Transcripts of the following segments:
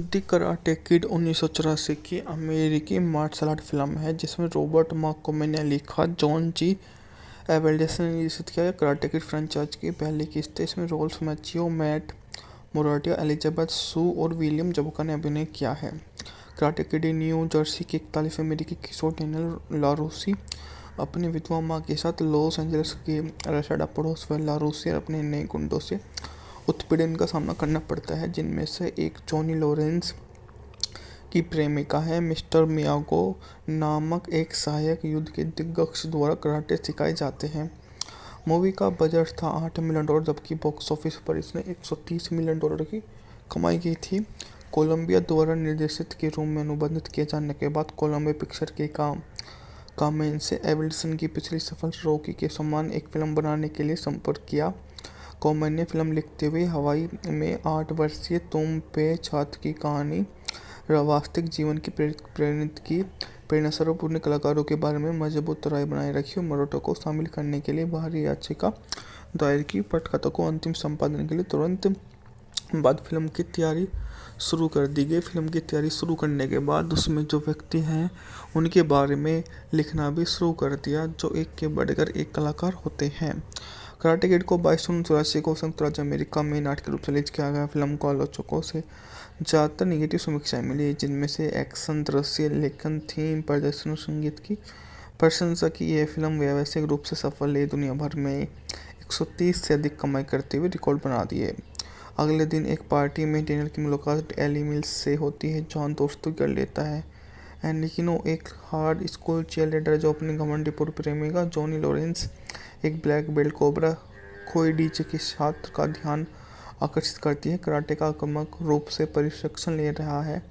The karate kid 1984 की अमेरिकी martial art film है जिसमें रॉबर्ट मार्कोमे ने लिखा, जॉन जी एबेल्डेस ने निर्देशित किया। कराटे किड फ्रेंचाइज की पहली किस्त है। इसमें रोल्फ मैचियो, मैट मोराटिया, एलिजाबेथ सू और विलियम जबका ने अभिनय किया है। कराटे किड न्यू जर्सी के 41 अमेरिकी किशोर डेनियल लारूसी अपनी विधवा मां के साथ लॉस एंजल्स के रेसाडा पड़ोस व लारूसी अपने नए गुंडों से उत्पीड़न का सामना करना पड़ता है, जिनमें से एक जॉनी लॉरेंस की प्रेमिका है। मिस्टर मियागो नामक एक सहायक युद्ध के दिग्गज द्वारा कराटे सिखाए जाते हैं। मूवी का बजट था $8 मिलियन, जबकि बॉक्स ऑफिस पर इसने $130 मिलियन की कमाई की थी। कोलंबिया द्वारा निर्देशित के रूप में अनुबंधित किए जाने के बाद कोलंबिया पिक्चर के काम में इनसे एबेल्सन की पिछली सफल रॉकी के समान एक फिल्म बनाने के लिए संपर्क किया। कॉमेन ने फिल्म लिखते हुए हवाई में 8 वर्षीय तुम पे छात्र की कहानी वास्तविक जीवन की प्रेरित की प्रेरणास्वरूप उन कलाकारों के बारे में मजबूत राय बनाए रखी और मरोटो को शामिल करने के लिए बाहरी याचिका दायर की। पटकथा को अंतिम संपादन के लिए तुरंत बाद फिल्म की तैयारी शुरू कर दी गई। फिल्म की तैयारी शुरू करने के बाद उसमें जो व्यक्ति हैं उनके बारे में लिखना भी शुरू कर दिया, जो एक के बढ़कर एक कलाकार होते हैं। कराटे किड को 22 जून 1984 को संयुक्त राज्य अमेरिका में नाटक के रूप से रिलीज किया गया। फिल्म को आलोचकों से ज़्यादातर नेगेटिव समीक्षाएं मिली, जिनमें से एक्शन, दृश्य, लेखन, थीम, प्रदर्शन और संगीत की प्रशंसा की। यह फिल्म व्यावसायिक रूप से सफल है, दुनिया भर में 130 से अधिक कमाई करते हुए रिकॉर्ड बना दिए। अगले दिन एक पार्टी में डेनियल की मुलाकात एली मिल्स से होती है। जॉन दोस्ती कर लेता है। एनिकिनो एक हार्ड स्कूल चीयरलीडर जो अपनी घमंडी पूर्व प्रेमिका जॉनी लॉरेंस एक ब्लैक बेल्ट कोबरा खोईडीचे के छात्र का ध्यान आकर्षित करती है। कराटे का आक्रामक रूप से प्रशिक्षण ले रहा है।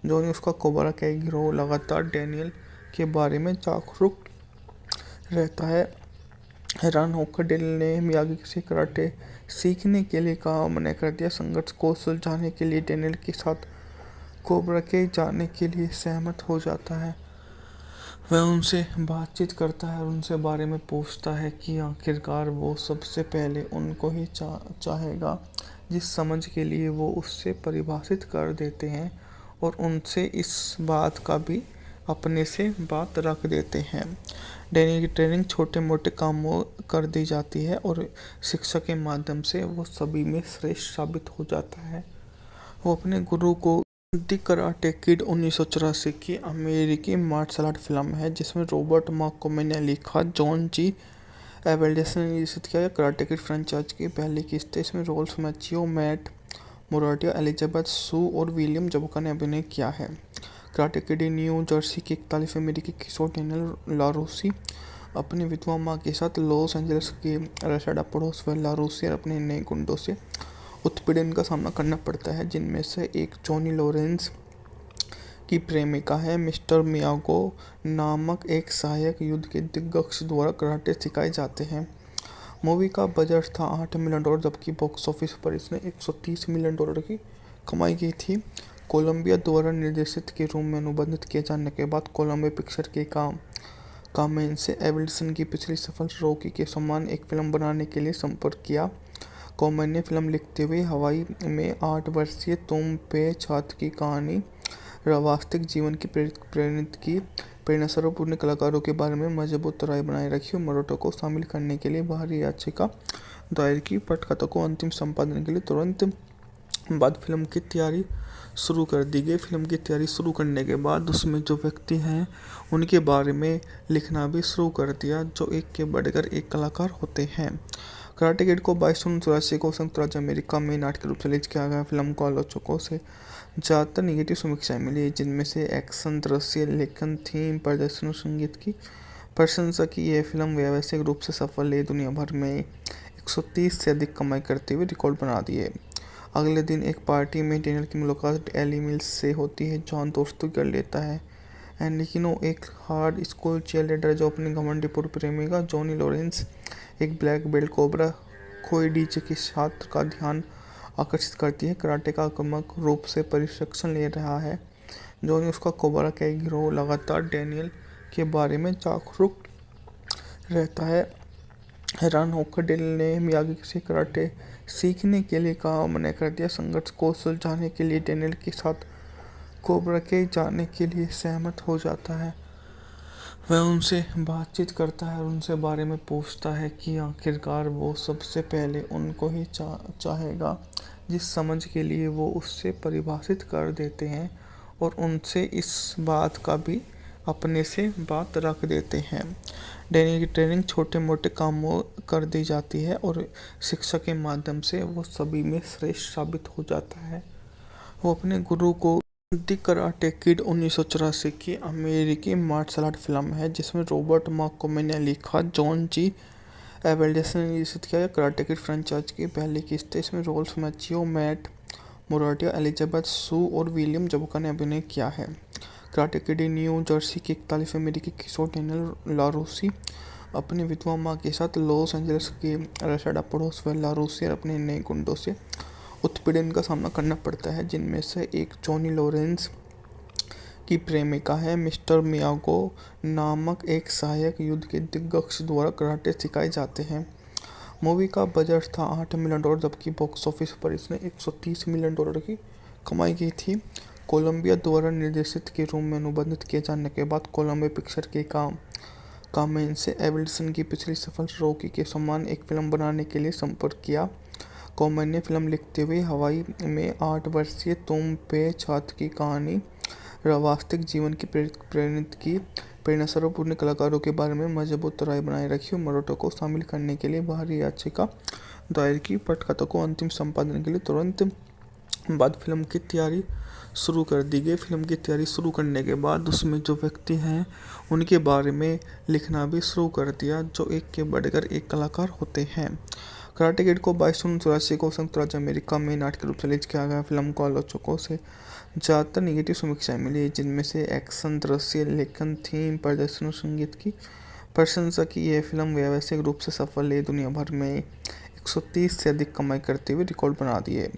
जॉनी उसका कोबरा का एक गिरोह लगातार डेनियल के बारे में जागरूक रहता है। हैरान होकर डेनियल ने मियागी से कराटे सीखने के लिए कहा, मना कर दिया। संघर्ष को सुलझाने के लिए डेनियल के साथ कोबरा के जाने के लिए सहमत हो जाता है। वह उनसे बातचीत करता है और उनसे बारे में पूछता है कि आखिरकार वो सबसे पहले उनको ही चाहेगा, जिस समझ के लिए वो उससे परिभाषित कर देते हैं, और उनसे इस बात का भी अपने से बात रख देते हैं। डेनियल की ट्रेनिंग छोटे मोटे कामों कर दी जाती है और शिक्षा के माध्यम से वो सभी में श्रेष्ठ साबित हो जाता है। वो अपने गुरु को द कराटे किड 1984 की अमेरिकी मार्शल आर्ट फिल्म है जिसमें रॉबर्ट मार्कोमे ने लिखा, जॉन जी एबेल्डेस ने निर्देशित किया। कराटे किड फ्रेंचाइज की पहली किस्त है। इसमें रोल्फ मैचियो, मैट मोराटिया, एलिजाबेथ सू और विलियम जबका ने अभिनय किया है। कराटे किड न्यू जर्सी के 41 अमेरिकी किशोर डेनियल लारूसी अपनी विधवा मां के साथ लॉस एंजल्स के रेसाडा पड़ोस व लारूसी अपने नए गुंडों से उत्पीड़न का सामना करना पड़ता है, जिनमें से एक जॉनी लॉरेंस की प्रेमिका है। मिस्टर मियागो नामक एक सहायक युद्ध के दिग्गज द्वारा कराटे सिखाए जाते हैं। मूवी का बजट था $8 मिलियन, जबकि बॉक्स ऑफिस पर इसने $130 मिलियन की कमाई की थी। कोलंबिया द्वारा निर्देशित के रूप में अनुबंधित किए जाने के बाद कोलंबिया पिक्चर के काम में इनसे एबेल्सन की पिछली सफल रॉकी के समान एक फिल्म बनाने के लिए संपर्क किया। कॉमेन ने फिल्म लिखते हुए हवाई में 8 वर्षीय तुम पे छात्र की कहानी वास्तविक जीवन की प्रेरित की प्रेरणास्वरूप उन कलाकारों के बारे में मजबूत राय बनाए रखी और मरोटो को शामिल करने के लिए बाहरी याचिका दायर की। पटकथा को अंतिम संपादन के लिए तुरंत बाद फिल्म की तैयारी शुरू कर दी गई। फिल्म की तैयारी शुरू करने के बाद उसमें जो व्यक्ति हैं उनके बारे में लिखना भी शुरू कर दिया, जो एक के बढ़कर एक कलाकार होते हैं। कराटे किड को 22 जून 1984 को संयुक्त राज्य अमेरिका में नाटक के रूप से रिलीज किया गया। फिल्म को आलोचकों से ज़्यादातर नेगेटिव समीक्षाएं मिली, जिनमें से एक्शन, दृश्य, लेखन, थीम, प्रदर्शन और संगीत की प्रशंसा की। यह फिल्म व्यावसायिक रूप से सफल है, दुनिया भर में 130 से अधिक कमाई करते हुए रिकॉर्ड बना दिए। अगले दिन एक पार्टी में डेनियल की मुलाकात एली मिल्स से होती है। जॉन दोस्ती कर लेता है। एनिकिनो एक हार्ड स्कूल चीयरलीडर जो अपनी घमंडी पूर्व प्रेमिका जॉनी लॉरेंस एक ब्लैक बेल्ट कोबरा खोईडीचे के छात्र का ध्यान आकर्षित करती है। कराटे का आक्रामक रूप से प्रशिक्षण ले रहा है। जॉनी उसका कोबरा का एक गिरोह लगातार डेनियल के बारे में जागरूक रहता है। हैरान होकर डेनियल ने मियागी से कराटे सीखने के लिए कहा। मना कर दिया। संघर्ष को सुलझाने के लिए डेनियल के साथ कोबरा के जाने के लिए सहमत हो जाता है। वह उनसे बातचीत करता है और उनसे बारे में पूछता है कि आखिरकार वो सबसे पहले उनको ही चाहेगा, जिस समझ के लिए वो उससे परिभाषित कर देते हैं, और उनसे इस बात का भी अपने से बात रख देते हैं। डेनियल की ट्रेनिंग छोटे मोटे कामों कर दी जाती है और शिक्षा के माध्यम से वो सभी में श्रेष्ठ साबित हो जाता है। वो अपने गुरु को द कराटे किड 1984 की अमेरिकी मार्शल आर्ट फिल्म है जिसमें रॉबर्ट मार्कोमे ने लिखा, जॉन जी एवेल्डेस ने निर्देशित किया। कराटे किड फ्रेंचाइज की पहली किस्त है। इसमें रोल्फ मैचियो, मैट मोराटिया, एलिजाबेथ सू और विलियम जबका ने अभिनय किया है। कराटे किड न्यू जर्सी के 41 अमेरिकी किशोर डेनियल लारूसी अपनी विधवा माँ के साथ लॉस एंजलिस के रेसाडा पड़ोस व लारूसी और अपने नए गुंडों से उत्पीड़न का सामना करना पड़ता है, जिनमें से एक जॉनी लॉरेंस की प्रेमिका है। मिस्टर मियागो नामक एक सहायक युद्ध के दिग्गज द्वारा कराटे सिखाए जाते हैं। मूवी का बजट था $8 मिलियन, जबकि बॉक्स ऑफिस पर इसने $130 मिलियन की कमाई की थी। कोलंबिया द्वारा निर्देशित के रूप में अनुबंधित किए जाने के बाद कोलंबिया पिक्चर के काम में इनसे एवेल्सन की पिछली सफल रॉकी के समान एक फिल्म बनाने के लिए संपर्क किया। कॉमेन ने फिल्म लिखते हुए हवाई में 8 वर्षीय तुम पे छात्र की कहानी वास्तविक जीवन की प्रेरित की प्रेरणास्वरूप उन कलाकारों के बारे में मजबूत राय बनाए रखी और मरोटो को शामिल करने के लिए बाहरी याचिका दायर की। पटकथा को अंतिम संपादन के लिए तुरंत बाद फिल्म की तैयारी शुरू कर दी गई। फिल्म की तैयारी शुरू करने के बाद उसमें जो व्यक्ति हैं उनके बारे में लिखना भी शुरू कर दिया, जो एक के बढ़कर एक कलाकार होते हैं। कराटे किड को 22 को संयुक्त राज्य अमेरिका में नाटक रूप से रिलीज किया गया। फिल्म को आलोचकों से ज़्यादातर नेगेटिव समीक्षाएं मिली, जिनमें से एक्शन, दृश्य, लेखन, थीम, प्रदर्शन और संगीत की प्रशंसा की। यह फिल्म व्यावसायिक रूप से सफल है, दुनिया भर में 130 से अधिक कमाई करते हुए रिकॉर्ड बना दिए।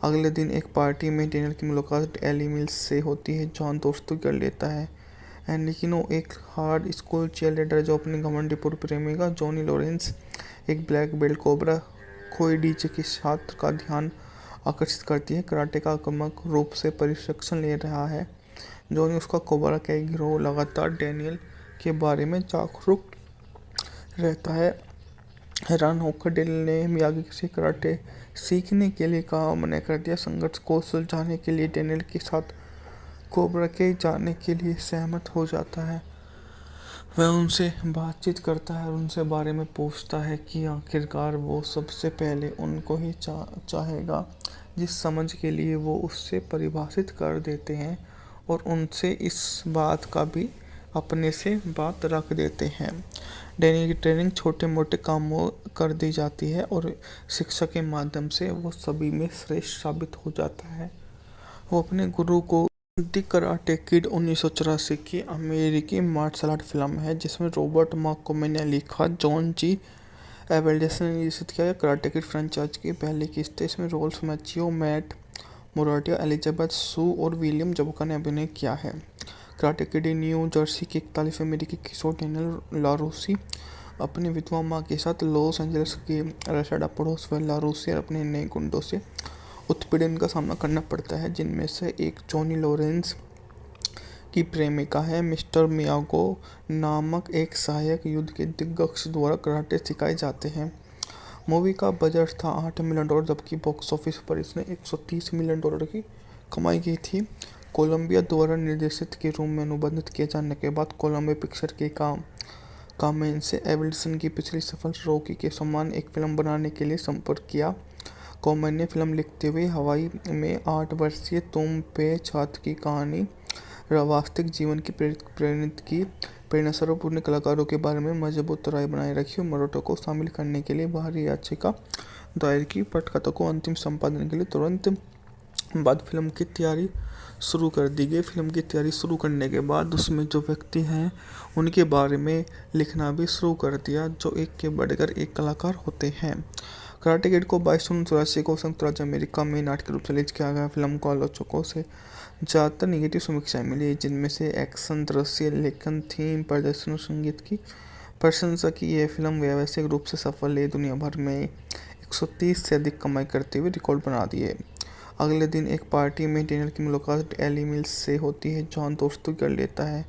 अगले दिन एक पार्टी में डेनियल की मुलाकात एली मिल्स से होती है। जॉन दोस्ती कर लेता है, लेकिन वो एक हार्ड स्कूल चीयरलीडर जो अपनी घमंडी पूर्व प्रेमिका जॉनी लॉरेंस एक ब्लैक बेल्ट कोबरा खोई डीजे के छात्र का ध्यान आकर्षित करती है। कराटे का आक्रामक रूप से प्रशिक्षण ले रहा है। जॉनी उसका कोबरा का एक गिरोह लगातार डेनियल के बारे में जागरूक रहता है। हैरान होकर डेनियल ने मियागी से कराटे सीखने के लिए कहा। मना कर दिया। संघर्ष को सुलझाने के लिए डेनियल के साथ कोबरा के जाने के लिए सहमत हो जाता है। वह उनसे बातचीत करता है और उनसे बारे में पूछता है कि आखिरकार वो सबसे पहले उनको ही चाहेगा, जिस समझ के लिए वो उससे परिभाषित कर देते हैं, और उनसे इस बात का भी अपने से बात रख देते हैं। डेनियल की ट्रेनिंग छोटे मोटे कामों कर दी जाती है और शिक्षा के माध्यम से वो सभी में श्रेष्ठ साबित हो जाता है। वो अपने गुरु को द कराटे किड 1984 की अमेरिकी मार्शल आर्ट फिल्म है जिसमें रॉबर्ट मार्कोमे ने लिखा, जॉन जी एवेल्डेस ने निर्देशित किया। कराटे किड फ्रेंचाइज की पहली किस्त है। इसमें रोल्फ मैचियो, मैट मोराटिया, एलिजाबेथ सू और विलियम जबका ने अभिनय किया है। कराटे किड न्यू जर्सी के 41 अमेरिकी किशोर डेनियल लारूसी अपनी विधवा माँ के साथ लॉस एंजलिस के रेसाडा पड़ोस व लारूसी और अपने नए गुंडों से उत्पीड़न का सामना करना पड़ता है, जिनमें से एक जॉनी लॉरेंस की प्रेमिका है। मिस्टर मियागो नामक एक सहायक युद्ध के दिग्गज द्वारा कराटे सिखाए जाते हैं। मूवी का बजट था $8 मिलियन, जबकि बॉक्स ऑफिस पर इसने $130 मिलियन की कमाई की थी। कोलंबिया द्वारा निर्देशित के रूप में अनुबंधित किए जाने के बाद कोलंबिया पिक्चर के काम में इनसे एवेल्सन की पिछली सफल रॉकी के समान एक फिल्म बनाने के लिए संपर्क किया। कॉमेन ने फिल्म लिखते हुए हवाई में 8 वर्षीय तुम पे छात्र की कहानी वास्तविक जीवन की प्रेरित की प्रेरणास्वरूप उन कलाकारों के बारे में मजबूत राय बनाए रखी और मरोटो को शामिल करने के लिए बाहरी याचिका दायर की। पटकथा को अंतिम संपादन के लिए तुरंत बाद फिल्म की तैयारी शुरू कर दी गई। फिल्म की तैयारी शुरू करने के बाद उसमें जो व्यक्ति हैं उनके बारे में लिखना भी शुरू कर दिया, जो एक के बढ़कर एक कलाकार होते हैं। कराटे किड को 22 को संयुक्त राज्य अमेरिका में नाटक रूप से रिलीज किया गया। फिल्म को आलोचकों से ज़्यादातर नेगेटिव समीक्षाएं मिली, जिनमें से एक्शन, दृश्य, लेखन, थीम, प्रदर्शन और संगीत की प्रशंसा की। यह फिल्म व्यावसायिक रूप से सफल है, दुनिया भर में 130 से अधिक कमाई करते हुए रिकॉर्ड बना दिए। अगले दिन एक पार्टी में डेनियल की मुलाकात एली मिल्स से होती है। जॉन दोस्ती कर लेता है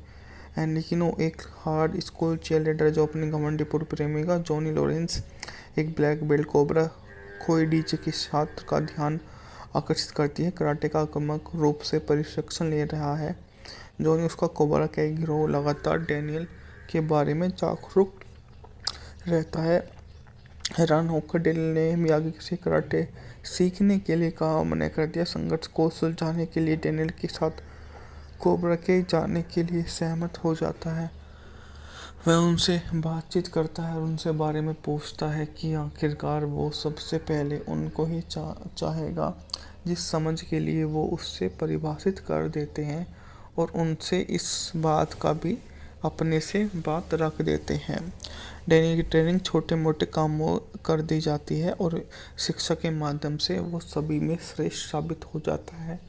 एनिकिनो, एक हार्ड स्कूल चीयरलीडर जो अपनी घमंडी पूर्व प्रेमिका जॉनी लॉरेंस, एक ब्लैक बेल्ट कोबरा कोएडिचे की छात्र का ध्यान आकर्षित करती है। कराटे का आक्रामक रूप से प्रशिक्षण ले रहा है। जॉनी उसका कोबरा का एक गिरोह लगातार डेनियल के बारे में जागरूक रहता है। हैरान होकर डेनियल ने मियागी से कराटे सीखने के लिए कहा, मना कर दिया। संघर्ष को सुलझाने के लिए डेनियल के साथ कोबरा के जाने के लिए सहमत हो जाता है। वह उनसे बातचीत करता है और उनसे बारे में पूछता है कि आखिरकार वो सबसे पहले उनको ही चाहेगा, जिस समझ के लिए वो उससे परिभाषित कर देते हैं और उनसे इस बात का भी अपने से बात रख देते हैं। डेनियल की ट्रेनिंग छोटे मोटे कामों कर दी जाती है और शिक्षा के माध्यम से वो सभी में श्रेष्ठ साबित हो जाता है।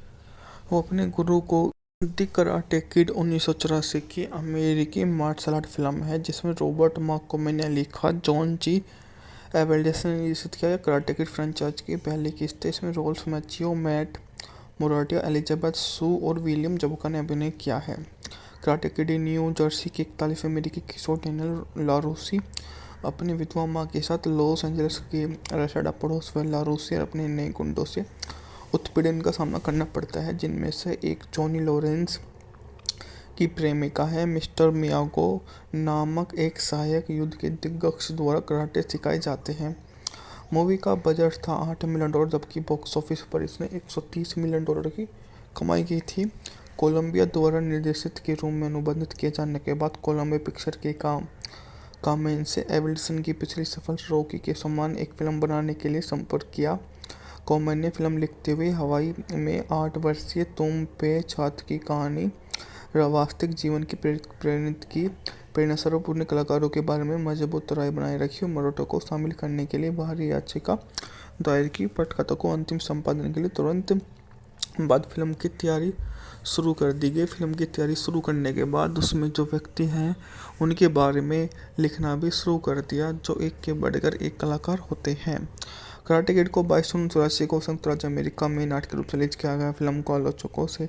वो अपने गुरु को द कराटे किड 1984 की अमेरिकी मार्शल आर्ट फिल्म है जिसमें रॉबर्ट मार्कोमे ने लिखा, जॉन जी एबेल्डेस ने निर्देशित किया। कराटे किड फ्रेंचाइज की पहली किस्त है। इसमें रोल्फ मैचियो, मैट मोराटिया, एलिजाबेथ सू और विलियम जबका ने अभिनय किया है। कराटे किड न्यू जर्सी के 41 अमेरिकी किशोर डेनियल लारूसी अपनी विधवा माँ के साथ लॉस एंजलिस के रेसाडा पड़ोस में लारूसी और अपने नए गुंडों से उत्पीड़न का सामना करना पड़ता है, जिनमें से एक जॉनी लॉरेंस की प्रेमिका है। मिस्टर मियागो नामक एक सहायक युद्ध के दिग्गज द्वारा कराटे सिखाए जाते हैं। मूवी का बजट था $8 मिलियन, जबकि बॉक्स ऑफिस पर इसने $130 मिलियन की कमाई की थी। कोलंबिया द्वारा निर्देशित के रूप में अनुबंधित किए जाने के बाद कोलंबिया पिक्चर के काम में इनसे एवल्सन की पिछली सफल रॉकी के समान एक फिल्म बनाने के लिए संपर्क किया। कॉमन ने फिल्म लिखते हुए हवाई में 8 वर्षीय तुम पे छात्र की कहानी वास्तविक जीवन की प्रेरित की प्रेरणास्वरूप उन्हें कलाकारों के बारे में मजबूत राय बनाए रखी और मरोटो को शामिल करने के लिए बाहरी याचिका दायर की। पटकथा को अंतिम संपादन के लिए तुरंत बाद फिल्म की तैयारी शुरू कर दी गई। फिल्म की तैयारी शुरू करने के बाद उसमें जो व्यक्ति हैं उनके बारे में लिखना भी शुरू कर दिया, जो एक के बढ़कर एक कलाकार होते हैं। कराटे किड को 22 जून 1984 को संयुक्त राज्य अमेरिका में नाटक रूप से रिलीज किया गया। फिल्म को आलोचकों से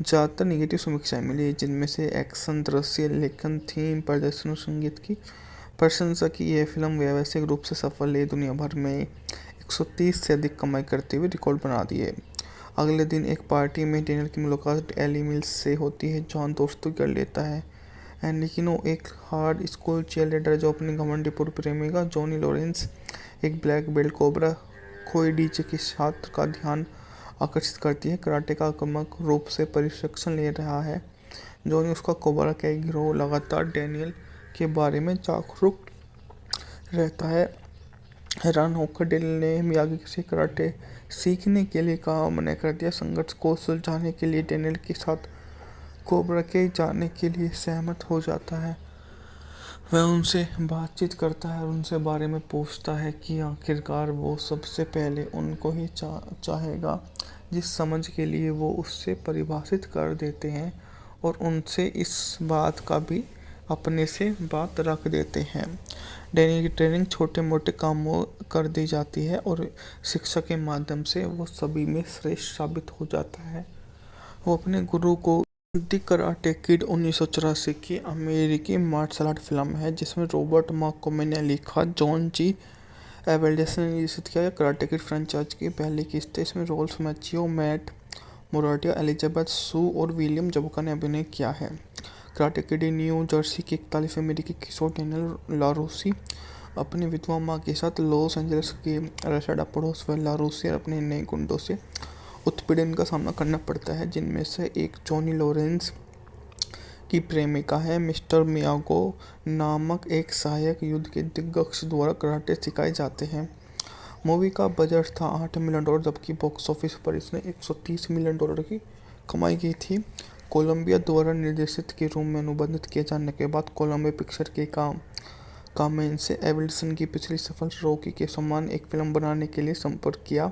ज़्यादातर नेगेटिव समीक्षाएं मिली, जिनमें से एक्शन, दृश्य, लेखन, थीम, प्रदर्शन और संगीत की प्रशंसा की। यह फिल्म व्यावसायिक रूप से सफल है, दुनिया भर में 130 से अधिक कमाई करते हुए रिकॉर्ड बना दिए। अगले दिन एक पार्टी में डेनियल की मुलाकात एली मिल्स से होती है। जॉन दोस्ती कर लेता है एनिकिनो, एक हार्ड स्कूल चीयरलीडर जो अपनी घमंडी पूर्व प्रेमिका जॉनी लॉरेंस, एक ब्लैक बेल्ट कोबरा कोएडिचे की छात्र का ध्यान आकर्षित करती है। कराटे का आक्रामक रूप से प्रशिक्षण ले रहा है। जॉनी उसका कोबरा का एक गिरोह लगातार डेनियल के बारे में जागरूक रहता है। हैरान होकर डेनियल ने मियागी से कराटे सीखने के लिए कहा, मना कर दिया। संघर्ष को सुलझाने के लिए डेनियल के साथ कोबरा के जाने के लिए सहमत हो जाता है। वह उनसे बातचीत करता है और उनसे बारे में पूछता है कि आखिरकार वो सबसे पहले उनको ही चाहेगा, जिस समझ के लिए वो उससे परिभाषित कर देते हैं और उनसे इस बात का भी अपने से बात रख देते हैं। डेनियल की ट्रेनिंग छोटे मोटे कामों कर दी जाती है और शिक्षा के माध्यम से वो सभी में श्रेष्ठ साबित हो जाता है। वो अपने गुरु को द कराटे किड 1984 की अमेरिकी मार्शल आर्ट फिल्म है जिसमें रॉबर्ट मार्कोमे ने लिखा, जॉन जी एबेल्डेस ने निर्देशित किया। कराटे किड फ्रेंचाइज की पहली किस्त है। इसमें रोल्फ मैचियो, मैट मोराटिया, एलिजाबेथ सू और विलियम जबका ने अभिनय किया है। कराटे किड न्यू जर्सी के 41 अमेरिकी किशोर डेनियल लारूसी अपनी विधवा माँ के साथ लॉस एंजलिस के रेसाडा पड़ोस में लारूसी और अपने नए गुंडों से उत्पीड़न का सामना करना पड़ता है, जिनमें से एक जॉनी लॉरेंस की प्रेमिका है। मिस्टर मियागो नामक एक सहायक युद्ध के दिग्गज द्वारा कराटे सिखाए जाते हैं। मूवी का बजट था $8 मिलियन, जबकि बॉक्स ऑफिस पर इसने $130 मिलियन की कमाई की थी। कोलंबिया द्वारा निर्देशित के रूप में अनुबंधित किए जाने के बाद कोलंबिया पिक्चर के काम में इनसे एवल्सन की पिछली सफल रॉकी के समान एक फिल्म बनाने के लिए संपर्क किया।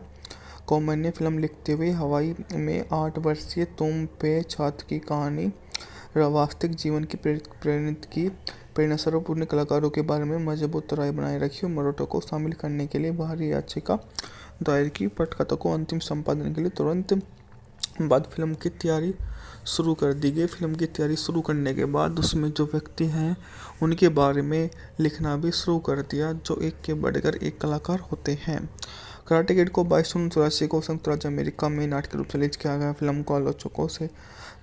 कॉमन ने फिल्म लिखते हुए हवाई में 8 वर्षीय तुम पे छात्र की कहानी वास्तविक जीवन की प्रेरित की प्रेरणा स्वरूप उन्हें कलाकारों के बारे में मजबूत राय बनाए रखी और मराठों को शामिल करने के लिए बाहरी याचिका दायर की। पटकथा को अंतिम संपादन के लिए तुरंत बाद फिल्म की तैयारी शुरू कर दी गई। फिल्म की तैयारी शुरू करने के बाद उसमें जो व्यक्ति हैं उनके बारे में लिखना भी शुरू कर दिया, जो एक के बढ़कर एक कलाकार होते हैं। कराटे किड को 22 जून 1984 को संयुक्त राज्य अमेरिका में नाटक के रूप से रिलीज किया गया। फिल्म को आलोचकों से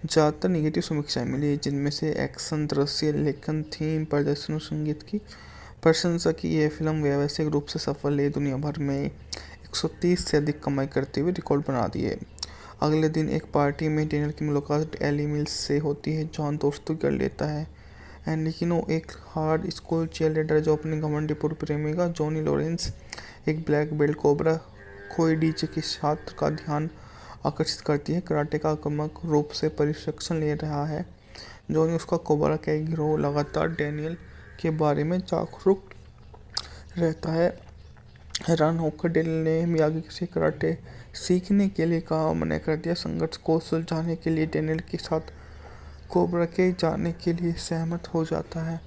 ज़्यादातर निगेटिव समीक्षाएं मिली, जिनमें से एक्शन, दृश्य, लेखन, थीम, प्रदर्शन और संगीत की प्रशंसा की। यह फिल्म व्यावसायिक रूप से सफल है, दुनिया भर में 130 से अधिक कमाई करते हुए रिकॉर्ड बना दिए। अगले दिन एक पार्टी में डेनियल की मुलाकात एली मिल्स से होती है। जॉन दोस्ती कर लेता है एनिकिनो, एक हार्ड स्कूल चीयरलीडर जो अपनी घमंडी पूर्व प्रेमिका जॉनी लॉरेंस, एक ब्लैक बेल्ट कोबरा खोइडीचे की छात्र का ध्यान आकर्षित करती है। कराटे का आक्रामक रूप से प्रशिक्षण ले रहा है। जॉनी उसका कोबरा का एक गिरोह लगातार डेनियल के बारे में जागरूक रहता है। हैरान होकर डेनियल ने मियागी से कराटे सीखने के लिए कहा, मना कर दिया। संघर्ष को सुलझाने के लिए डेनियल के साथ कोबरा के जाने के लिए सहमत हो जाता है।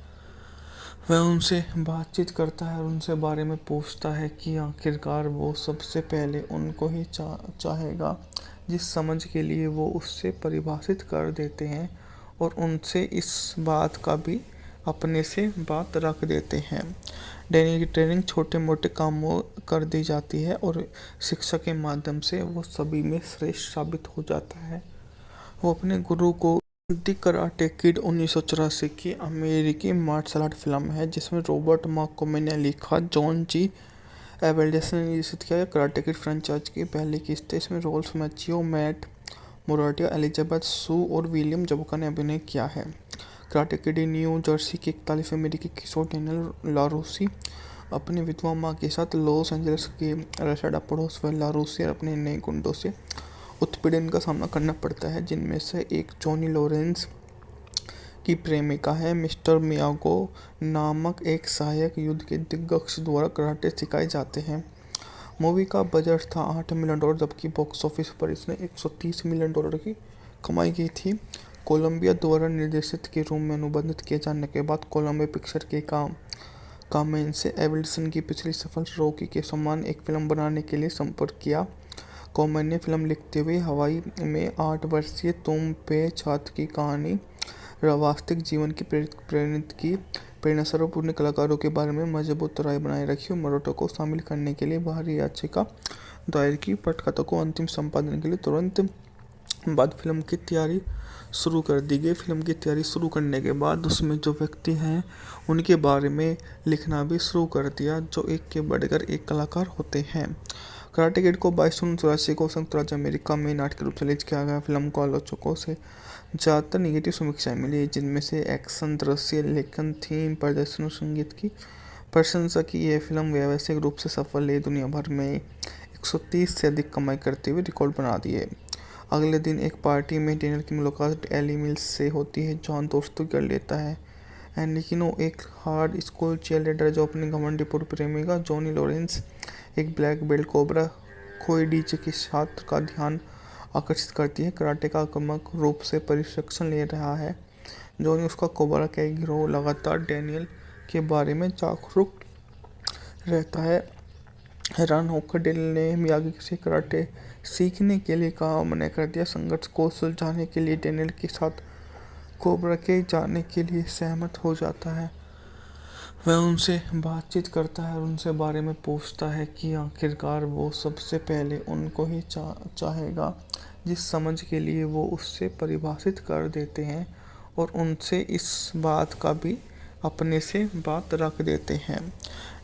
वह उनसे बातचीत करता है और उनसे बारे में पूछता है कि आखिरकार वो सबसे पहले उनको ही चाहेगा, जिस समझ के लिए वो उससे परिभाषित कर देते हैं और उनसे इस बात का भी अपने से बात रख देते हैं। डेनियल की ट्रेनिंग छोटे मोटे कामों कर दी जाती है और शिक्षा के माध्यम से वो सभी में श्रेष्ठ साबित हो जाता है। वो अपने गुरु को द कराटे किड 1984 की अमेरिकी मार्शल आर्ट फिल्म है, जिसमें रॉबर्ट मार्कोमे ने लिखा, जॉन जी एबेल्डेसन ने निर्देशित किया। कराटे किड फ्रेंचाइज की पहली किस्त है। इसमें रोल्फ मैचियो, मैट मोराटिया, एलिजाबेथ सू और विलियम जबका ने अभिनय किया है। कराटे किड न्यू जर्सी के 41 अमेरिकी किशोर डेनियल लारूसी अपनी विधवा माँ के साथ लॉस एंजलिस के रेसाडा पड़ोस व लारूसी अपने नए गुंडों से उत्पीड़न का सामना करना पड़ता है, जिनमें से एक जॉनी लॉरेंस की प्रेमिका है। मिस्टर मियागो नामक एक सहायक युद्ध के दिग्गज द्वारा कराटे सिखाए जाते हैं। मूवी का बजट था $8 मिलियन, जबकि बॉक्स ऑफिस पर इसने $130 मिलियन की कमाई की थी। कोलंबिया द्वारा निर्देशित के रूप में अनुबंधित किए जाने के बाद कोलंबिया पिक्चर के कामेन से एबेल्डेसन की पिछली सफल रॉकी के समान एक फिल्म बनाने के लिए संपर्क किया। कॉमेन ने फिल्म लिखते हुए हवाई में 8 वर्षीय तुम पे छात्र की कहानी वास्तविक जीवन की प्रेरित की। प्रेरणा स्वरूप उन्हें कलाकारों के बारे में मजबूत राय बनाए रखी और मराठों को शामिल करने के लिए बाहरी याचिका दायर की। पटकथा को अंतिम संपादन के लिए तुरंत बाद फिल्म की तैयारी शुरू कर दी गई। फिल्म की तैयारी शुरू करने के बाद उसमें जो व्यक्ति हैं उनके बारे में लिखना भी शुरू कर दिया, जो एक के बढ़कर एक कलाकार होते हैं। कराटे किड को 22 जून 1984 को संयुक्त राज्य अमेरिका में नाटक के रूप से रिलीज किया गया। फिल्म को आलोचकों से ज़्यादातर निगेटिव समीक्षाएं मिली, जिनमें से एक्शन, दृश्य, लेखन, थीम, प्रदर्शन और संगीत की प्रशंसा की। यह फिल्म व्यावसायिक रूप से सफल है, दुनिया भर में 130 से अधिक कमाई करते हुए रिकॉर्ड बना दिए। अगले दिन एक पार्टी में डेनियल की मुलाकात एली मिल्स से होती है। जॉन दोस्ती कर लेता है एनिकिनो, एक हार्ड स्कूल चीयरलीडर जो अपनी घमंडी पूर्व प्रेमिका जॉनी लॉरेंस, एक ब्लैक बेल्ट कोबरा खोइडीचे की छात्र का ध्यान आकर्षित करती है। कराटे का आक्रामक रूप से प्रशिक्षण ले रहा है। जॉनी उसका कोबरा का एक गिरोह लगातार डेनियल के बारे में जागरूक रहता है। हैरान होकर डेनियल ने मियागी से कराटे सीखने के लिए कहा, मना कर दिया। संघर्ष को सुलझाने के लिए डेनियल के साथ कोबरा के जाने के लिए सहमत हो जाता है। वह उनसे बातचीत करता है और उनसे बारे में पूछता है कि आखिरकार वो सबसे पहले उनको ही चाहेगा, जिस समझ के लिए वो उससे परिभाषित कर देते हैं और उनसे इस बात का भी अपने से बात रख देते हैं।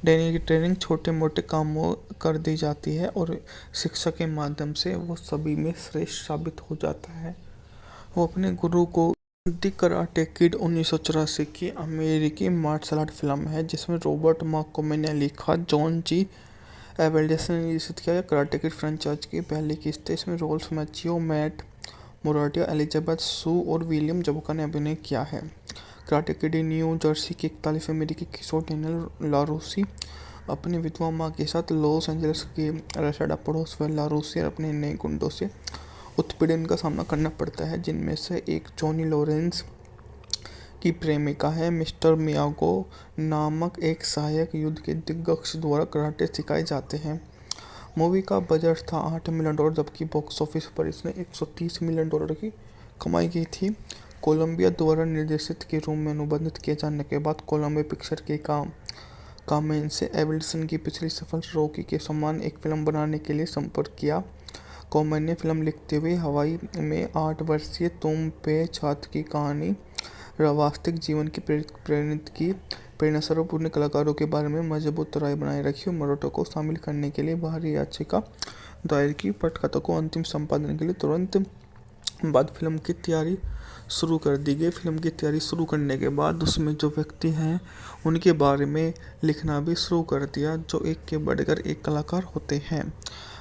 डेनियल की ट्रेनिंग छोटे मोटे कामों कर दी जाती है और शिक्षा के माध्यम से वो सभी में श्रेष्ठ साबित हो जाता है। वो अपने गुरु को द कराटे किड 1984 की अमेरिकी मार्शल आर्ट फिल्म है, जिसमें रॉबर्ट मार्कोमे ने लिखा, जॉन जी एबेल्डेसन ने निर्देशित किया। कराटे किड फ्रेंचाइज की पहली किस्त है। इसमें रोल्फ मैचियो, मैट मोराटिया, एलिजाबेथ सू और विलियम जबका ने अभिनय किया है। कराटे किड न्यू जर्सी के 41 अमेरिकी किशोर डेनियल लारूसी अपनी विधवा माँ के साथ लॉस एंजलिस के रेसाडा पड़ोस व लारूसी अपने नए गुंडों से उत्पीड़न का सामना करना पड़ता है, जिनमें से एक जॉनी लॉरेंस की प्रेमिका है। मिस्टर मियागो नामक एक सहायक युद्ध के दिग्गज द्वारा कराटे सिखाए जाते हैं। मूवी का बजट था $8 मिलियन, जबकि बॉक्स ऑफिस पर इसने $130 मिलियन की कमाई की थी। कोलंबिया द्वारा निर्देशित के रूप में अनुबंधित किए जाने के बाद कोलंबिया पिक्चर के काम में इनसे एवेल्सन की पिछली सफल रॉकी के समान एक फिल्म बनाने के लिए संपर्क किया। कॉमन ने फिल्म लिखते हुए हवाई में 8 वर्षीय तुम पे छात्र की कहानी वास्तविक जीवन की प्रेरित की प्रेरणास्वरूप उन कलाकारों के बारे में मजबूत राय बनाए रखी और मराठा को शामिल करने के लिए बाहरी याचिका दायर की। पटकथा को अंतिम संपादन के लिए तुरंत बाद फिल्म की तैयारी शुरू कर दी गई। फिल्म की तैयारी शुरू करने के बाद उसमें जो व्यक्ति हैं उनके बारे में लिखना भी शुरू कर दिया, जो एक के बढ़कर एक कलाकार होते हैं।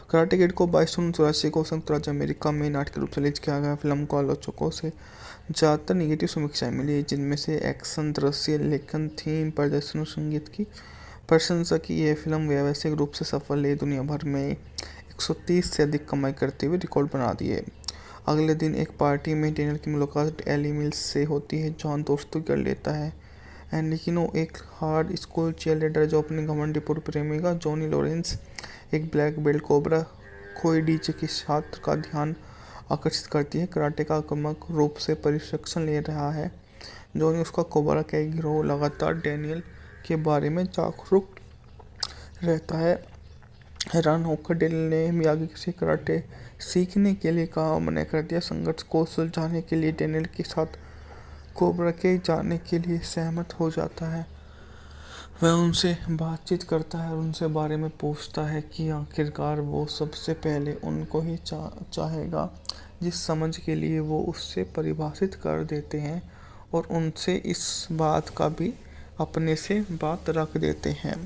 कराटे किड को 22 जून 1984 को संयुक्त राज्य अमेरिका में नाटक के रूप से रिलीज किया गया। फिल्म को आलोचकों से ज़्यादातर निगेटिव समीक्षाएं मिली, जिनमें से एक्शन, दृश्य, लेखन, थीम, प्रदर्शन और संगीत की प्रशंसा की। यह फिल्म व्यावसायिक रूप से सफल है, दुनिया भर में 130 से अधिक कमाई करते हुए रिकॉर्ड बना दिए। अगले दिन एक पार्टी में डेनियल की मुलाकात एली मिल्स से होती है। जॉन दोस्ती कर लेता है एनरिकिनो, एक हार्ड स्कूल चीयरलीडर जो अपनी घमंडी पूर्व प्रेमिका जॉनी लॉरेंस, एक ब्लैक बेल्ट कोबरा कोएडिचे के छात्र का ध्यान आकर्षित करती है। कराटे का आक्रामक रूप से प्रशिक्षण ले रहा है। जॉनी उसका कोबरा का एक गिरोह लगातार डेनियल के बारे में जागरूक रहता है। हैरान होकर डेनियल ने मियागी से कराटे सीखने के लिए कहा, मना कर दिया। संघर्ष को सुलझाने के लिए डेनियल के साथ कोबरा के जाने के लिए सहमत हो जाता है। वह उनसे बातचीत करता है और उनसे बारे में पूछता है कि आखिरकार वो सबसे पहले उनको ही चाहेगा, जिस समझ के लिए वो उससे परिभाषित कर देते हैं, और उनसे इस बात का भी अपने से बात रख देते हैं।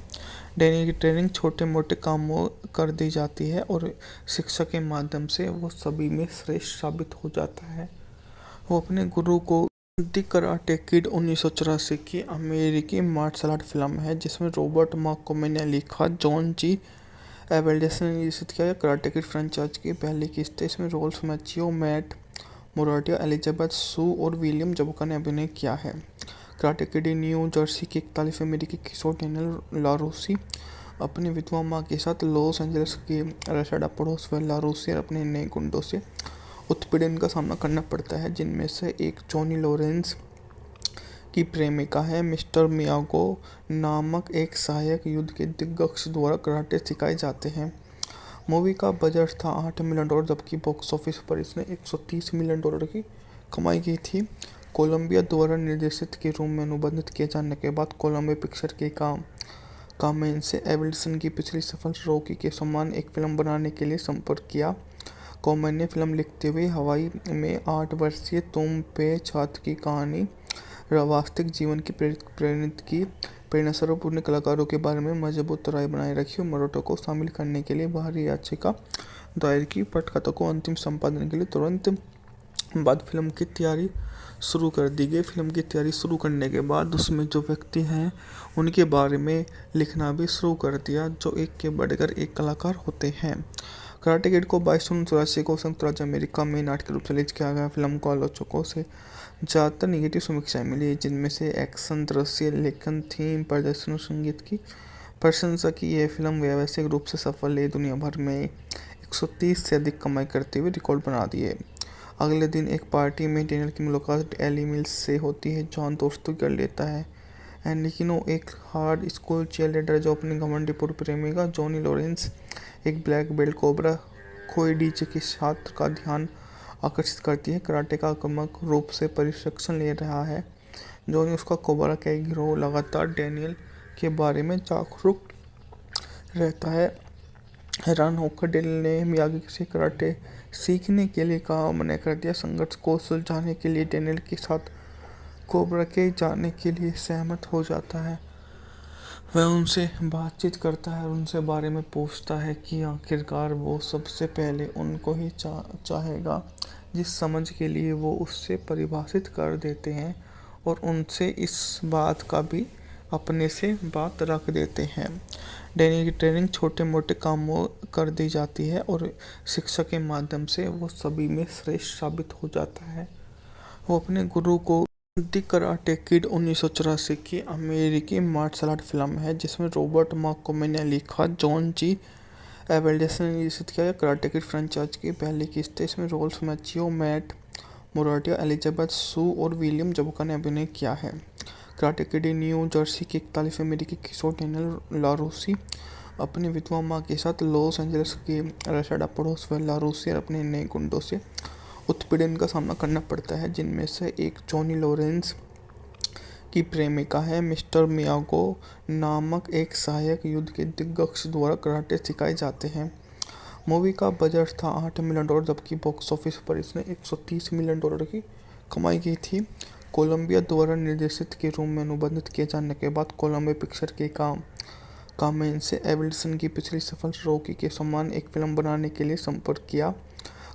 डेनियल की ट्रेनिंग छोटे मोटे कामों कर दी जाती है और शिक्षा के माध्यम से वो सभी में श्रेष्ठ साबित हो जाता है। वो अपने गुरु को द कराटे किड 1984 की अमेरिकी मार्शल आर्ट फिल्म है, जिसमें रॉबर्ट मार्कोमे ने लिखा, जॉन जी एबेल्डेसन ने निर्देशित किया। कराटे किड फ्रेंचाइज की पहली किस्त है। इसमें रोल्फ मैचियो, मैट मोराटिया, एलिजाबेथ सू और विलियम जबका ने अभिनय किया है। कराटे किड न्यू जर्सी के 41 अमेरिकी किशोर डेनियल लारूसी अपनी विधवा माँ के साथ लॉस एंजलिस की रेसाडा पड़ोस में लारूसी अपने नए गुंडों से उत्पीड़न का सामना करना पड़ता है, जिनमें से एक जॉनी लॉरेंस की प्रेमिका है। मिस्टर मियागो नामक एक सहायक युद्ध के दिग्गज द्वारा कराटे सिखाए जाते हैं। मूवी का बजट था $8 मिलियन, जबकि बॉक्स ऑफिस पर इसने $130 मिलियन की कमाई की थी। कोलंबिया द्वारा निर्देशित के रूप में अनुबंधित किए जाने के बाद कोलंबिया पिक्चर के काम में इनसे एवेल्सन की पिछली सफल रॉकी के समान एक फिल्म बनाने के लिए संपर्क किया। कॉमन ने फिल्म लिखते हुए हवाई में 8 वर्षीय तुम पे छात्र की कहानी वास्तविक जीवन की प्रेरित की प्रेरणास्वरूप उन कलाकारों के बारे में मजबूत राय बनाए रखी और मराठा को शामिल करने के लिए बाहरी याचिका दायर की। पटकथा को अंतिम संपादन के लिए तुरंत बाद फिल्म की तैयारी शुरू कर दी गई। फिल्म की तैयारी शुरू करने के बाद उसमें जो व्यक्ति हैं उनके बारे में लिखना भी शुरू कर दिया, जो एक के बढ़कर एक कलाकार होते हैं। कराटे किड को 22 जून 1984 को संयुक्त राज्य अमेरिका में नाटक के रूप से रिलीज किया गया। फिल्म को आलोचकों से ज़्यादातर निगेटिव समीक्षाएं मिली, जिनमें से एक्शन, दृश्य, लेखन, थीम, प्रदर्शन और संगीत की प्रशंसा की। यह फिल्म व्यावसायिक रूप से सफल है, दुनिया भर में 130 से अधिक कमाई करते हुए रिकॉर्ड बना दिए। अगले दिन एक पार्टी में डेनियल की मुलाकात एली मिल्स से होती है। जॉन दोस्ती कर लेता है एनरिकिनो, एक हार्ड स्कूल चीयरलीडर जो अपनी घमंडी पूर्व प्रेमिका जॉनी लॉरेंस, एक ब्लैक बेल्ट कोबरा कोएडिचे के छात्र का ध्यान आकर्षित करती है। कराटे का आक्रामक रूप से प्रशिक्षण ले रहा है। जॉनी उसका कोबरा का एक गिरोह लगातार डेनियल के बारे में जागरूक रहता है। हैरान होकर डेनियल ने मियागी से कराटे सीखने के लिए कहा, मना कर दिया। संघर्ष को सुलझाने के लिए डेनियल के साथ कोबरा के जाने के लिए सहमत हो जाता है। वह उनसे बातचीत करता है और उनसे बारे में पूछता है कि आखिरकार वो सबसे पहले उनको ही चाहेगा, जिस समझ के लिए वो उससे परिभाषित कर देते हैं, और उनसे इस बात का भी अपने से बात रख देते हैं। डेनियल की ट्रेनिंग छोटे मोटे कामों कर दी जाती है और शिक्षा के माध्यम से वो सभी में श्रेष्ठ साबित हो जाता है। वो अपने गुरु को द कराटे किड 1984 की अमेरिकी मार्शल आर्ट फिल्म है जिसमें रॉबर्ट मार्कोमे ने लिखा, जॉन जी एबेल्डेसन ने निर्देशित किया। कराटे किड फ्रेंचाइज की पहली किस्त है। इसमें रोल्फ मैचियो, मैट मोराटिया, एलिजाबेथ सू और विलियम जबका ने अभिनय किया है। कराटे किड न्यू जर्सी के 41 अमेरिकी किशोर डेनियल लारूसी अपनी विधवा माँ के साथ लॉस एंजलिस के रेसाडा पड़ोस में लारूसी और अपने नए गुंडों से उत्पीड़न का सामना करना पड़ता है, जिनमें से एक जॉनी लॉरेंस की प्रेमिका है। मिस्टर मियागो नामक एक सहायक युद्ध के दिग्गज द्वारा कराटे सिखाए जाते हैं। मूवी का बजट था $8 मिलियन, जबकि बॉक्स ऑफिस पर इसने $130 मिलियन की कमाई की थी। कोलंबिया द्वारा निर्देशित के रूप में अनुबंधित किए जाने के बाद कोलंबिया पिक्चर के काम में इनसे एबेल्सन की पिछली सफल रॉकी के समान एक फिल्म बनाने के लिए संपर्क किया।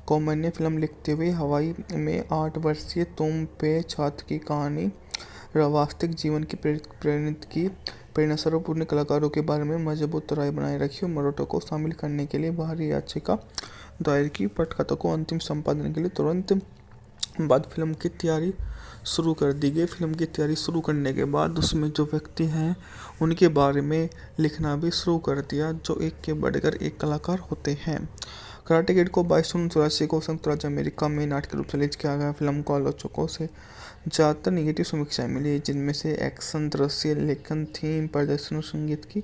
कॉमेन ने फिल्म लिखते हुए हवाई में 8 वर्षीय तुम पे छात्र की कहानी वास्तविक जीवन की प्रेरित की प्रेरणास्वरूप उन कलाकारों के बारे में मजबूत राय बनाए रखी और मरोटो को शामिल करने के लिए बाहरी याचिका दायर की। पटकथा को अंतिम संपादन के लिए तुरंत बाद फिल्म की तैयारी शुरू कर दी गई। फिल्म की तैयारी शुरू करने के बाद उसमें जो व्यक्ति हैं उनके बारे में लिखना भी शुरू कर दिया, जो एक के बढ़कर एक कलाकार होते हैं। कराटे किड को 22 जून 1984 को संयुक्त राज्य अमेरिका में नाटक के रूप से रिलीज किया गया। फिल्म को आलोचकों से ज़्यादातर निगेटिव समीक्षाएं मिली, जिनमें से एक्शन, दृश्य, लेखन, थीम, प्रदर्शन और संगीत की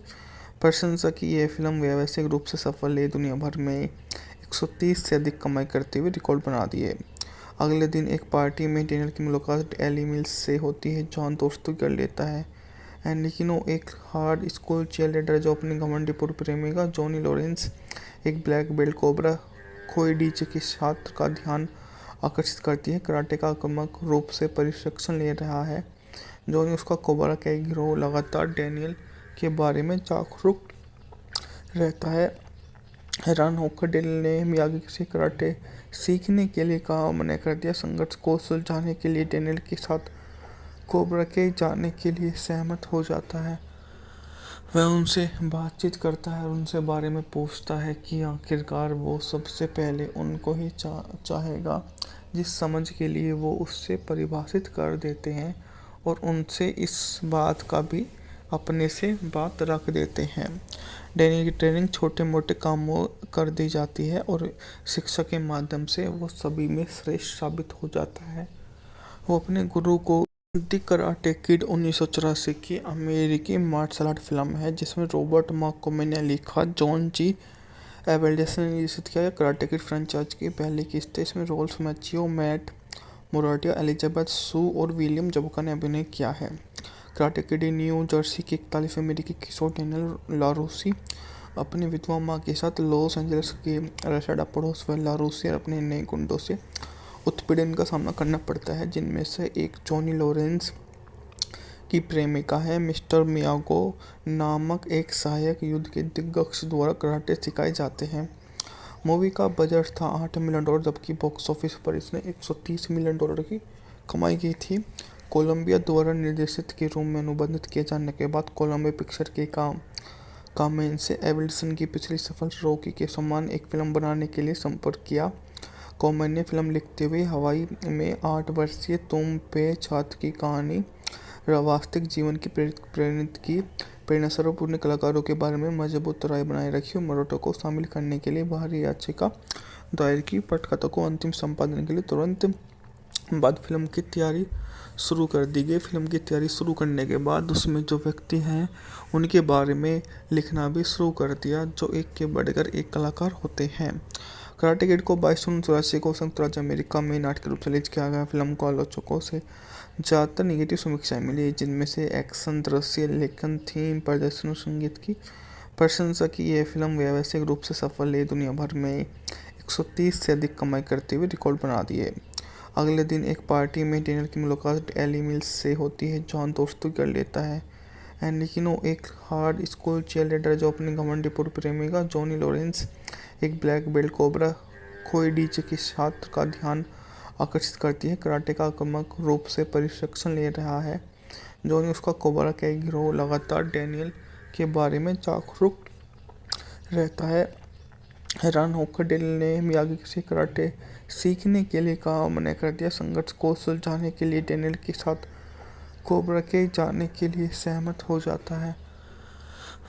प्रशंसा की। यह फिल्म व्यावसायिक रूप से सफल है, दुनिया भर में 130 से अधिक कमाई करते हुए रिकॉर्ड बना दिए। अगले दिन एक पार्टी में डेनियल की मुलाकात एली मिल्स से होती है। जॉन दोस्ती कर लेता है, लेकिन वो एक हार्ड स्कूल चीयरलीडर जो अपनी घमंडी पूर्व प्रेमिका जॉनी लॉरेंस, एक ब्लैक बेल्ट कोबरा खोई डीजे के छात्र का ध्यान आकर्षित करती है। कराटे का आक्रामक रूप से प्रशिक्षण ले रहा है। जॉनी उसका कोबरा का एक गिरोह लगातार डेनियल के बारे में जागरूक रहता है। हैरान होकर डेनियल ने मियागी से कराटे सीखने के लिए कहा, मना कर दिया। संघर्ष को सुलझाने के लिए डेनियल के साथ कोबरा के जाने के लिए सहमत हो जाता है। वह उनसे बातचीत करता है और उनसे बारे में पूछता है कि आखिरकार वो सबसे पहले उनको ही चाहेगा, जिस समझ के लिए वो उससे परिभाषित कर देते हैं, और उनसे इस बात का भी अपने से बात रख देते हैं। डेनियल की ट्रेनिंग छोटे मोटे कामों कर दी जाती है और शिक्षा के माध्यम से वो सभी में श्रेष्ठ साबित हो जाता है। वो अपने गुरु को द कराटे किड 1984 की अमेरिकी मार्शल आर्ट फिल्म है जिसमें रॉबर्ट मार्कोमे ने लिखा, जॉन जी एबेल्डेसन ने निर्देशित किया। कराटे किड फ्रेंचाइज की पहली किस्त है। इसमें रोल्फ मैचियो, मैट मोराटिया, एलिजाबेथ सू और विलियम जबका ने अभिनय किया है। कराटे किड न्यू जर्सी के 41 अमेरिकी किशोर डेनियल लारूसी अपनी विधवा माँ के साथ लॉस एंजलिस के रेसाडा पड़ोस में लारूसी और अपने नए गुंडों से उत्पीड़न का सामना करना पड़ता है, जिनमें से एक जॉनी लॉरेंस की प्रेमिका है। मिस्टर मियागो नामक एक सहायक युद्ध के दिग्गज द्वारा कराटे सिखाए जाते हैं। मूवी का बजट था $8 मिलियन, जबकि बॉक्स ऑफिस पर इसने $130 मिलियन की कमाई की थी। कोलंबिया द्वारा निर्देशित के रूप में अनुबंधित किए जाने के बाद कोलंबिया पिक्चर के काम में इनसे एबेल्सन की पिछली सफल रॉकी के समान एक फिल्म बनाने के लिए संपर्क किया। कॉमेन ने फिल्म लिखते हुए हवाई में 8 वर्षीय तुम पे छात्र की कहानी वास्तविक जीवन की प्रेरित की प्रेरणास्वरूप उन कलाकारों के बारे में मजबूत राय बनाए रखी और मरोटो को शामिल करने के लिए बाहरी याचिका दायर की। पटकथा को अंतिम संपादन के लिए तुरंत बाद फिल्म की तैयारी शुरू कर दी गई। फिल्म की तैयारी शुरू करने के बाद उसमें जो व्यक्ति हैं उनके बारे में लिखना भी शुरू कर दिया, जो एक के बढ़कर एक कलाकार होते हैं। कराटे किड को 22 जून 1984 को संयुक्त राज्य अमेरिका में नाटक के रूप से रिलीज किया गया। फिल्म को आलोचकों से ज़्यादातर निगेटिव समीक्षाएं मिली, जिनमें से एक्शन, दृश्य, लेखन, थीम, प्रदर्शन और संगीत की प्रशंसा की। यह फिल्म व्यावसायिक रूप से सफल है, दुनिया भर में 130 से अधिक कमाई करते हुए रिकॉर्ड बना दिए। अगले दिन एक पार्टी में डेनियल की मुलाकात एली मिल्स से होती है। जॉन दोस्ती कर लेता है, लेकिन वो एक हार्ड स्कूल चीयरलीडर जो अपनी घमंडी पूर्व प्रेमिका जॉनी लॉरेंस, एक ब्लैक बेल्ट कोबरा खोई डीजे के छात्र का ध्यान आकर्षित करती है। कराटे का आक्रामक रूप से प्रशिक्षण ले रहा है। जॉनी उसका कोबरा का एक गिरोह लगातार डेनियल के बारे में जागरूक रहता है। हैरान होकर डेल ने मियागी से कराटे सीखने के लिए कहा, मना कर दिया। संघर्ष को सुलझाने के लिए डेनियल के साथ कोबरा के जाने के लिए सहमत हो जाता है।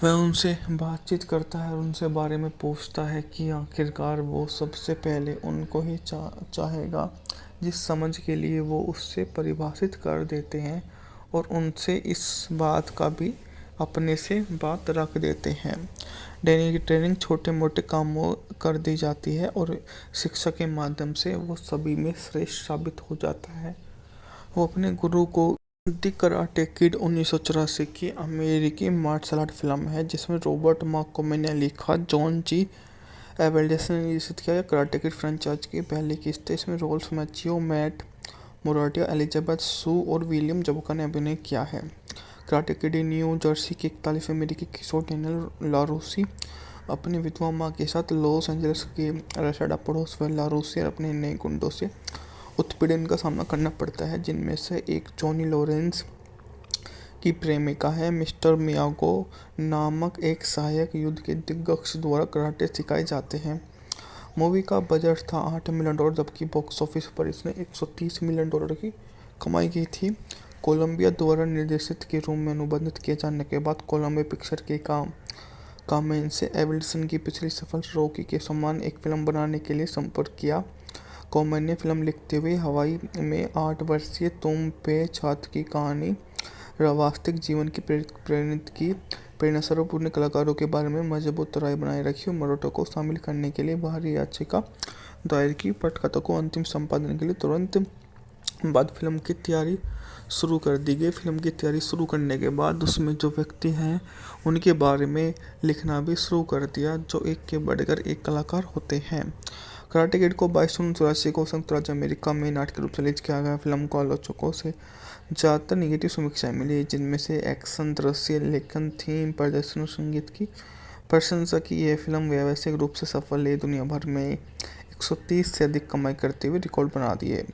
वह उनसे बातचीत करता है और उनसे बारे में पूछता है कि आखिरकार वो सबसे पहले उनको ही चाहेगा, जिस समझ के लिए वो उससे परिभाषित कर देते हैं, और उनसे इस बात का भी अपने से बात रख देते हैं। डैनी की ट्रेनिंग छोटे मोटे कामों कर दी जाती है और शिक्षा के माध्यम से वो सभी में श्रेष्ठ साबित हो जाता है। वो अपने गुरु को द कराटे किड 1984 की अमेरिकी मार्शल आर्ट फिल्म है जिसमें रॉबर्ट मार्कोमे ने लिखा, जॉन जी एवेल्डेस ने निर्देशित किया। कराटे किड फ्रेंचाइज की पहली किस्त है। इसमें रोल्फ मैचियो, मैट मोराटिया, एलिजाबेथ सू और विलियम जबका ने अभिनय किया है। कराटे किड न्यू जर्सी के 41 अमेरिकी किशोर डेनियल लारूसी अपनी विधवा माँ के साथ लॉस एंजलिस के रेसाडा पड़ोस में लारूसी और अपने नए गुंडों से उत्पीड़न का सामना करना पड़ता है, जिनमें से एक जॉनी लॉरेंस की प्रेमिका है। मिस्टर मियागो नामक एक सहायक युद्ध के दिग्गज द्वारा कराटे सिखाए जाते हैं। मूवी का बजट था $8 मिलियन, जबकि बॉक्स ऑफिस पर इसने $130 मिलियन की कमाई की थी। कोलंबिया द्वारा निर्देशित के रूप में अनुबंधित किए जाने के बाद कोलंबिया पिक्चर के काम में इनसे एवेल्सन की पिछली सफल रॉकी के समान एक फिल्म बनाने के लिए संपर्क किया। कॉमेन ने फिल्म लिखते हुए हवाई में 8 वर्षीय तुम पे छात्र की कहानी वास्तविक जीवन की प्रेरित की प्रेरणास्वरूप उन्हें कलाकारों के बारे में मजबूत राय बनाए रखी और मरोटो को शामिल करने के लिए बाहरी याचिका दायर की। पटकथा को अंतिम संपादन के लिए तुरंत बाद फिल्म की तैयारी शुरू कर दी गई। फिल्म की तैयारी शुरू करने के बाद उसमें जो व्यक्ति हैं उनके बारे में लिखना भी शुरू कर दिया, जो एक के बढ़कर एक कलाकार होते हैं। कराटे किड को 22 को संयुक्त राज्य अमेरिका में नाटक रूप से रिलीज किया गया। फिल्म को आलोचकों से ज़्यादातर निगेटिव समीक्षाएं मिली, जिनमें से एक्शन, दृश्य, लेखन, थीम, प्रदर्शन और संगीत की प्रशंसा की। यह फिल्म व्यावसायिक रूप से सफल है, दुनिया भर में 130 से अधिक कमाई करते हुए रिकॉर्ड बना दिए।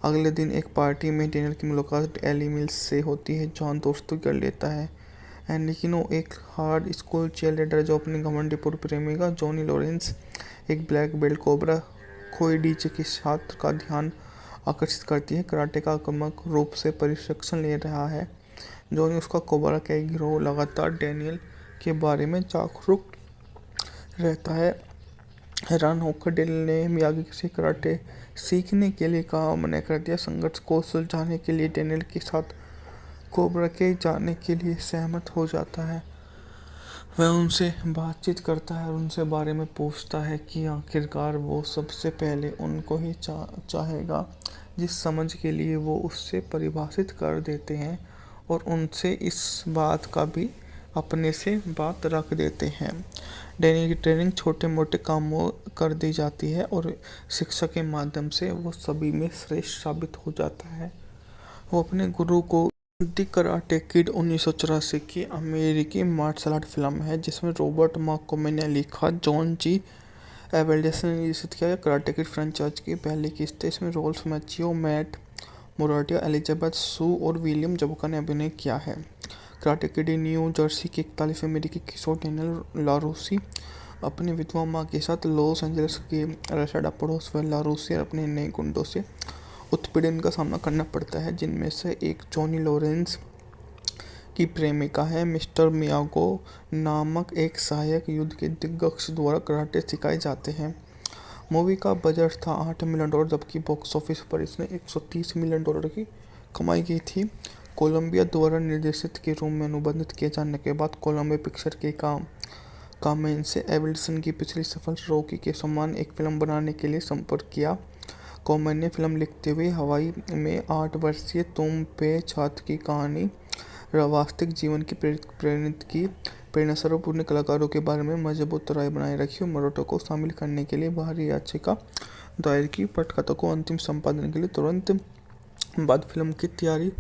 अगले दिन एक पार्टी में डेनियल की मुलाकात एली मिल्स से होती है। जॉन दोस्ती कर लेता है, लेकिन वो एक हार्ड स्कूल चीयरलीडर जो अपनी घमंडी पूर्व प्रेमिका जॉनी लॉरेंस एक ब्लैक बेल्ट कोबरा खोई डीजे के छात्र का ध्यान आकर्षित करती है। कराटे का आक्रामक रूप से प्रशिक्षण ले रहा है। जॉनी उसका कोबरा का एक गिरोह लगातार डेनियल के बारे में जागरूक रहता है। हैरान होकर डेनियल ने मियागी से कराटे सीखने के लिए कहा, मना कर दिया। संघर्ष को सुलझाने के लिए डेनियल के साथ कोबरा के जाने के लिए सहमत हो जाता है। वह उनसे बातचीत करता है और उनसे बारे में पूछता है कि आखिरकार वो सबसे पहले उनको ही चाहेगा, जिस समझ के लिए वो उससे परिभाषित कर देते हैं, और उनसे इस बात का भी अपने से बात रख देते हैं। डैनी की ट्रेनिंग छोटे मोटे कामों कर दी जाती है और शिक्षा के माध्यम से वो सभी में श्रेष्ठ साबित हो जाता है। वो अपने गुरु को द कराटे किड 1984 की अमेरिकी मार्शल आर्ट फिल्म है जिसमें रॉबर्ट मार्कोमे ने लिखा, जॉन जी एवेल्डेस ने निर्देशित किया। कराटे किड फ्रेंचाइज की पहली किस्त है। इसमें रोल्फ मैचियो, मैट मोराटिया, एलिजाबेथ सू और विलियम जबका ने अभिनय किया है। कराटे किड न्यू जर्सी के 41 अमेरिकी किशोर डेनियल लारूसी अपनी विधवा माँ के साथ लॉस एंजलिस के रेसाडा पड़ोस में लारूसी और अपने नए गुंडों से उत्पीड़न का सामना करना पड़ता है, जिनमें से एक जॉनी लॉरेंस की प्रेमिका है। मिस्टर मियागो नामक एक सहायक युद्ध के दिग्गज द्वारा कराटे सिखाए जाते हैं। मूवी का बजट था $8 मिलियन, जबकि बॉक्स ऑफिस पर इसने $130 मिलियन की कमाई की थी। कोलंबिया द्वारा निर्देशित के रूप में अनुबंधित किए जाने के बाद कोलंबिया पिक्चर के काम में इनसे एवेल्सन की पिछली सफल रॉकी के समान एक फिल्म बनाने के लिए संपर्क किया। कॉमेन ने फिल्म लिखते हुए हवाई में 8 वर्षीय तुम पे छात्र की कहानी वास्तविक जीवन की प्रेरित की प्रेरणास्वरूप उन्हें कलाकारों के बारे में मजबूत राय बनाए रखी और मरोटो को शामिल करने के लिए बाहरी याचिका दायर की। पटकथा को अंतिम संपादन के लिए तुरंत बाद फिल्म की तैयारी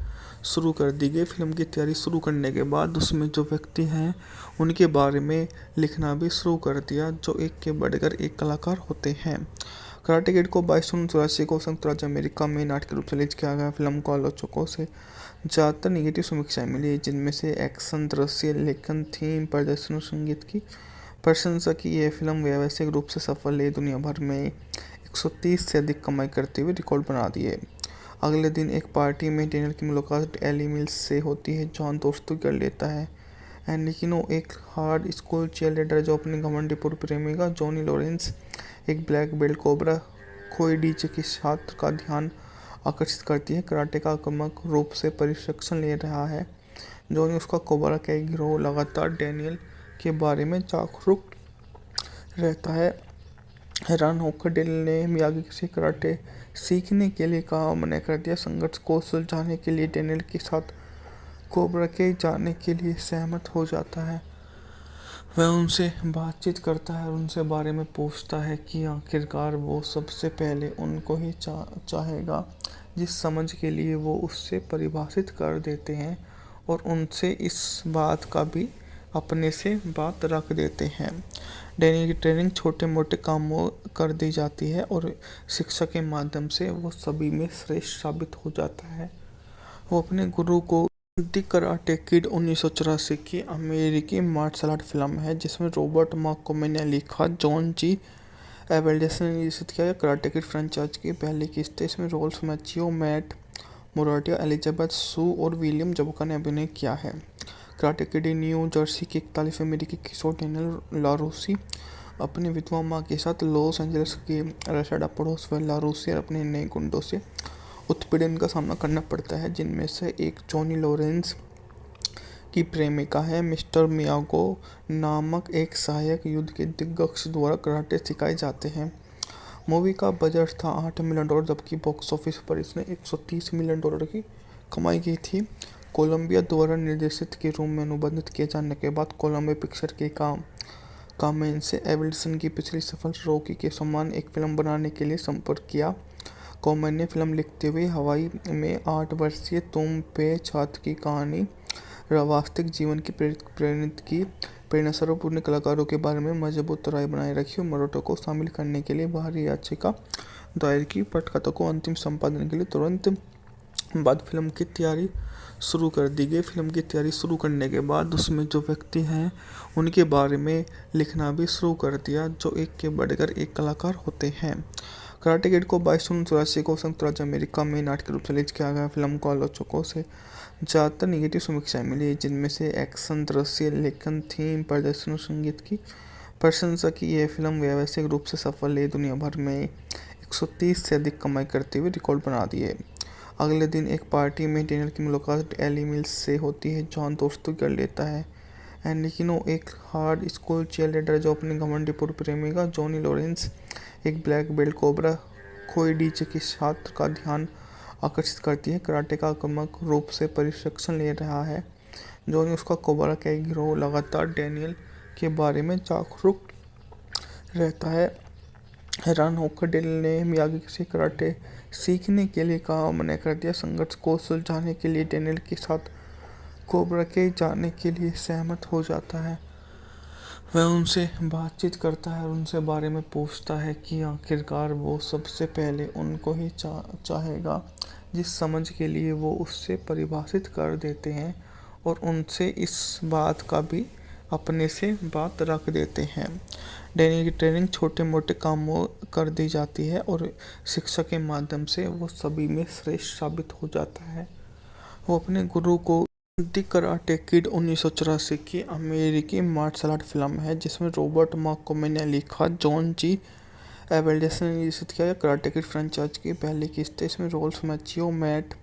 शुरू कर दी गई। फिल्म की तैयारी शुरू करने के बाद उसमें जो व्यक्ति हैं उनके बारे में लिखना भी शुरू कर दिया, जो एक के बढ़कर एक कलाकार होते हैं। कराटे किड को 22 को संयुक्त राज्य अमेरिका में नाटक रूप से रिलीज किया गया। फिल्म को आलोचकों से ज़्यादातर निगेटिव समीक्षाएं मिली, जिनमें से एक्शन, दृश्य, लेखन, थीम, प्रदर्शन और संगीत की प्रशंसा की यह फिल्म व्यावसायिक रूप से सफल है। दुनिया भर में 130 से अधिक कमाई करते हुए रिकॉर्ड बना दिए। अगले दिन एक पार्टी में डेनियल की मुलाकात एली मिल्स से होती है। जॉन दोस्ती कर लेता है लेकिन वो एक हार्ड स्कूल चीयरलीडर जो अपने घमंडी पूर्व प्रेमिका जॉनी लॉरेंस, एक ब्लैक बेल्ट कोबरा खोई डीजे के छात्र का ध्यान आकर्षित करती है। कराटे का आक्रामक रूप से प्रशिक्षण ले रहा है। जॉनी उसका कोबरा का एक गिरोह लगातार डेनियल के बारे में जागरूक रहता है। हैरान होकर डेनियल ने मियागी से कराटे सीखने के लिए कहा, मना कर दिया। संघर्ष को सुलझाने के लिए डेनियल के साथ कोबरा के जाने के लिए सहमत हो जाता है। वह उनसे बातचीत करता है और उनसे बारे में पूछता है कि आखिरकार वो सबसे पहले उनको ही चाहेगा, जिस समझ के लिए वो उससे परिभाषित कर देते हैं और उनसे इस बात का भी अपने से बात रख देते हैं। डेनियल की ट्रेनिंग छोटे मोटे कामों कर दी जाती है और शिक्षा के माध्यम से वो सभी में श्रेष्ठ साबित हो जाता है। वो अपने गुरु को द कराटे किड 1984 की अमेरिकी मार्शल आर्ट फिल्म है जिसमें रॉबर्ट मार्कोमे ने लिखा, जॉन जी एबेल्डेसन ने निर्देशित किया। कराटे किड फ्रेंचाइज की पहली किस्त है। इसमें रोल्फ मैचियो, मैट मोराटिया, एलिजाबेथ सू और विलियम जबका ने अभिनय किया है। कराटे किड न्यू जर्सी के 41 अमेरिकी किशोर डेनियल लारूसी अपनी विधवा माँ के साथ लॉस एंजलिस के रेसाडा पड़ोस व लारूसी और अपने नए गुंडों से उत्पीड़न का सामना करना पड़ता है, जिनमें से एक जॉनी लॉरेंस की प्रेमिका है। मिस्टर मियागो नामक एक सहायक युद्ध के दिग्गज द्वारा कराटे सिखाए जाते हैं। मूवी का बजट था $8 मिलियन, जबकि बॉक्स ऑफिस पर इसने $130 मिलियन की कमाई की थी। कोलंबिया द्वारा निर्देशित के रूप में अनुबंधित किए जाने के बाद कोलंबिया पिक्चर के काम में इनसे एबेल्डेसन की पिछली सफल रॉकी के समान एक फिल्म बनाने के लिए संपर्क किया। कॉमन ने फिल्म लिखते हुए हवाई में 8 वर्षीय तुम पे छात्र की कहानी वास्तविक जीवन की प्रेरित की प्रेरणास्वरूप उन्हें कलाकारों के बारे में मजबूत राय बनाए रखी और मरोटो को शामिल करने के लिए बाहरी याचिका दायर की। पटकथा को अंतिम संपादन के लिए तुरंत बाद फिल्म की तैयारी शुरू कर दी गई। फिल्म की तैयारी शुरू करने के बाद उसमें जो व्यक्ति हैं उनके बारे में लिखना भी शुरू कर दिया, जो एक के बढ़कर एक कलाकार होते हैं। कराटे किड को 22 जून 1984 को संयुक्त राज्य अमेरिका में नाटकीय रूप से रिलीज किया गया। फिल्म को आलोचकों से ज़्यादातर निगेटिव समीक्षाएं मिली, जिनमें से एक्शन, दृश्य, लेखन, थीम, प्रदर्शन और संगीत की प्रशंसा की यह फिल्म व्यावसायिक रूप से सफल है। दुनिया भर में 130 से अधिक कमाई करते हुए रिकॉर्ड बना दिए। अगले दिन एक पार्टी में डेनियल की मुलाकात एली मिल्स से होती है। जॉन दोस्ती कर लेता है लेकिन वो एक हार्ड स्कूल चीयरलीडर जो अपने घमंडी पूर्व प्रेमिका जॉनी लॉरेंस, एक ब्लैक बेल्ट कोबरा खोई डीजे के छात्र का ध्यान आकर्षित करती है। कराटे का आक्रामक रूप से प्रशिक्षण ले रहा है। जॉनी उसका कोबरा का एक गिरोह लगातार डेनियल के बारे में जागरूक रहता है। हैरान होकर डेनियल ने मियागी से कराटे सीखने के लिए कहा, मना कर दिया। संघर्ष को सुलझाने के लिए डेनियल के साथ कोबरा के जाने के लिए सहमत हो जाता है। वह उनसे बातचीत करता है और उनसे बारे में पूछता है कि आखिरकार वो सबसे पहले उनको ही चाहेगा, जिस समझ के लिए वो उससे परिभाषित कर देते हैं और उनसे इस बात का भी अपने से बात रख देते हैं। डेनियल की ट्रेनिंग छोटे मोटे कामों कर दी जाती है और शिक्षा के माध्यम से वो सभी में श्रेष्ठ साबित हो जाता है। वो अपने गुरु को द कराटे किड 1984 की अमेरिकी मार्शल आर्ट फिल्म है जिसमें रॉबर्ट मार्कोमे ने लिखा, जॉन जी एबेल्डेसन ने निर्देशित किया। कराटे किड फ्रेंचाइज की पहली किस्त है। इसमें रोल्फ मैचियो, मैट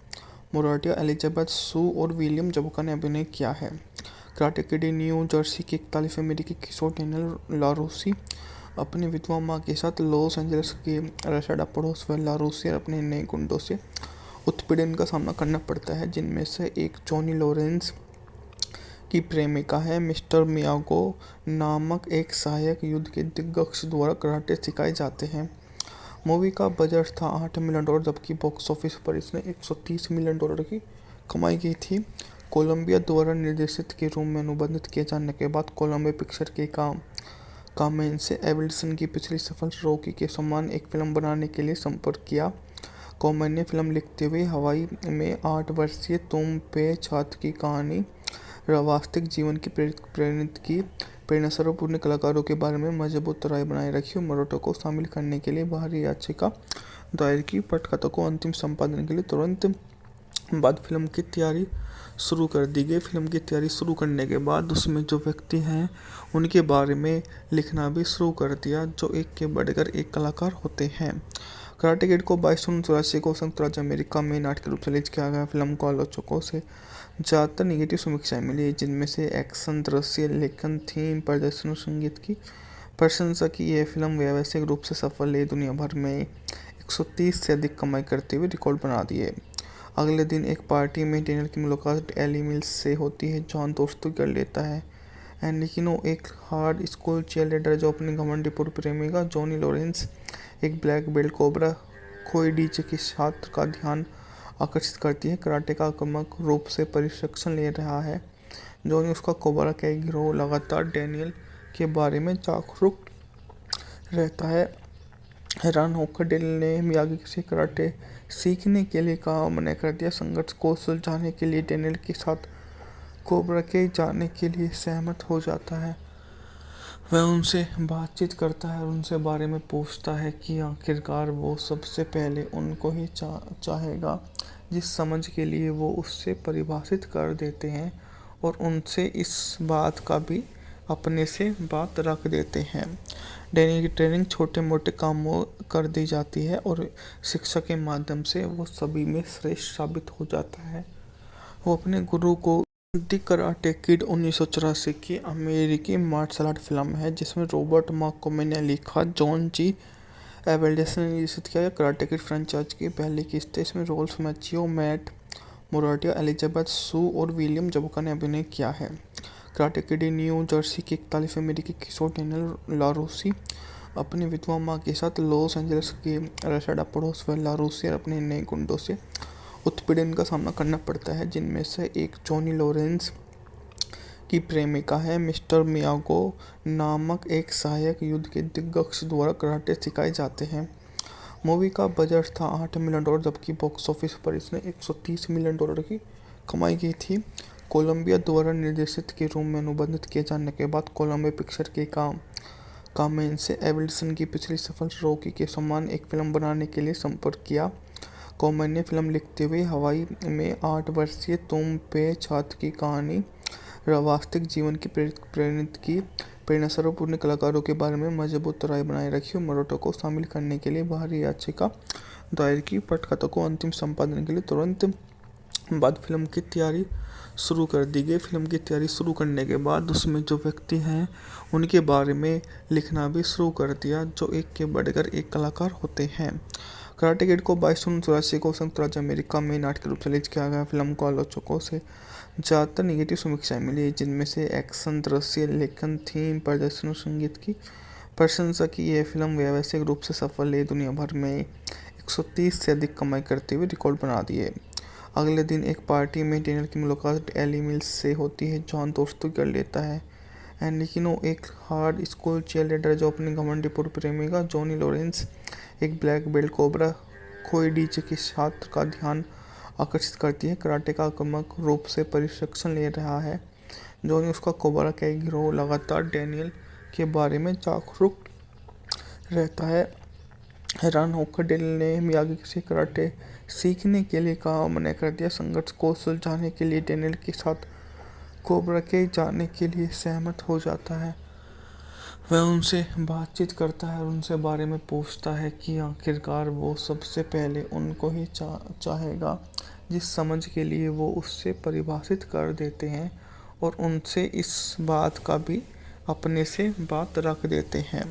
मोराटिया, एलिजाबेथ सू और विलियम जबका ने अभिनय किया है। कराटे किड न्यू जर्सी के 41 अमेरिकी किशोर डेनियल लारूसी अपनी विधवा माँ के साथ लॉस एंजलिस के रेसाडा पड़ोस व लारूसी और अपने नए गुंडों से उत्पीड़न का सामना करना पड़ता है, जिनमें से एक जॉनी लॉरेंस की प्रेमिका है। मिस्टर मियागो नामक एक सहायक युद्ध के दिग्गज द्वारा कराटे सिखाए जाते हैं। मूवी का बजट था $8 मिलियन, जबकि बॉक्स ऑफिस पर इसने $130 मिलियन की कमाई की थी। कोलंबिया द्वारा निर्देशित के रूप में अनुबंधित किए जाने के बाद कोलंबिया पिक्चर के काम में इनसे एबेल्डेसन की पिछली सफल रॉकी के समान एक फिल्म बनाने के लिए संपर्क किया। कॉमन ने फिल्म लिखते हुए हवाई में 8 वर्षीय तुम पे छात्र की कहानी वास्तविक जीवन की प्रेरित की प्रेरणास्वरूप उन्हें कलाकारों के बारे में मजबूत राय बनाए रखी और मराठों को शामिल करने के लिए बाहरी याचिका दायर की। पटकथा को अंतिम संपादन के लिए तुरंत बाद फिल्म की तैयारी शुरू कर दी गई। फिल्म की तैयारी शुरू करने के बाद उसमें जो व्यक्ति हैं उनके बारे में लिखना भी शुरू कर दिया, जो एक के बढ़कर एक कलाकार होते हैं। कराटे किड को 22 को संयुक्त राज्य अमेरिका में नाटकीय रूप से रिलीज किया गया। फिल्म को आलोचकों से ज़्यादातर निगेटिव समीक्षाएं मिली, जिनमें से एक्शन, दृश्य, लेखन, थीम, प्रदर्शन और संगीत की प्रशंसा की। यह फिल्म व्यावसायिक रूप से सफल है, दुनिया भर में 130 से अधिक कमाई करते हुए रिकॉर्ड बना दिए। अगले दिन एक पार्टी में डेनियल की मुलाकात एली मिल्स से होती है। जॉन दोस्ती कर लेता है एनिकिनो, एक हार्ड स्कूल चीयरलीडर जो अपनी घमंडी पूर्व प्रेमिका जॉनी लॉरेंस, एक ब्लैक बेल्ट कोबरा खोइडीचे के छात्र का ध्यान आकर्षित करती है। कराटे का आक्रामक रूप से प्रशिक्षण ले रहा है। जॉनी उसका कोबरा का एक गिरोह लगातार डेनियल के बारे में जागरूक रहता है। हैरान होकर डेनियल ने मियागी से कराटे सीखने के लिए कहा, मना कर दिया। संघर्ष को सुलझाने के लिए डेनियल के साथ कोबरा के जाने के लिए सहमत हो जाता है। वह उनसे बातचीत करता है और उनसे बारे में पूछता है कि आखिरकार वो सबसे पहले उनको ही चाहेगा, जिस समझ के लिए वो उससे परिभाषित कर देते हैं और उनसे इस बात का भी अपने से बात रख देते हैं। डेनियल की ट्रेनिंग छोटे मोटे कामों कर दी जाती है और शिक्षा के माध्यम से वो सभी में श्रेष्ठ साबित हो जाता है। वो अपने गुरु को द कराटे किड 1984 की अमेरिकी मार्शल आर्ट फिल्म है, जिसमें रॉबर्ट मार्कोमे ने लिखा, जॉन जी एबेल्डेसन ने निर्देशित किया। कराटे किड फ्रेंचाइज की पहली किस्त है। इसमें रोल्फ मैचियो, मैट मोराटिया, एलिजाबेथ सू और विलियम जबका ने अभिनय किया है। कराटे किड न्यू जर्सी के 41 अमेरिकी किशोर डेनियल लारूसी अपनी विधवा माँ के साथ लॉस एंजलिस के रेसाडा पड़ोस व लारूसी और अपने नए गुंडों से उत्पीड़न का सामना करना पड़ता है, जिनमें से एक जॉनी लॉरेंस की प्रेमिका है। मिस्टर मियागो नामक एक सहायक युद्ध के दिग्गज द्वारा कराटे सिखाए जाते हैं। मूवी का बजट था $8 मिलियन, जबकि बॉक्स ऑफिस पर इसने $130 मिलियन की कमाई की थी। कोलंबिया द्वारा निर्देशित के रूप में अनुबंधित किए जाने के बाद कोलंबिया पिक्चर के कामेन से एबेल्डेसन की पिछली सफल रॉकी के समान एक फिल्म बनाने के लिए संपर्क किया। कॉमेन ने फिल्म लिखते हुए हवाई में 8 वर्षीय तुम पे छात्र की कहानी वास्तविक जीवन की प्रेरित की प्रेरणास्वरूप उन्हें कलाकारों के बारे में मजबूत राय बनाए रखी और मराठों को शामिल करने के लिए बाहरी याचिका दायर की। पटकथा को अंतिम संपादन के लिए तुरंत बाद फिल्म की तैयारी शुरू कर दी गई। फिल्म की तैयारी शुरू करने के बाद उसमें जो व्यक्ति हैं उनके बारे में लिखना भी शुरू कर दिया, जो एक के बढ़कर एक कलाकार होते हैं। कराटे किड को 22 को संयुक्त राज्य अमेरिका में नाटकीय रूप से रिलीज किया गया। फिल्म को आलोचकों से ज़्यादातर निगेटिव समीक्षाएं मिली, जिनमें से एक्शन, दृश्य, लेखन, थीम, प्रदर्शन और संगीत की प्रशंसा की। यह फिल्म व्यावसायिक रूप से सफल है, दुनिया भर में 130 से अधिक कमाई करते हुए रिकॉर्ड बना दिए। अगले दिन एक पार्टी में डेनियल की मुलाकात एली मिल्स से होती है। जॉन दोस्ती कर लेता है एनिकिनो, एक हार्ड स्कूल चीयरलीडर जो अपनी घमंडी पूर्व प्रेमिका जॉनी लॉरेंस, एक ब्लैक बेल्ट कोबरा खोइडीचे के छात्र का ध्यान आकर्षित करती है। कराटे का आक्रामक रूप से प्रशिक्षण ले रहा है। जॉनी उसका कोबरा का एक गिरोह लगातार डेनियल के बारे में जागरूक रहता है। हैरान होकर डेनियल ने मियागी से कराटे सीखने के लिए कहा, मना कर दिया। संघर्ष को सुलझाने के लिए डेनियल के साथ कोबरा के जाने के लिए सहमत हो जाता है। वह उनसे बातचीत करता है और उनसे बारे में पूछता है कि आखिरकार वो सबसे पहले उनको ही चाहेगा, जिस समझ के लिए वो उससे परिभाषित कर देते हैं और उनसे इस बात का भी अपने से बात रख देते हैं।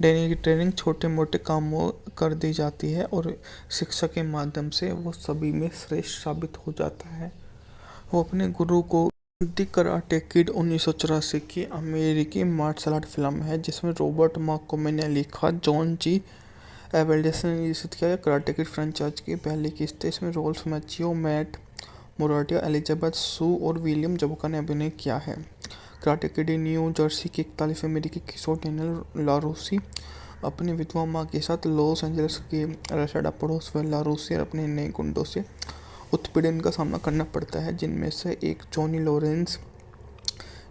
डेनियल की ट्रेनिंग छोटे मोटे कामों कर दी जाती है और शिक्षा के माध्यम से वो सभी में श्रेष्ठ साबित हो जाता है। वो अपने गुरु को द कराटे किड 1984 की अमेरिकी मार्शल आर्ट फिल्म है, जिसमें रॉबर्ट मार्कोमे ने लिखा, जॉन जी एबेल्डेसन ने निर्देशित किया। कराटे किड फ्रेंचाइज की पहली किस्त है। इसमें रोल्फ मैचियो, मैट मोराटिया, एलिजाबेथ सू और विलियम जबका ने अभिनय किया है। कराटे किड न्यू जर्सी के 41 अमेरिकी किशोर डेनियल लारूसी अपनी विधवा माँ के साथ लॉस एंजलिस के रेसाडा पड़ोस व लारूसी और अपने नए गुंडों से उत्पीड़न का सामना करना पड़ता है, जिनमें से एक जॉनी लॉरेंस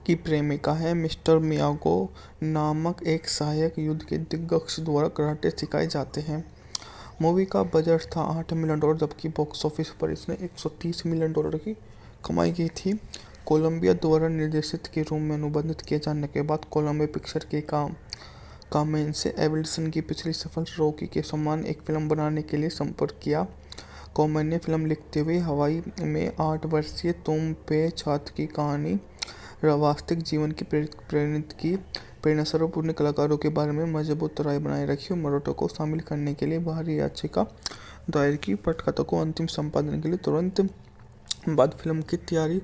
की प्रेमिका है। मिस्टर मियागो नामक एक सहायक युद्ध के दिग्गज द्वारा कराटे सिखाए जाते हैं। मूवी का बजट था $8 मिलियन, जबकि बॉक्स ऑफिस पर इसने $130 मिलियन की कमाई की थी। कोलंबिया द्वारा निर्देशित के रूप में अनुबंधित किए जाने के बाद कोलंबिया पिक्चर के काम में इनसे एवल्सन की पिछली सफल रॉकी के समान एक फिल्म बनाने के लिए संपर्क किया। कॉमन ने फिल्म लिखते हुए हवाई में 8 वर्षीय तुम पे छात्र की कहानी वास्तविक जीवन की प्रेरित की प्रेरणास्वरूप उन कलाकारों के बारे में मजबूत राय बनाए रखी और मराठा को शामिल करने के लिए बाहरी याचिका दायर की। पटकथा को अंतिम संपादन के लिए तुरंत बाद फिल्म की तैयारी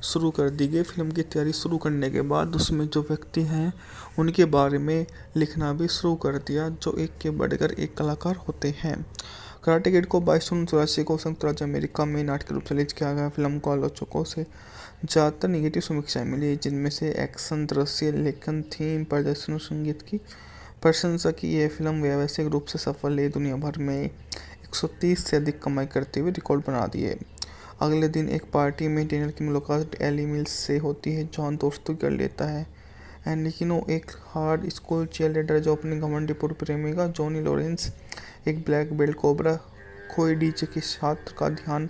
शुरू कर दी गई। फिल्म की तैयारी शुरू करने के बाद उसमें जो व्यक्ति हैं उनके बारे में लिखना भी शुरू कर दिया, जो एक के बढ़कर एक कलाकार होते हैं। कराटे किड को 22 जून 1984 को संयुक्त राज्य अमेरिका में नाटक रूप से रिलीज किया गया। फिल्म को आलोचकों से ज़्यादातर नेगेटिव समीक्षाएं मिली, जिनमें से एक्शन, दृश्य, लेखन, थीम, प्रदर्शन और संगीत की प्रशंसा की। यह फिल्म व्यावसायिक रूप से सफल है, दुनिया भर में 130 से अधिक कमाई करते हुए रिकॉर्ड बना दिए। अगले दिन एक पार्टी में डेनियल की मुलाकात एली मिल्स से होती है। जॉन दोस्ती कर लेता है, लेकिन वो एक हार्ड स्कूल चीयरलीडर जो अपनी घमंडी पूर्व प्रेमिका जॉनी लॉरेंस, एक ब्लैक बेल्ट कोबरा कोएडीचे के छात्र का ध्यान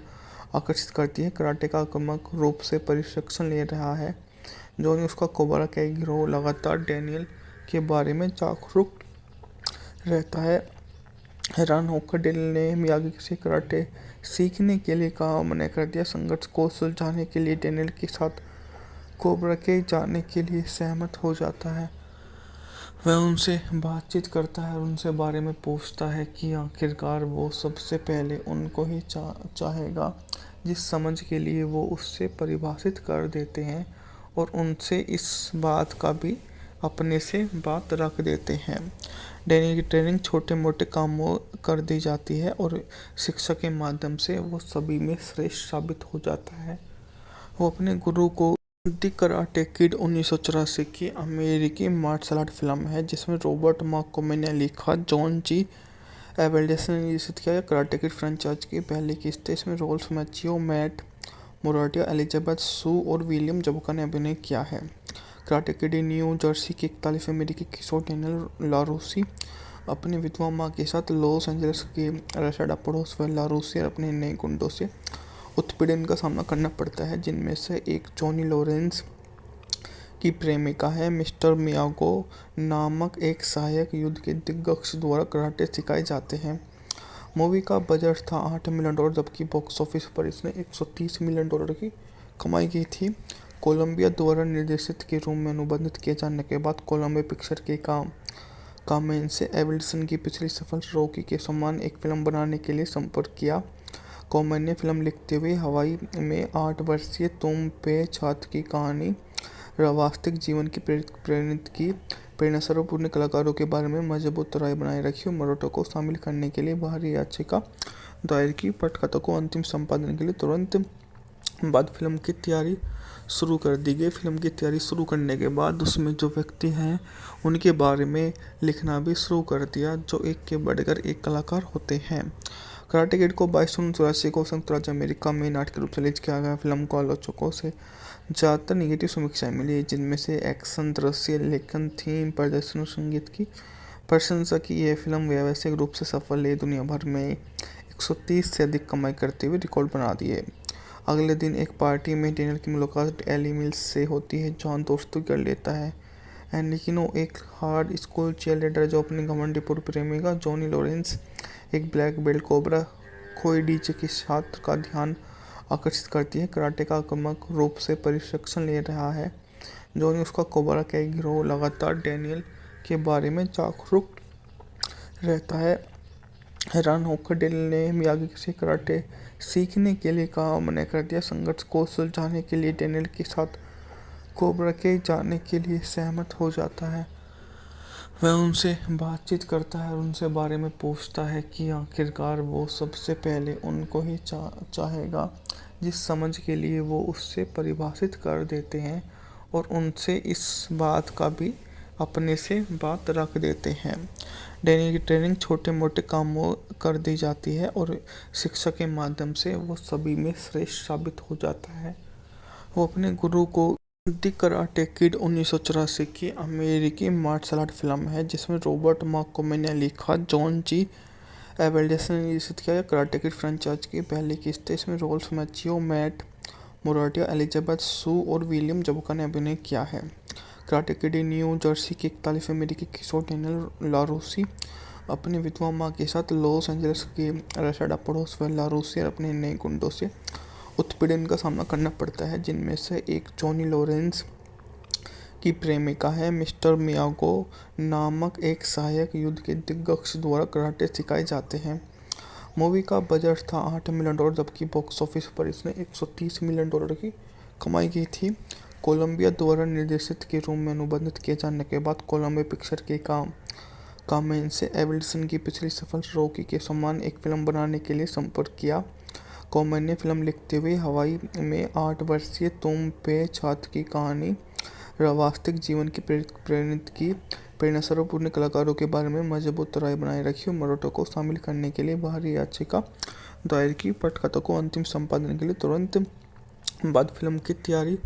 आकर्षित करती है। कराटे का आक्रामक रूप से प्रशिक्षण ले रहा है। जॉनी उसका कोबरा का एक गिरोह लगातार डेनियल के बारे में जागरूक रहता है। हैरान होकर डेनियल ने मियागी से कराटे सीखने के लिए कहा, मना कर दिया। संघर्ष को सुलझाने के लिए डेनियल के साथ कोबरा के जाने के लिए सहमत हो जाता है। वह उनसे बातचीत करता है और उनसे बारे में पूछता है कि आखिरकार वो सबसे पहले उनको ही चाहेगा, जिस समझ के लिए वो उससे परिभाषित कर देते हैं, और उनसे इस बात का भी अपने से बात रख देते हैं। डेनियल की ट्रेनिंग छोटे मोटे कामों कर दी जाती है और शिक्षा के माध्यम से वो सभी में श्रेष्ठ साबित हो जाता है। वो अपने गुरु को द कराटे किड 1984 की अमेरिकी मार्शल आर्ट फिल्म है, जिसमें रॉबर्ट मार्कोमे ने लिखा, जॉन जी एबेल्डेसन ने निर्देशित किया। कराटे किड फ्रेंचाइज की पहली किस्त है। इसमें रोल्फ मैचियो, मैट मोराटिया, एलिजाबेथ सू और विलियम जबका ने अभिनय किया है। कराटे किड न्यू जर्सी के 41 अमेरिकी किशोर डेनियल लारूसी अपनी विधवा माँ के साथ लॉस एंजलिस के रेसाडा पड़ोस में लारूसी और अपने नए गुंडों से उत्पीड़न का सामना करना पड़ता है, जिनमें से एक जॉनी लॉरेंस की प्रेमिका है। मिस्टर मियागो नामक एक सहायक युद्ध के दिग्गज द्वारा कराटे सिखाए जाते हैं। मूवी का बजट था $8 मिलियन, जबकि बॉक्स ऑफिस पर इसने $130 मिलियन की कमाई की थी। कोलंबिया द्वारा निर्देशित के रूप में अनुबंधित किए जाने के बाद कोलंबिया पिक्चर के काम में इनसे एवल्सन की पिछली सफल रॉकी के समान एक फिल्म बनाने के लिए संपर्क किया। कॉमन ने फिल्म लिखते हुए हवाई में 8 वर्षीय तुम पे छात्र की कहानी वास्तविक जीवन की प्रेरित की प्रेरणास्वरूप उन कलाकारों के बारे में मजबूत राय बनाए रखी और मराठा को शामिल करने के लिए बाहरी याचिका दायर की। पटकथा को अंतिम संपादन के लिए तुरंत बाद फिल्म की तैयारी शुरू कर दी गई। फिल्म की तैयारी शुरू करने के बाद उसमें जो व्यक्ति हैं उनके बारे में लिखना भी शुरू कर दिया, जो एक के बढ़कर एक कलाकार होते हैं। कराटे किड को 22 जून 1984 को संयुक्त राज्य अमेरिका में नाटक रूप से रिलीज किया गया। फिल्म को आलोचकों से ज़्यादातर नेगेटिव समीक्षाएं मिली, जिनमें से एक्शन, दृश्य, लेखन, थीम, प्रदर्शन और संगीत की प्रशंसा की। यह फिल्म व्यावसायिक रूप से सफल है, दुनिया भर में 130 से अधिक कमाई करते हुए रिकॉर्ड बना दिए। अगले दिन एक पार्टी में डेनियल की मुलाकात एली मिल्स से होती है। जॉन दोस्ती कर लेता है, लेकिन वो एक हार्ड स्कूल चीयरलीडर जो अपनी घमंडी पूर्व प्रेमिका जॉनी लॉरेंस, एक ब्लैक बेल्ट कोबरा कोएडीचे के छात्र का ध्यान आकर्षित करती है। कराटे का आक्रामक रूप से प्रशिक्षण ले रहा है। जॉनी उसका कोबरा का एक गिरोह लगातार डेनियल के बारे में जागरूक रहता है। हैरान होकर डेनियल ने मियागी से कराटे सीखने के लिए कहा, मना कर दिया। संघर्ष को सुलझाने के लिए डेनियल के साथ कोबरा के जाने के लिए सहमत हो जाता है। वह उनसे बातचीत करता है और उनसे बारे में पूछता है कि आखिरकार वो सबसे पहले उनको ही चाहेगा, जिस समझ के लिए वो उससे परिभाषित कर देते हैं, और उनसे इस बात का भी अपने से बात रख देते हैं। डेनियल की ट्रेनिंग छोटे मोटे कामों कर दी जाती है और शिक्षा के माध्यम से वो सभी में श्रेष्ठ साबित हो जाता है। वो अपने गुरु को द कराटे किड 1984 की अमेरिकी मार्शल आर्ट फिल्म है जिसमें रॉबर्ट मार्कोमे ने लिखा, जॉन जी एबेल्डेसन ने निर्देशित किया। कराटे किड फ्रेंचाइज की पहली किस्त है। इसमें रोल्फ मैचियो, मैट मोराटिया, एलिजाबेथ सू और विलियम जबका ने अभिनय किया है। कराटे किड न्यू जर्सी के 41 अमेरिकी किशोर डेनियल लारूसी अपनी विधवा मां के साथ लॉस एंजलिस के रेसाडा पड़ोस में लारूसी और अपने नए गुंडों से उत्पीड़न का सामना करना पड़ता है, जिनमें से एक जॉनी लॉरेंस की प्रेमिका है। मिस्टर मियागो नामक एक सहायक युद्ध के दिग्गज द्वारा कराटे सिखाए जाते हैं। मूवी का बजट था $8 मिलियन, जबकि बॉक्स ऑफिस पर इसने $130 मिलियन की कमाई की थी। कोलंबिया द्वारा निर्देशित के रूप में अनुबंधित किए जाने के बाद कोलंबिया पिक्चर के काम में इनसे एवल्सन की पिछली सफल रॉकी के समान एक फिल्म बनाने के लिए संपर्क किया। कॉमेन ने फिल्म लिखते हुए हवाई में 8 वर्षीय तुम पे छात्र की कहानी वास्तविक जीवन की प्रेरित की प्रेरणास्वरूप उन कलाकारों के बारे में मजबूत राय बनाए रखी और मरोटो को शामिल करने के लिए बाहरी याचिका दायर की। पटकथा को अंतिम संपादन के लिए तुरंत बाद फिल्म की तैयारी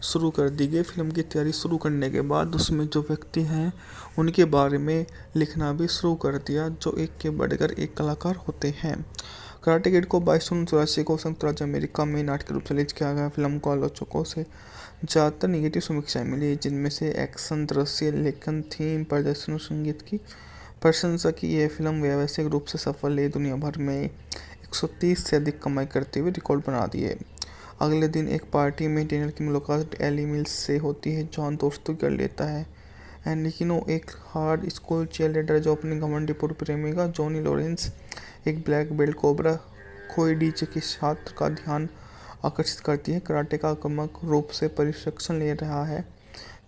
शुरू कर दी गई। फिल्म की तैयारी शुरू करने के बाद उसमें जो व्यक्ति हैं उनके बारे में लिखना भी शुरू कर दिया, जो एक के बढ़कर एक कलाकार होते हैं। कराटे किड को 22 जून 1984 को संयुक्त राज्य अमेरिका में नाटक के रूप से रिलीज किया गया। फिल्म को आलोचकों से ज़्यादातर निगेटिव समीक्षाएं मिली, जिनमें से एक्शन, दृश्य, लेखन, थीम, प्रदर्शन और संगीत की प्रशंसा की। यह फिल्म व्यावसायिक रूप से सफल है, दुनिया भर में 130 से अधिक कमाई करते हुए रिकॉर्ड बना दिए। अगले दिन एक पार्टी में डेनियल की मुलाकात एली मिल्स से होती है। जॉन दोस्ती कर लेता है, लेकिन वो एक हार्ड स्कूल चीयरलीडर जो अपनी घमंडी पूर्व प्रेमिका जॉनी लॉरेंस, एक ब्लैक बेल्ट कोबरा खोई डीजे के छात्र का ध्यान आकर्षित करती है। कराटे का आक्रामक रूप से प्रशिक्षण ले रहा है।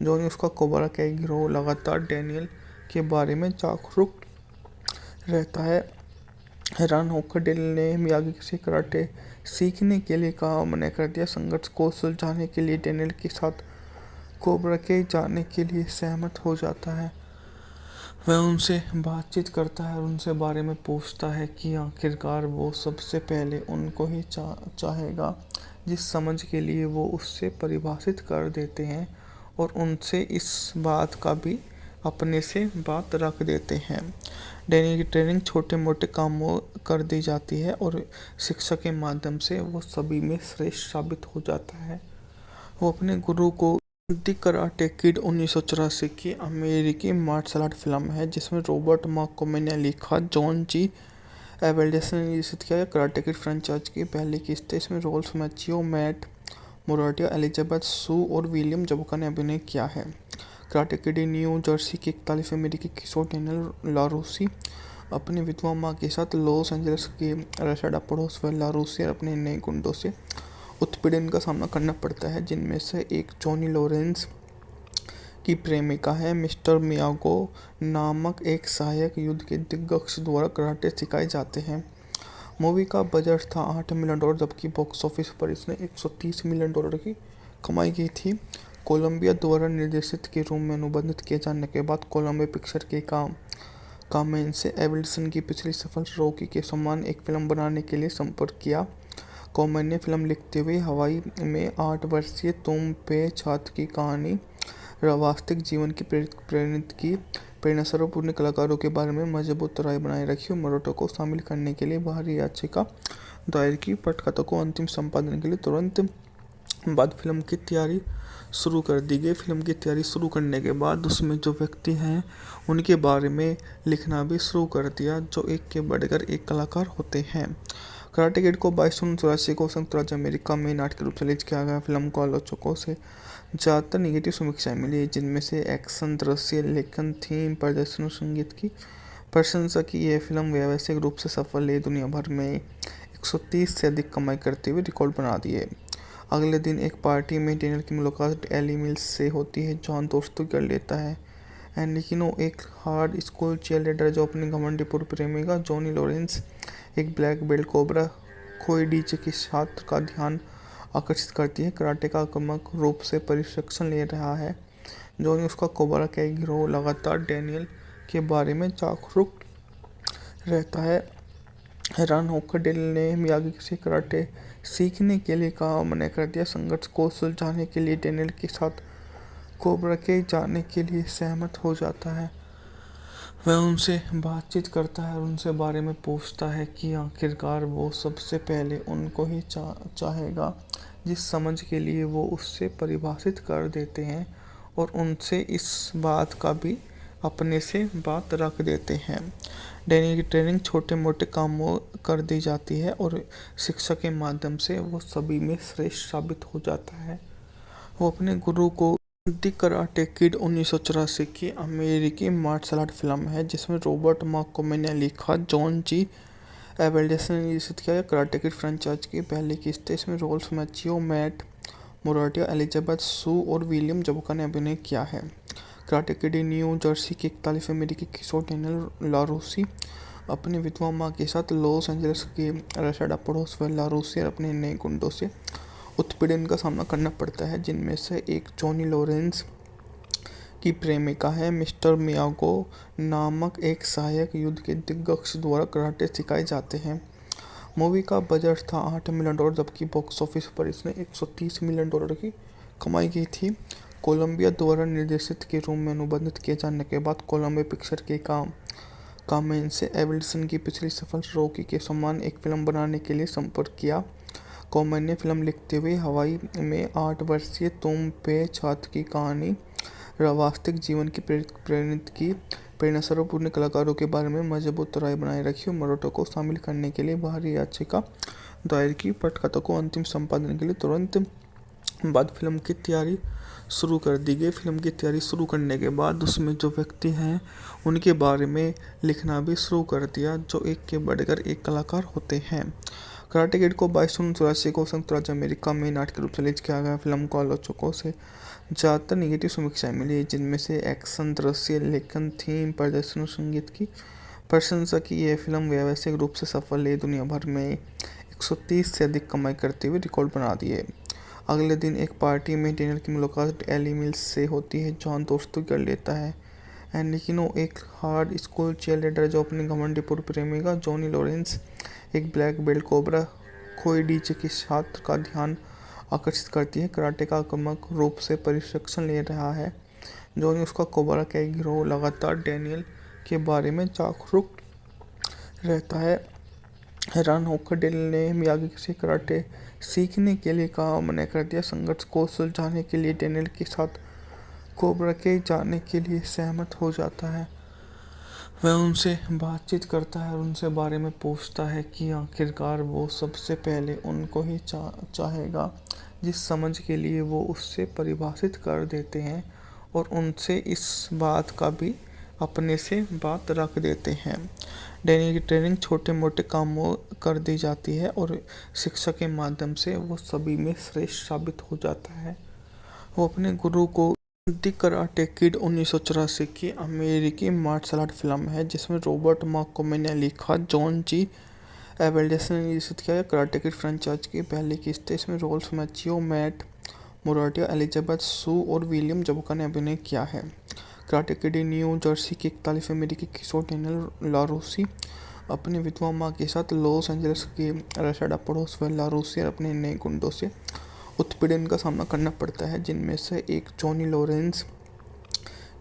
जॉनी उसका कोबरा का एक गिरोह लगातार डेनियल के बारे में जागरूक रहता है। हैरान होकर डेनियल ने मियागी से कराटे सीखने के लिए कहा, मना कर दिया। संघर्ष को सुलझाने के लिए डेनियल के साथ कोबरा के जाने के लिए सहमत हो जाता है। वह उनसे बातचीत करता है और उनसे बारे में पूछता है कि आखिरकार वो सबसे पहले उनको ही चाहेगा, जिस समझ के लिए वो उससे परिभाषित कर देते हैं, और उनसे इस बात का भी अपने से बात रख देते हैं। डेनियल की ट्रेनिंग छोटे मोटे कामों कर दी जाती है और शिक्षा के माध्यम से वो सभी में श्रेष्ठ साबित हो जाता है। वो अपने गुरु को द कराटे किड 1984 की अमेरिकी मार्शल आर्ट फिल्म है जिसमें रॉबर्ट मार्कोमे ने लिखा, जॉन जी एबेल्डेसन ने निर्देशित किया। कराटे किड फ्रेंचाइज की पहली किस्त है। इसमें रोल्फ मैचियो, मैट मोराटिया, एलिजाबेथ सू और विलियम जबका ने अभिनय किया है। कराटे किड न्यू जर्सी के 41 अमेरिकी किशोर डेनियल लारूसी अपनी विधवा मां के साथ लॉस एंजलिस के रेसाडा पड़ोस में लारूसी और अपने नए गुंडों से उत्पीड़न का सामना करना पड़ता है, जिनमें से एक जॉनी लॉरेंस की प्रेमिका है। मिस्टर मियागो नामक एक सहायक युद्ध के दिग्गज द्वारा कराटे सिखाए जाते हैं। मूवी का बजट था $8 मिलियन, जबकि बॉक्स ऑफिस पर इसने $130 मिलियन की कमाई की थी। कोलंबिया द्वारा निर्देशित के रूप में अनुबंधित किए जाने के बाद कोलंबिया पिक्चर के काम में इनसे एवल्सन की पिछली सफल रॉकी के समान एक फिल्म बनाने के लिए संपर्क किया। कॉमेन ने फिल्म लिखते हुए हवाई में 8 वर्षीय तुम पे छात्र की कहानी वास्तविक जीवन की प्रेरित की प्रेरणास्वरूप उन कलाकारों के बारे में मजबूत राय बनाए रखी और मरोटो को शामिल करने के लिए बाहरी याचिका दायर की। पटकथा को अंतिम संपादन के लिए तुरंत बाद फिल्म की तैयारी शुरू कर दी गई। फिल्म की तैयारी शुरू करने के बाद उसमें जो व्यक्ति हैं उनके बारे में लिखना भी शुरू कर दिया, जो एक के बढ़कर एक कलाकार होते हैं। कराटे किड को 22 जून 1984 को संयुक्त राज्य अमेरिका में नाटक के रूप से रिलीज किया गया। फिल्म को आलोचकों से ज़्यादातर निगेटिव समीक्षाएं मिली, जिनमें से एक्शन, दृश्य, लेखन, थीम, प्रदर्शन और संगीत की प्रशंसा की। यह फिल्म व्यावसायिक रूप से सफल है, दुनिया भर में 130 से अधिक कमाई करते हुए रिकॉर्ड बना दिए। अगले दिन एक पार्टी में डेनियल की मुलाकात एली मिल्स से होती है। जॉन दोस्ती कर लेता है, लेकिन वो एक हार्ड स्कूल चीयरलीडर जो अपनी घमंडी पूर्व प्रेमिका जॉनी लॉरेंस, एक ब्लैक बेल्ट कोबरा खोई डीजे के छात्र का ध्यान आकर्षित करती है। कराटे का आक्रामक रूप से प्रशिक्षण ले रहा है। जॉनी उसका कोबरा का एक गिरोह लगातार डेनियल के बारे में जागरूक रहता है। हैरान होकर डेल ने मियागी से कराटे सीखने के लिए कहा, मना कर दिया। संघर्ष को सुलझाने के लिए डेनियल के साथ कोबरा के जाने के लिए सहमत हो जाता है। वह उनसे बातचीत करता है और उनसे बारे में पूछता है कि आखिरकार वो सबसे पहले उनको ही चाहेगा, जिस समझ के लिए वो उससे परिभाषित कर देते हैं, और उनसे इस बात का भी अपने से बात रख देते हैं। डैनी की ट्रेनिंग छोटे मोटे कामों कर दी जाती है और शिक्षा के माध्यम से वो सभी में श्रेष्ठ साबित हो जाता है। वो अपने गुरु को द कराटे किड 1984 की अमेरिकी मार्शल आर्ट फिल्म है जिसमें रॉबर्ट मार्कोमे ने लिखा, जॉन जी एबेल्डेस ने निर्देशित किया। कराटे किड फ्रेंचाइज की पहली किस्त है। इसमें रोल्फ मैचियो, मैट मोराटिया, एलिजाबेथ सू और विलियम जबका ने अभिनय किया है। कराटे किड न्यू जर्सी के 41 अमेरिकी किशोर डेनियल लारूसी अपनी विधवा माँ के साथ लॉस एंजलिस के रेसाडा पड़ोस में लारूसी और अपने नए गुंडों से उत्पीड़न का सामना करना पड़ता है, जिनमें से एक जॉनी लॉरेंस की प्रेमिका है। मिस्टर मियागो नामक एक सहायक युद्ध के दिग्गज द्वारा कराटे सिखाए जाते हैं। मूवी का बजट था $8 मिलियन, जबकि बॉक्स ऑफिस पर इसने $130 मिलियन की कमाई की थी। कोलंबिया द्वारा निर्देशित के रूप में अनुबंधित किए जाने के बाद कोलंबिया पिक्चर के काम में इनसे एवल्सन की पिछली सफल रॉकी के समान एक फिल्म बनाने के लिए संपर्क किया। कॉमन ने फिल्म लिखते हुए हवाई में 8 वर्षीय तुम पे छात्र की कहानी वास्तविक जीवन की प्रेरित की प्रेरणास्वरूप पूर्ण कलाकारों के बारे में मजबूत राय बनाए रखी और मरोटो को शामिल करने के लिए बाहरी याचिका दायर की। पटकथा को अंतिम संपादन के लिए तुरंत बाद फिल्म की तैयारी शुरू कर दी गई। फिल्म की तैयारी शुरू करने के बाद उसमें जो व्यक्ति हैं उनके बारे में लिखना भी शुरू कर दिया, जो एक के बढ़कर एक कलाकार होते हैं। कराटे किड को 22 जून 1984 को संयुक्त राज्य अमेरिका में नाटक रूप से रिलीज किया गया। फिल्म को आलोचकों से ज़्यादातर नेगेटिव समीक्षाएं मिली, जिनमें से एक्शन, दृश्य, लेखन, थीम, प्रदर्शन और संगीत की प्रशंसा की। यह फिल्म व्यावसायिक रूप से सफल है, दुनिया भर में 130 से अधिक कमाई करते हुए रिकॉर्ड बना दिए। अगले दिन एक पार्टी में डेनियल की मुलाकात एली मिल्स से होती है। जॉन दोस्ती कर लेता है एनिकिनो, एक हार्ड स्कूल चीयरलीडर जो अपनी घमंडी पूर्व प्रेमिका जॉनी लॉरेंस, एक ब्लैक बेल्ट कोबरा खोई डीजे के छात्र का ध्यान आकर्षित करती है। कराटे का आक्रामक रूप से प्रशिक्षण ले रहा है। जॉनी उसका कोबरा का एक गिरोह लगातार डेनियल के बारे में जागरूक रहता है। हैरान होकर डेल ने मियागी से कराटे सीखने के लिए कहा, मना कर दिया। संघर्ष को सुलझाने के लिए डेनियल के साथ कोबरा के जाने के लिए सहमत हो जाता है। वह उनसे बातचीत करता है और उनसे बारे में पूछता है कि आखिरकार वो सबसे पहले उनको ही चाहेगा, जिस समझ के लिए वो उससे परिभाषित कर देते हैं, और उनसे इस बात का भी अपने से बात रख देते हैं। डैनी की ट्रेनिंग छोटे मोटे कामों कर दी जाती है और शिक्षा के माध्यम से वो सभी में श्रेष्ठ साबित हो जाता है। वो अपने गुरु को द कराटे किड 1984 की अमेरिकी मार्शल आर्ट फिल्म है जिसमें रॉबर्ट मार्कोमे ने लिखा, जॉन जी एबेल्डेस ने निर्देशित किया। कराटे किड फ्रेंचाइज की पहली किस्त है। इसमें रोल्फ मैचियो, मैट मोराटिया, एलिजाबेथ सू और विलियम जबका ने अभिनय किया है। कराटे किड न्यू जर्सी के 41 अमेरिकी किशोर डेनियल लारूसी अपनी विधवा माँ के साथ लॉस एंजलिस के रेसाडा पड़ोस में लारूसी और अपने नए गुंडों से उत्पीड़न का सामना करना पड़ता है, जिनमें से एक जॉनी लॉरेंस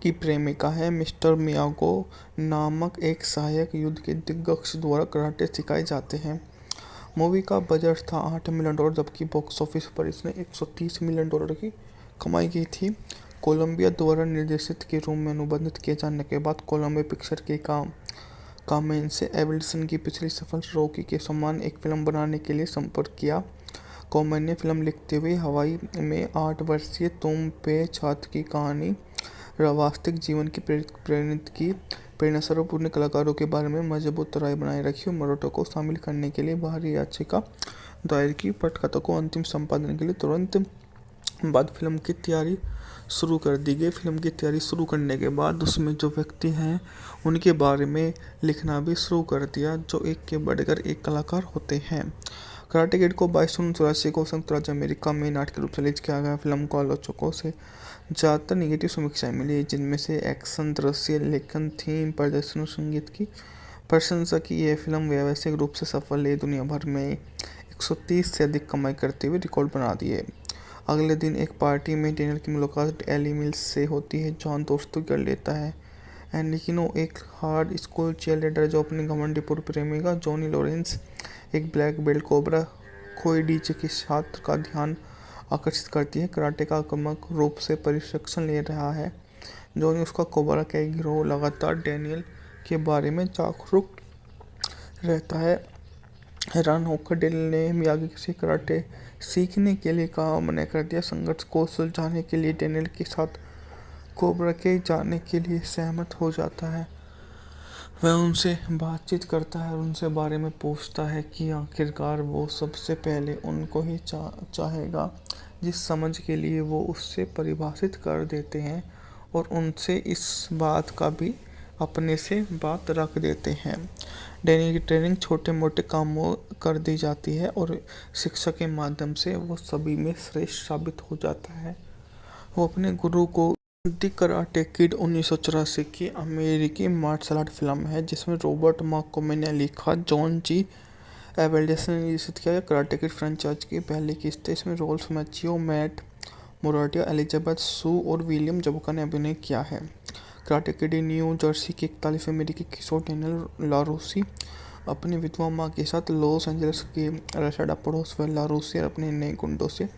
की प्रेमिका है। मिस्टर मियागो नामक एक सहायक युद्ध के दिग्गज द्वारा कराटे सिखाए जाते हैं। मूवी का बजट था $8 मिलियन, जबकि बॉक्स ऑफिस पर इसने $130 मिलियन की कमाई की थी। कोलंबिया द्वारा निर्देशित के रूप में अनुबंधित किए जाने के बाद कोलंबिया पिक्चर के काम में इनसे एवल्सन की पिछली सफल रॉकी के समान एक फिल्म बनाने के लिए संपर्क किया। कॉमन ने फिल्म लिखते हुए हवाई में 8 वर्षीय तुम पे छात्र की कहानी वास्तविक जीवन की प्रेरित की प्रेरणास्वरूप पूर्ण कलाकारों के बारे में मजबूत राय बनाए रखी और मरोटो को शामिल करने के लिए बाहरी याचिका दायर की। पटकथा को अंतिम संपादन के लिए तुरंत बाद फिल्म की तैयारी शुरू कर दी गई। फिल्म की तैयारी शुरू करने के बाद उसमें जो व्यक्ति हैं उनके बारे में लिखना भी शुरू कर दिया, जो एक के बढ़कर एक कलाकार होते हैं। कराटे किड को 22 जून 1984 को संयुक्त राज्य अमेरिका में नाटक रूप से रिलीज किया गया। फिल्म को आलोचकों से ज़्यादातर नेगेटिव समीक्षाएं मिली, जिनमें से एक्शन, दृश्य, लेखन, थीम, प्रदर्शन और संगीत की प्रशंसा की यह फिल्म व्यावसायिक रूप से सफल है। दुनिया भर में 130 से अधिक कमाई करते हुए रिकॉर्ड बना दिए। अगले दिन एक पार्टी में डेनियल की मुलाकात एली मिल्स से होती है। जॉन दोस्ती कर लेता है एनरिकिनो, एक हार्ड स्कूल चीयरलीडर जो अपनी घमंडी पूर्व प्रेमिका जॉनी लॉरेंस, एक ब्लैक बेल्ट कोबरा खोई डीजे के छात्र का ध्यान आकर्षित करती है। कराटे का आक्रामक रूप से प्रशिक्षण ले रहा है। जॉनी उसका कोबरा का एक गिरोह लगातार डेनियल के बारे में जागरूक रहता है। हैरान होकर डेनियल ने मियागी से कराटे सीखने के लिए कहा, मना कर दिया। संघर्ष को सुलझाने के लिए डेनियल के साथ कोबरा के जाने के लिए सहमत हो जाता है। वह उनसे बातचीत करता है और उनसे बारे में पूछता है कि आखिरकार वो सबसे पहले उनको ही चाहेगा, जिस समझ के लिए वो उससे परिभाषित कर देते हैं, और उनसे इस बात का भी अपने से बात रख देते हैं। डेनियल की ट्रेनिंग छोटे मोटे कामों कर दी जाती है और शिक्षा के माध्यम से वो सभी में श्रेष्ठ साबित हो जाता है। वो अपने गुरु को द कराटे किड 1984 की अमेरिकी मार्शल आर्ट फिल्म है जिसमें रॉबर्ट मार्कोमे ने लिखा, जॉन जी एबेल्डेस ने निर्देशित किया। कराटे किड फ्रेंचाइज की पहली किस्त है। इसमें रोल्फ मैचियो, मैट मोराटिया, एलिजाबेथ सू और विलियम जबका ने अभिनय किया है। कराटे किड न्यू जर्सी के 41 अमेरिकी किशोर डेनियल लारूसी अपनी विधवा माँ के साथ लॉस एंजलिस के रेसाडा पड़ोस व लारूसी और अपने नए गुंडों से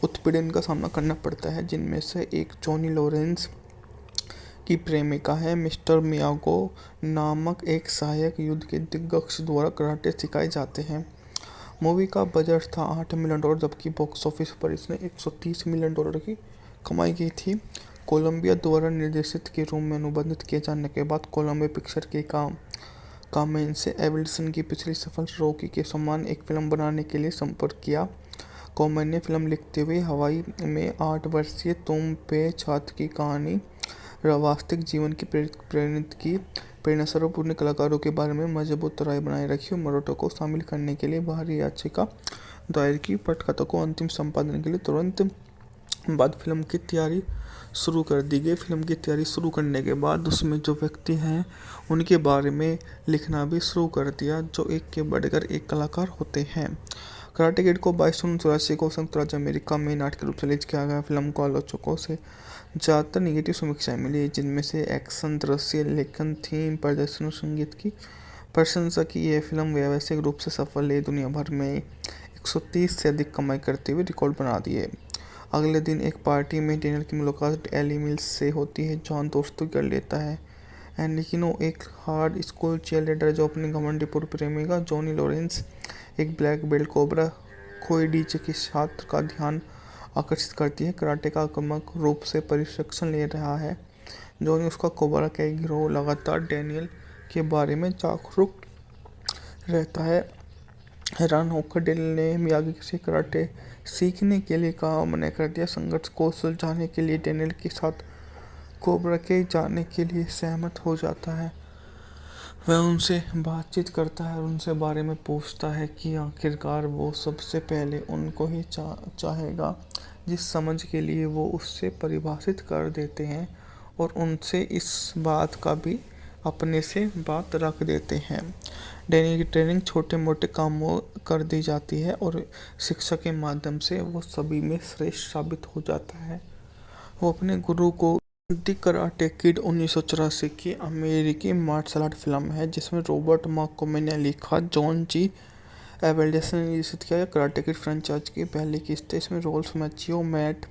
उत्पीड़न का सामना करना पड़ता है, जिनमें से एक जॉनी लॉरेंस की प्रेमिका है। मिस्टर मियागो नामक एक सहायक युद्ध के दिग्गज द्वारा कराटे सिखाए जाते हैं। मूवी का बजट था $8 मिलियन, जबकि बॉक्स ऑफिस पर इसने $130 मिलियन की कमाई की थी। कोलंबिया द्वारा निर्देशित के रूप में अनुबंधित किए जाने के बाद कोलंबिया पिक्चर के काम में इनसे एवल्सन की पिछली सफल रॉकी के समान एक फिल्म बनाने के लिए संपर्क किया। कॉमन ने फिल्म लिखते हुए हवाई में 8 वर्षीय तुम पे छात्र की कहानी वास्तविक जीवन की प्रेरित की। प्रेरणास्वरूप उन्हें कलाकारों के बारे में मजबूत राय बनाए रखी और मरोटो को शामिल करने के लिए बाहरी याचिका दायर की। पटकथा को अंतिम संपादन के लिए तुरंत बाद फिल्म की तैयारी शुरू कर दी गई। फिल्म की तैयारी शुरू करने के बाद उसमें जो व्यक्ति हैं उनके बारे में लिखना भी शुरू कर दिया, जो एक के बढ़कर एक कलाकार होते हैं। कराटे किड को 22 जून 1984 को संयुक्त राज्य अमेरिका में नाटकीय रूप से रिलीज किया गया। फिल्म को आलोचकों से ज़्यादातर नेगेटिव समीक्षाएं मिली, जिनमें से एक्शन, दृश्य, लेखन, थीम, प्रदर्शन और संगीत की प्रशंसा की यह फिल्म व्यावसायिक रूप से सफल है। दुनिया भर में 130 से अधिक कमाई करते हुए रिकॉर्ड बना दिए। अगले दिन एक पार्टी में डेनियल की मुलाकात एली मिल्स से होती है। जॉन दोस्ती कर लेता है एनरिकिनो, एक हार्ड स्कूल चीयरलीडर जो अपनी घमंडी पूर्व प्रेमिका जॉनी लॉरेंस, एक ब्लैक बेल्ट कोबरा खोई डीजे के छात्र का ध्यान आकर्षित करती है। कराटे का आक्रामक रूप से प्रशिक्षण ले रहा है। जॉनी उसका कोबरा का एक गिरोह लगातार डेनियल के बारे में जागरूक रहता है। हैरान होकर डेनियल ने मियागी से कराटे सीखने के लिए कहा, मना कर दिया। संघर्ष को सुलझाने के लिए डेनियल के साथ कोबरा के जाने के लिए सहमत हो जाता है। वह उनसे बातचीत करता है और उनसे बारे में पूछता है कि आखिरकार वो सबसे पहले उनको ही चाहेगा, जिस समझ के लिए वो उससे परिभाषित कर देते हैं, और उनसे इस बात का भी अपने से बात रख देते हैं। डेनियल की ट्रेनिंग छोटे मोटे कामों कर दी जाती है और शिक्षा के माध्यम से वो सभी में श्रेष्ठ साबित हो जाता है। वो अपने गुरु को द कराटे किड 1984 की अमेरिकी मार्शल आर्ट फिल्म है जिसमें रॉबर्ट मार्कोमे ने लिखा, जॉन जी एबेल्डेस ने निर्देशित किया। कराटे किड फ्रेंचाइज की पहली किस्त है। इसमें रोल्फ मैचियो, मैट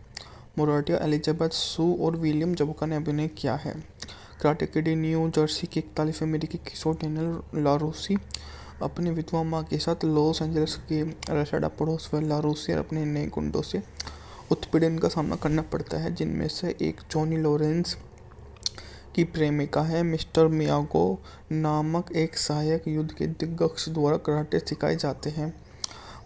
मोराटिया, एलिजाबेथ सू और विलियम जबका ने अभिनय किया है। कराटे किड न्यू जर्सी के 41 अमेरिकी किशोर डेनियल लारूसी अपनी विधवा माँ के साथ लॉस एंजलिस के रेसाडा पड़ोस व लारूसी और अपने नए गुंडों से उत्पीड़न का सामना करना पड़ता है, जिनमें से एक जॉनी लॉरेंस की प्रेमिका है। मिस्टर मियागो नामक एक सहायक युद्ध के दिग्गज द्वारा कराटे सिखाए जाते हैं।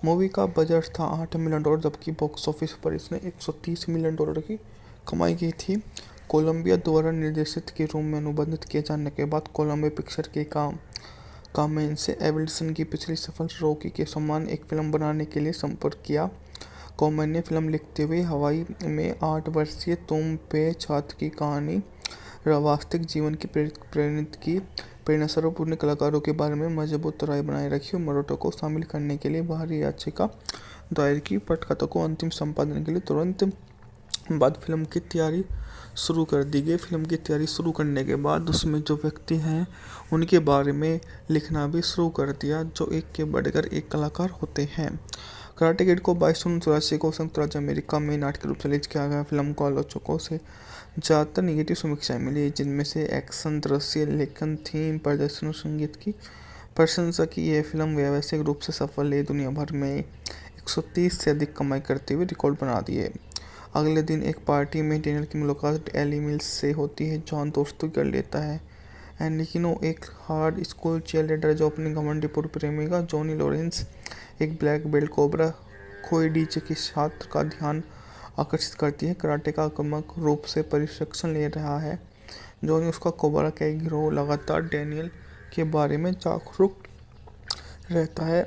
मूवी का बजट था $8 मिलियन, जबकि बॉक्स ऑफिस पर इसने $130 मिलियन की कमाई की थी। कोलंबिया द्वारा निर्देशित के रूप में अनुबंधित किए जाने के बाद कोलंबिया पिक्चर के काम में इनसे एवल्सन की पिछली सफल रॉकी के समान एक फिल्म बनाने के लिए संपर्क किया। कॉमन ने फिल्म लिखते हुए हवाई में 8 वर्षीय तुम पे छात्र की कहानी वास्तविक जीवन की प्रेरित की। प्रेरणा स्वरूप उन्हें कलाकारों के बारे में मजबूत राय बनाए रखी और मराठों को शामिल करने के लिए बाहरी याचिका दायर की। पटकथा को अंतिम संपादन के लिए तुरंत बाद फिल्म की तैयारी शुरू कर दी गई। फिल्म की तैयारी शुरू करने के बाद उसमें जो व्यक्ति हैं उनके बारे में लिखना भी शुरू कर दिया, जो एक के बढ़कर एक कलाकार होते हैं। कराटे किड को 22 जून 1984 को संयुक्त राज्य अमेरिका में नाटकीय रूप से रिलीज किया गया। फिल्म को आलोचकों से ज़्यादातर निगेटिव समीक्षाएं मिली, जिनमें से एक्शन, दृश्य, लेखन, थीम, प्रदर्शन और संगीत की प्रशंसा की। यह फिल्म व्यावसायिक रूप से सफल है, दुनिया भर में 130 से अधिक कमाई करते हुए रिकॉर्ड बना दिए। अगले दिन एक पार्टी में डेनियल की मुलाकात एली मिल्स से होती है। जॉन दोस्ती कर लेता है एनिकिनो, एक हार्ड स्कूल चीयरलीडर जो अपनी घमंडी पूर्व प्रेमिका जॉनी लॉरेंस, एक ब्लैक बेल्ट कोबरा खोइडीचे के छात्र का ध्यान आकर्षित करती है। कराटे का आक्रामक रूप से प्रशिक्षण ले रहा है। जॉनी उसका कोबरा का एक गिरोह लगातार डेनियल के बारे में जागरूक रहता है।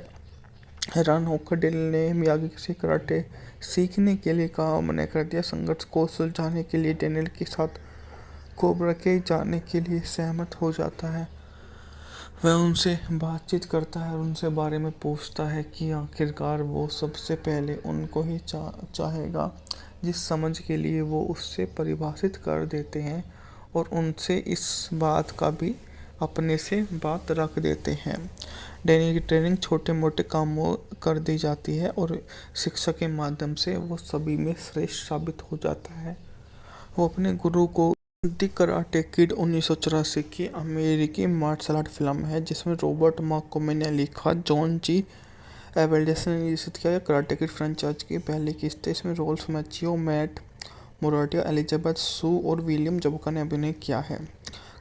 हैरान होकर डेनियल ने मियागी से कराटे सीखने के लिए कहा, मना कर दिया। संघर्ष को सुलझाने के लिए डेनियल के साथ कोबरा के जाने के लिए सहमत हो जाता है। वह उनसे बातचीत करता है और उनसे बारे में पूछता है कि आखिरकार वो सबसे पहले उनको ही चाहेगा, जिस समझ के लिए वो उससे परिभाषित कर देते हैं और उनसे इस बात का भी अपने से बात रख देते हैं। डेनियल की ट्रेनिंग छोटे मोटे कामों कर दी जाती है और शिक्षा के माध्यम से वो सभी में श्रेष्ठ साबित हो जाता है। वो अपने गुरु को द कराटे किड 1984 की अमेरिकी मार्शल आर्ट फिल्म है, जिसमें रॉबर्ट मार्कोमे ने लिखा, जॉन जी एबेल्डेसन ने निर्देशित किया। कराटे किड फ्रेंचाइज की पहली किस्त है। इसमें रोल्फ मैचियो, मैट मोराटिया, एलिजाबेथ सू और विलियम जबका ने अभिनय किया है।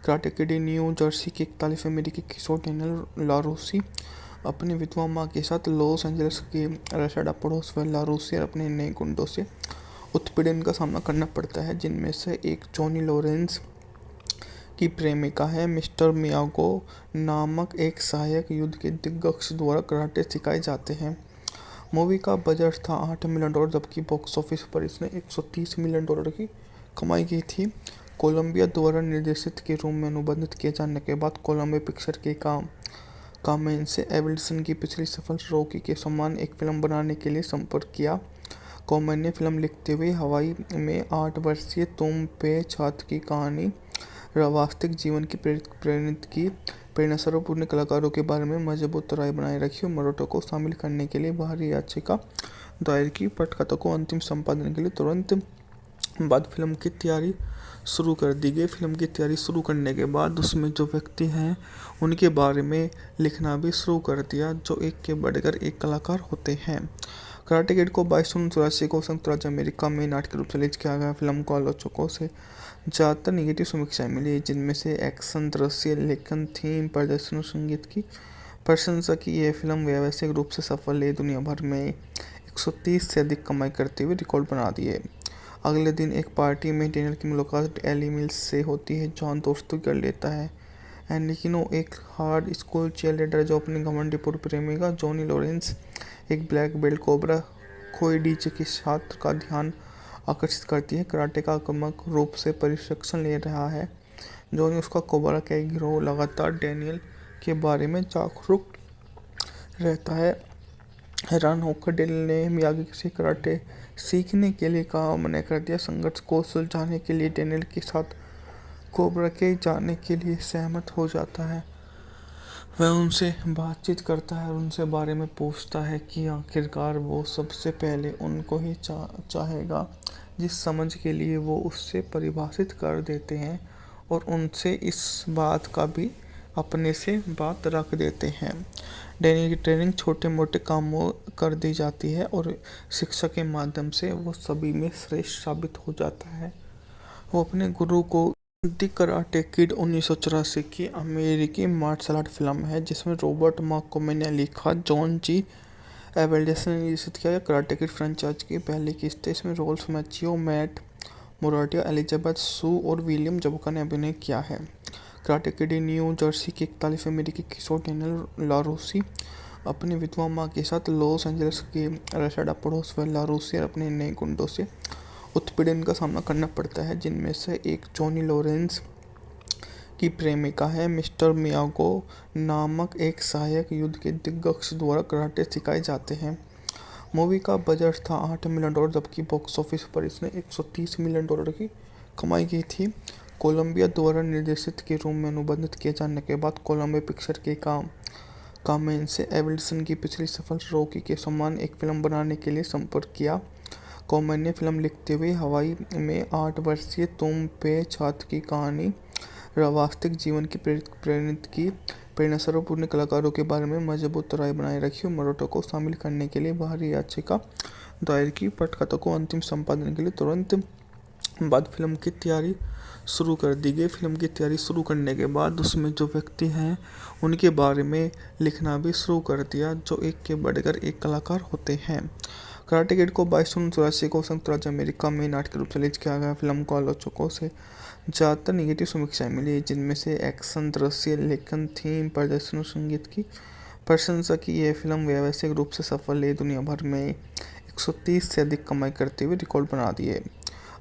कराटे किड न्यू जर्सी के 41 अमेरिकी किशोर डेनियल लारूसी अपनी विधवा माँ के साथ लॉस एंजलिस के रेसाडा पड़ोस में लारूसी और अपने नए गुंडों से उत्पीड़न का सामना करना पड़ता है, जिनमें से एक जॉनी लॉरेंस की प्रेमिका है। मिस्टर मियागो नामक एक सहायक युद्ध के दिग्गज द्वारा कराटे सिखाए जाते हैं। मूवी का बजट था $8 मिलियन, जबकि बॉक्स ऑफिस पर इसने $130 मिलियन की कमाई की थी। कोलंबिया द्वारा निर्देशित के रूप में अनुबंधित किए जाने के बाद कोलंबिया पिक्चर के काम में इनसे एबेल्डेसन की पिछली सफल रॉकी के समान एक फिल्म बनाने के लिए संपर्क किया। कॉमन ने फिल्म लिखते हुए हवाई में 8 वर्षीय तुम पे छात्र की कहानी वास्तविक जीवन की प्रेरित की। प्रेरणा स्वरूप उन्हें कलाकारों के बारे में मजबूत राय बनाए रखी और मराठों को शामिल करने के लिए बाहरी याचिका दायर की। पटकथा को अंतिम संपादन के लिए तुरंत बाद फिल्म की तैयारी शुरू कर दी गई। फिल्म की तैयारी शुरू करने के बाद उसमें जो व्यक्ति हैं उनके बारे में लिखना भी शुरू कर दिया, जो एक के बढ़कर एक कलाकार होते हैं। कराटे किड को 22 जून 1984 को संयुक्त राज्य अमेरिका में नाटकीय रूप से रिलीज किया गया। फिल्म को आलोचकों से ज़्यादातर निगेटिव समीक्षाएं मिली, जिनमें से एक्शन, दृश्य, लेखन, थीम, प्रदर्शन और संगीत की प्रशंसा की। यह फिल्म व्यावसायिक रूप से सफल है, दुनिया भर में 130 से अधिक कमाई करते हुए रिकॉर्ड बना दिए। अगले दिन एक पार्टी में डेनियल की मुलाकात एली मिल्स से होती है। जॉन दोस्ती कर लेता है एनिकिनो, एक हार्ड स्कूल चीयरलीडर जो अपनी घमंडी पूर्व प्रेमिका जॉनी लॉरेंस, एक ब्लैक बेल्ट कोबरा खोइडीचे के छात्र का ध्यान आकर्षित करती है। कराटे का आक्रामक रूप से प्रशिक्षण ले रहा है। जॉनी उसका कोबरा का एक गिरोह लगातार डेनियल के बारे में जागरूक रहता है। हैरान होकर डेनियल ने मियागी से कराटे सीखने के लिए कहा, मना कर दिया। संघर्ष को सुलझाने के लिए डेनियल के साथ कोबरा के जाने के लिए सहमत हो जाता है। वह उनसे बातचीत करता है और उनसे बारे में पूछता है कि आखिरकार वो सबसे पहले उनको ही चाहेगा, जिस समझ के लिए वो उससे परिभाषित कर देते हैं और उनसे इस बात का भी अपने से बात रख देते हैं। डेनियल की ट्रेनिंग छोटे मोटे कामों कर दी जाती है और शिक्षा के माध्यम से वो सभी में श्रेष्ठ साबित हो जाता है। वो अपने गुरु को द कराटे किड 1984 की अमेरिकी मार्शल आर्ट फिल्म है, जिसमें रॉबर्ट मार्कोमे ने लिखा, जॉन जी एबेल्डेसन ने निर्देशित किया। कराटे किड फ्रेंचाइज की पहली किस्त है। इसमें रोल्फ मैचियो, मैट मोराटिया, एलिजाबेथ सू और विलियम जबका ने अभिनय किया है। कराटे किड न्यू जर्सी के 41 अमेरिकी किशोर डेनियल लारूसी अपनी विधवा माँ के साथ लॉस एंजलिस के रेसाडा पड़ोस में लारूसी और अपने नए गुंडों से उत्पीड़न का सामना करना पड़ता है, जिनमें से एक जॉनी लॉरेंस की प्रेमिका है। मिस्टर मियागो नामक एक सहायक युद्ध के दिग्गज द्वारा कराटे सिखाए जाते हैं। मूवी का बजट था $8 मिलियन, जबकि बॉक्स ऑफिस पर इसने $130 मिलियन की कमाई की थी। कोलंबिया द्वारा निर्देशित के रूप में अनुबंधित किए जाने के बाद कोलंबिया पिक्चर के काम में इनसे एवल्सन की पिछली सफल रॉकी के समान एक फिल्म बनाने के लिए संपर्क किया। कॉमेन ने फिल्म लिखते हुए हवाई में 8 वर्षीय तुम पे छात्र की कहानी वास्तविक जीवन की प्रेरित की प्रेरणास्वरूप उन कलाकारों के बारे में मजबूत राय बनाए रखी और मरोटो को शामिल करने के लिए बाहरी याचिका दायर की। पटकथा को अंतिम संपादन के लिए तुरंत बाद फिल्म की तैयारी शुरू कर दी गई। फिल्म की तैयारी शुरू करने के बाद उसमें जो व्यक्ति हैं उनके बारे में लिखना भी शुरू कर दिया, जो एक के बढ़कर एक कलाकार होते हैं। कराटे किड को 22 जून 1984 को संयुक्त राज्य अमेरिका में नाटक के रूप से रिलीज किया गया। फिल्म को आलोचकों से ज़्यादातर निगेटिव समीक्षाएं मिली, जिनमें से एक्शन, दृश्य, लेखन, थीम, प्रदर्शन और संगीत की प्रशंसा की। यह फिल्म व्यावसायिक रूप से सफल है, दुनिया भर में 130 से अधिक कमाई करते हुए रिकॉर्ड बना दिए।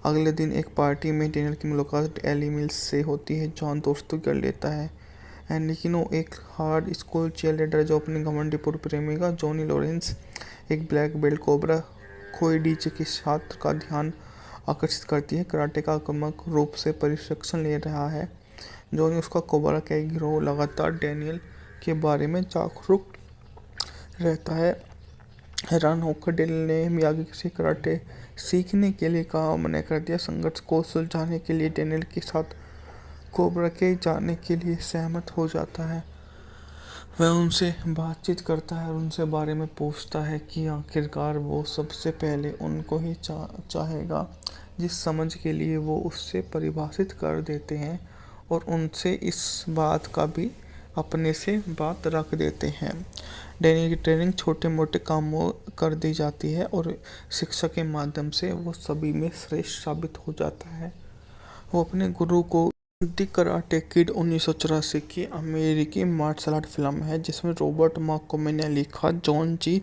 अगले दिन एक पार्टी में डेनियल की मुलाकात एली मिल्स से होती है। जॉन दोस्ती कर लेता है। एनिकिनो एक हार्ड स्कूल चीयरलीडर जो अपनी घमंडी पूर्व प्रेमिका जॉनी लॉरेंस, एक ब्लैक बेल्ट कोबरा कोएडिच के छात्र का ध्यान आकर्षित करती है। कराटे का आक्रामक रूप से प्रशिक्षण ले रहा है। जॉनी उसका कोबरा का एक गिरोह लगातार डेनियल के बारे में जागरूक रहता है। हैरान होकर डेनियल ने मियागी से कराटे सीखने के लिए कहा, मना कर दिया। संघर्ष को सुलझाने के लिए डेनियल के साथ कोबरा के जाने के लिए सहमत हो जाता है। वह उनसे बातचीत करता है और उनसे बारे में पूछता है कि आखिरकार वो सबसे पहले उनको ही चाहेगा, जिस समझ के लिए वो उससे परिभाषित कर देते हैं, और उनसे इस बात का भी अपने से बात रख देते हैं। डैनी की ट्रेनिंग छोटे मोटे कामों कर दी जाती है और शिक्षा के माध्यम से वो सभी में श्रेष्ठ साबित हो जाता है। वो अपने गुरु को द कराटे किड 1984 की अमेरिकी मार्शल आर्ट फिल्म है, जिसमें रॉबर्ट मार्कोमे ने लिखा, जॉन जी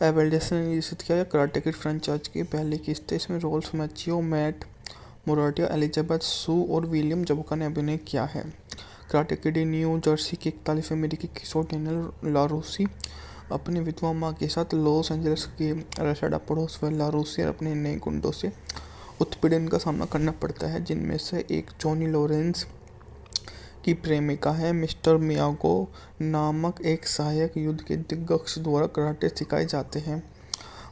एबेल्डेसन ने निर्देशित किया। कराटे किड फ्रेंचाइज की पहली किस्त है। इसमें रोल्फ मैचियो, मैट मोराटिया, एलिजाबेथ सू और विलियम जबका ने अभिनय किया है। कराटे किड न्यू जर्सी के 41 अमेरिकी किशोर डेनियल लारूसी अपनी विधवा माँ के साथ लॉस एंजलिस के रेसाडा पड़ोस में लारूसी और अपने नए गुंडों से उत्पीड़न का सामना करना पड़ता है, जिनमें से एक जॉनी लॉरेंस की प्रेमिका है। मिस्टर मियागो नामक एक सहायक युद्ध के दिग्गज द्वारा कराटे सिखाए जाते हैं।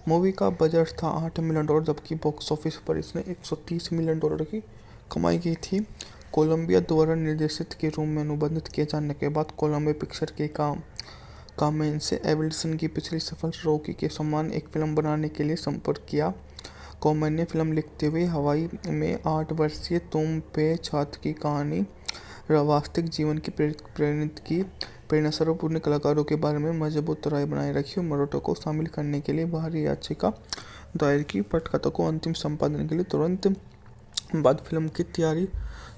मूवी का बजट था $8 मिलियन, जबकि बॉक्स ऑफिस पर इसने $130 मिलियन की कमाई की थी। कोलंबिया द्वारा निर्देशित के रूप में अनुबंधित किए जाने के बाद कोलंबिया पिक्चर के काम में इनसे एवल्सन की पिछली सफल रॉकी के समान एक फिल्म बनाने के लिए संपर्क किया। कॉमेन ने फिल्म लिखते हुए हवाई में 8 वर्षीय तुम पे छात्र की कहानी वास्तविक जीवन की प्रेरित की प्रेरणास्वरूप उन कलाकारों के बारे में मजबूत राय बनाए रखी और मरोटो को शामिल करने के लिए बाहरी याचिका दायर की। पटकथा को अंतिम संपादन के लिए तुरंत बाद फिल्म की तैयारी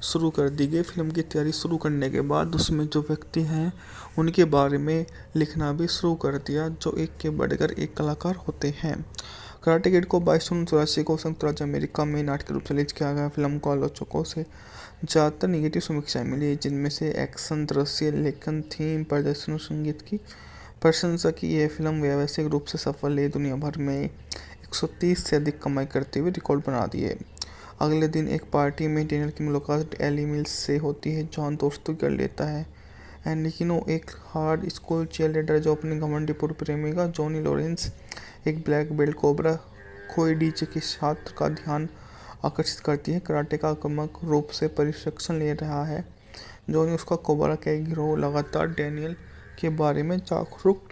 शुरू कर दी गई। फिल्म की तैयारी शुरू करने के बाद उसमें जो व्यक्ति हैं उनके बारे में लिखना भी शुरू कर दिया, जो एक के बढ़कर एक कलाकार होते हैं। कराटे किड को 22 जून 1984 को संयुक्त राज्य अमेरिका में नाटक के रूप से रिलीज किया गया। फिल्म को आलोचकों से ज़्यादातर निगेटिव समीक्षाएं मिली, जिनमें से एक्शन, दृश्य, लेखन, थीम, प्रदर्शन और संगीत की प्रशंसा की। यह फिल्म व्यावसायिक रूप से सफल है, दुनिया भर में 130 से अधिक कमाई करते हुए रिकॉर्ड बना दिए। अगले दिन एक पार्टी में डेनियल की मुलाकात एली मिल्स से होती है। जॉन दोस्ती कर लेता है। एनिकिनो एक हार्ड स्कूल चीयरलीडर जो अपनी घमंडी पूर्व प्रेमिका जॉनी लॉरेंस, एक ब्लैक बेल्ट कोबरा कोएडिच के छात्र का ध्यान आकर्षित करती है। कराटे का आक्रामक रूप से प्रशिक्षण ले रहा है। जॉनी उसका कोबरा का एक गिरोह लगातार डेनियल के बारे में जागरूक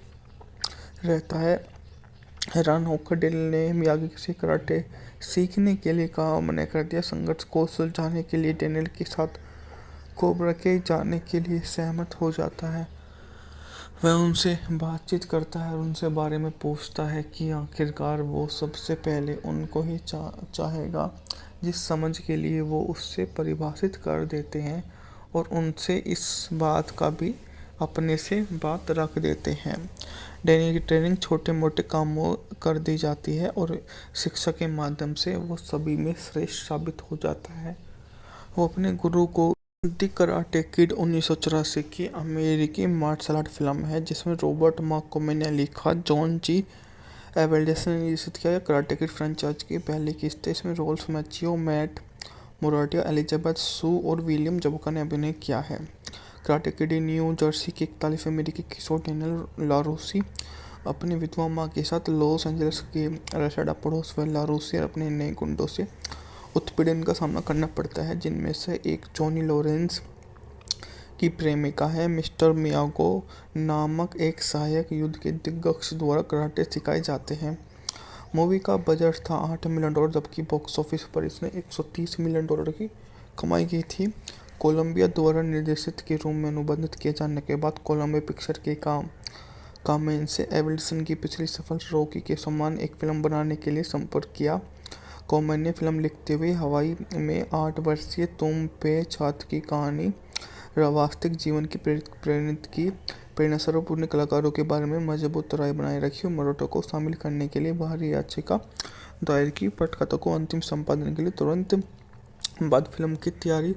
रहता है। हैरान होकर डेनियल ने मियागी से कराटे सीखने के लिए कहा, मना कर दिया। संघर्ष को सुलझाने के लिए डेनियल के साथ कोबरा के जाने के लिए सहमत हो जाता है। वह उनसे बातचीत करता है और उनसे बारे में पूछता है कि आखिरकार वो सबसे पहले उनको ही चाहेगा, जिस समझ के लिए वो उससे परिभाषित कर देते हैं, और उनसे इस बात का भी अपने से बात रख देते हैं। डैनी की ट्रेनिंग छोटे मोटे कामों कर दी जाती है और शिक्षा के माध्यम से वो सभी में श्रेष्ठ साबित हो जाता है। वो अपने गुरु को द कराटे किड 1984 की अमेरिकी मार्शल आर्ट फिल्म है जिसमें रॉबर्ट मार्कोमे ने लिखा, जॉन जी एवेल्डेसन ने निर्देशित किया। कराटे किड फ्रेंचाइज की पहली किस्त है। इसमें रोल्फ मैचियो, मैट मोराटिया, एलिजाबेथ सू और विलियम जबका ने अभिनय किया है। कराटे किड न्यू जर्सी के 41 अमेरिकी किशोर डेनियल लारूसी अपनी विधवा माँ के साथ लॉस एंजलिस के रेसाडा पड़ोस में लारूसी और अपने नए गुंडों से उत्पीड़न का सामना करना पड़ता है, जिनमें से एक जॉनी लॉरेंस की प्रेमिका है। मिस्टर मियागो नामक एक सहायक युद्ध के दिग्गज द्वारा कराटे सिखाए जाते हैं। मूवी का बजट था $8 मिलियन, जबकि बॉक्स ऑफिस पर इसने $130 मिलियन की कमाई की थी। कोलंबिया द्वारा निर्देशित के रूप में अनुबंधित किए जाने के बाद कोलंबिया पिक्चर के काम में इनसे एवेल्सन की पिछली सफल रॉकी के समान एक फिल्म बनाने के लिए संपर्क किया। कॉमन ने फिल्म लिखते हुए हवाई में 8 वर्षीय तुम पे छात्र की कहानी वास्तविक जीवन की प्रेरित की प्रेरणास्वरूप उन कलाकारों के बारे में मजबूत राय बनाए रखी और मरोटो को शामिल करने के लिए बाहरी याचिका दायर की। पटकथा को अंतिम संपादन के लिए तुरंत बाद फिल्म की तैयारी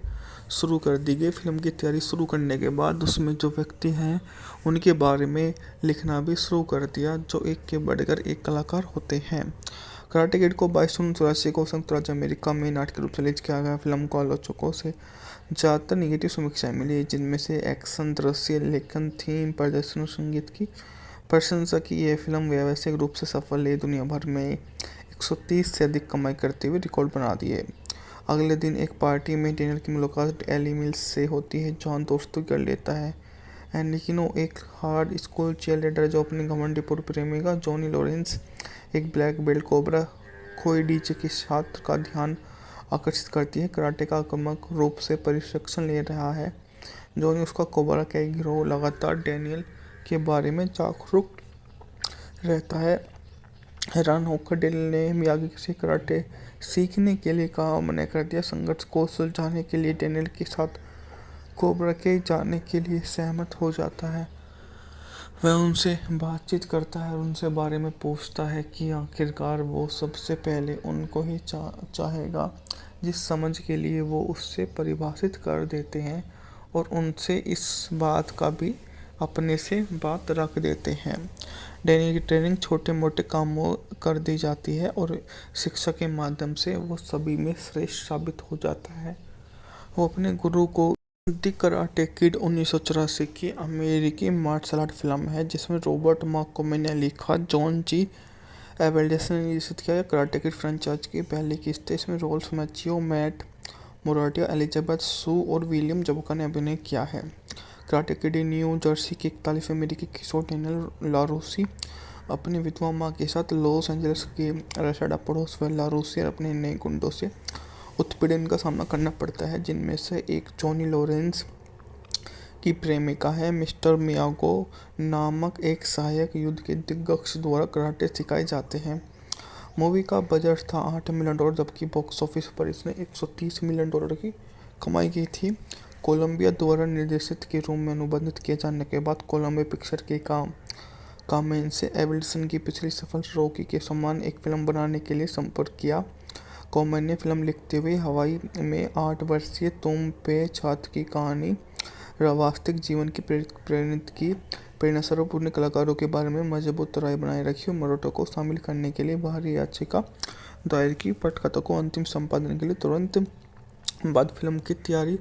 शुरू कर दी गई। फिल्म की तैयारी शुरू करने के बाद उसमें जो व्यक्ति हैं उनके बारे में लिखना भी शुरू कर दिया, जो एक के बढ़कर एक कलाकार होते हैं। कराटे किड को 22 जून 1984 को संयुक्त राज्य अमेरिका में नाटक रूप से रिलीज किया गया। फिल्म को आलोचकों से ज़्यादातर निगेटिव समीक्षाएं मिली, जिनमें से एक्शन, दृश्य, लेखन, थीम, प्रदर्शन और संगीत की प्रशंसा की। यह फिल्म व्यावसायिक रूप से सफल है, दुनिया भर में 130 से अधिक कमाई करते हुए रिकॉर्ड बना दिए। अगले दिन एक पार्टी में डेनियल की मुलाकात एली मिल्स से होती है। जॉन दोस्ती कर लेता है, लेकिन वो एक हार्ड स्कूल चीयरलीडर जो अपनी घमंडी पूर्व प्रेमिका जॉनी लॉरेंस एक ब्लैक बेल्ट कोबरा खोई डीजे के छात्र का ध्यान आकर्षित करती है। कराटे का आक्रामक रूप से प्रशिक्षण ले रहा है। जॉनी उसका कोबरा का एक गिरोह लगातार डेनियल के बारे में जागरूक रहता है। हैरान होकर डेनियल ने मियागी से कराटे सीखने के लिए कहा, मना कर दिया। संघर्ष को सुलझाने के लिए डेनियल के साथ कोबरा के जाने के लिए सहमत हो जाता है। वह उनसे बातचीत करता है और उनसे बारे में पूछता है कि आखिरकार वो सबसे पहले उनको ही चाहेगा, जिस समझ के लिए वो उससे परिभाषित कर देते हैं, और उनसे इस बात का भी अपने से बात रख देते हैं। डेनियल की ट्रेनिंग छोटे मोटे कामों कर दी जाती है और शिक्षा के माध्यम से वो सभी में श्रेष्ठ साबित हो जाता है। वो अपने गुरु को द कराटे किड 1984 की अमेरिकी मार्शल आर्ट फिल्म है जिसमें रॉबर्ट मार्कोमे ने लिखा, जॉन जी एवेल्डेसन ने निर्देशित किया। कराटे किड फ्रेंचाइज की पहली किस्त है। इसमें रोल्फ मैचियो, मैट मोराटिया, एलिजाबेथ सू और विलियम जबका ने अभिनय किया है। कराटे किड न्यू जर्सी के 41 अमेरिकी किशोर डेनियल लारूसी अपनी विधवा माँ के साथ लॉस एंजलिस के रेसाडा पड़ोस में लारूसी और अपने नए गुंडों से उत्पीड़न का सामना करना पड़ता है, जिनमें से एक जॉनी लॉरेंस की प्रेमिका है। मिस्टर मियागो नामक एक सहायक युद्ध के दिग्गज द्वारा कराटे सिखाए जाते हैं। मूवी का बजट था $8 मिलियन, जबकि बॉक्स ऑफिस पर इसने $130 मिलियन की कमाई की थी। कोलंबिया द्वारा निर्देशित के रूप में अनुबंधित किए जाने के बाद कोलंबिया पिक्चर के काम में इनसे एवेल्सन की पिछली सफल रॉकी के समान एक फिल्म बनाने के लिए संपर्क किया। कॉमन ने फिल्म लिखते हुए हवाई में 8 वर्षीय तुम पे छात्र की कहानी वास्तविक जीवन की प्रेरित की प्रेरणास्वरूप उन कलाकारों के बारे में मजबूत राय बनाए रखी और मरोटो को शामिल करने के लिए बाहरी याचिका दायर की। पटकथा को अंतिम संपादन के लिए तुरंत बाद फिल्म की तैयारी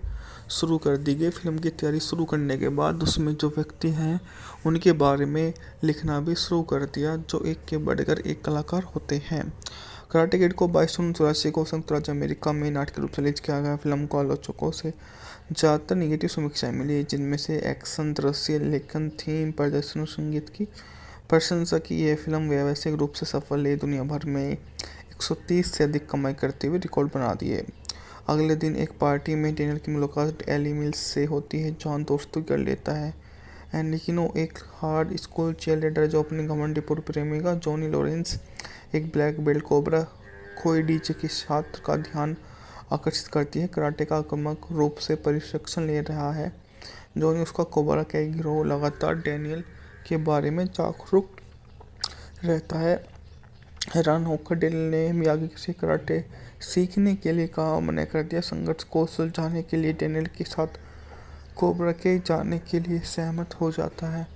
शुरू कर दी गई। फिल्म की तैयारी शुरू करने के बाद उसमें जो व्यक्ति हैं उनके बारे में लिखना भी शुरू कर दिया, जो एक के बढ़कर एक कलाकार होते हैं। कराटे किड को 22 जून 1984 को संयुक्त राज्य अमेरिका में नाटक रूप से रिलीज किया गया। फिल्म को आलोचकों से ज़्यादातर निगेटिव समीक्षाएं मिली, जिनमें से एक्शन, दृश्य, लेखन, थीम, प्रदर्शन और संगीत की प्रशंसा की। यह फिल्म व्यावसायिक रूप से सफल है, दुनिया भर में 130 से अधिक कमाई करते हुए रिकॉर्ड बना दिए। अगले दिन एक पार्टी में डेनियल की मुलाकात एली मिल्स से होती है। जॉन दोस्ती कर लेता है, लेकिन वो एक हार्ड स्कूल चीयरलीडर जो अपनी घमंडी पूर्व प्रेमिका जॉनी लॉरेंस एक ब्लैक बेल्ट कोबरा खोई डीजे के छात्र का ध्यान आकर्षित करती है। कराटे का आक्रामक रूप से प्रशिक्षण ले रहा है। जॉनी उसका कोबरा का एक गिरोह लगातार डेनियल के बारे में जागरूक रहता है। हैरान होकर डेल ने मियागी से कराटे सीखने के लिए कहा, मना कर दिया। संघर्ष को सुलझाने के लिए डेनियल के साथ कोबरा के जाने के लिए सहमत हो जाता है।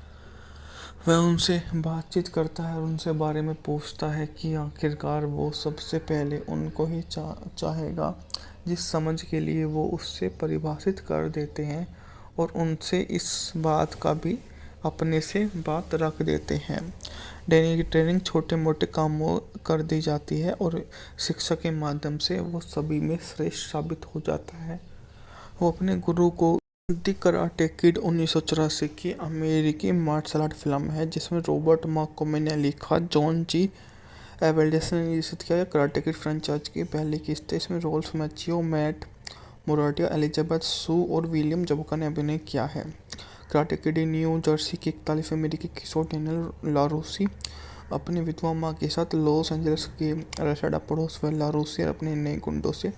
वह उनसे बातचीत करता है और उनसे बारे में पूछता है कि आखिरकार वो सबसे पहले उनको ही चाहेगा, जिस समझ के लिए वो उससे परिभाषित कर देते हैं, और उनसे इस बात का भी अपने से बात रख देते हैं। डैनी की ट्रेनिंग छोटे मोटे कामों कर दी जाती है और शिक्षा के माध्यम से वो सभी में श्रेष्ठ साबित हो जाता है। वो अपने गुरु को द कराटे किड 1984 की अमेरिकी मार्शल आर्ट फिल्म है जिसमें रॉबर्ट मार्कोमे ने लिखा, जॉन जी एवेल्डेस ने निर्देशित किया। कराटे किड फ्रेंचाइज की पहली किस्त है। इसमें रोल्फ मैचियो, मैट मोराटिया, एलिजाबेथ सू और विलियम जबका ने अभिनय किया है। कराटे किड न्यू जर्सी के 41 अमेरिकी किशोर डेनियल लारूसी अपनी विधवा माँ के साथ लॉस एंजलिस के रेसाडा पड़ोस व लारूसी और अपने नए गुंडों से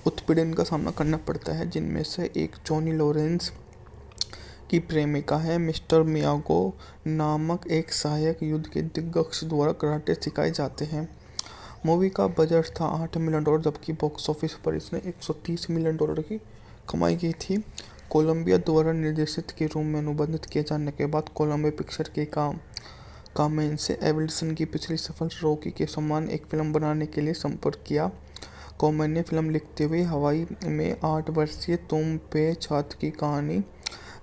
उत्पीड़न का सामना करना पड़ता है, जिनमें से एक जॉनी लॉरेंस की प्रेमिका है। मिस्टर मियागो नामक एक सहायक युद्ध के दिग्गज द्वारा कराटे सिखाए जाते हैं। मूवी का बजट था $8 मिलियन, जबकि बॉक्स ऑफिस पर इसने $130 मिलियन की कमाई की थी। कोलंबिया द्वारा निर्देशित के रूप में अनुबंधित किए जाने के बाद कोलंबिया पिक्चर के काम में इनसे एवेल्सन की पिछली सफल रॉकी के समान एक फिल्म बनाने के लिए संपर्क किया। कॉमेन ने फिल्म लिखते हुए हवाई में 8 वर्षीय तुम पे छात्र की कहानी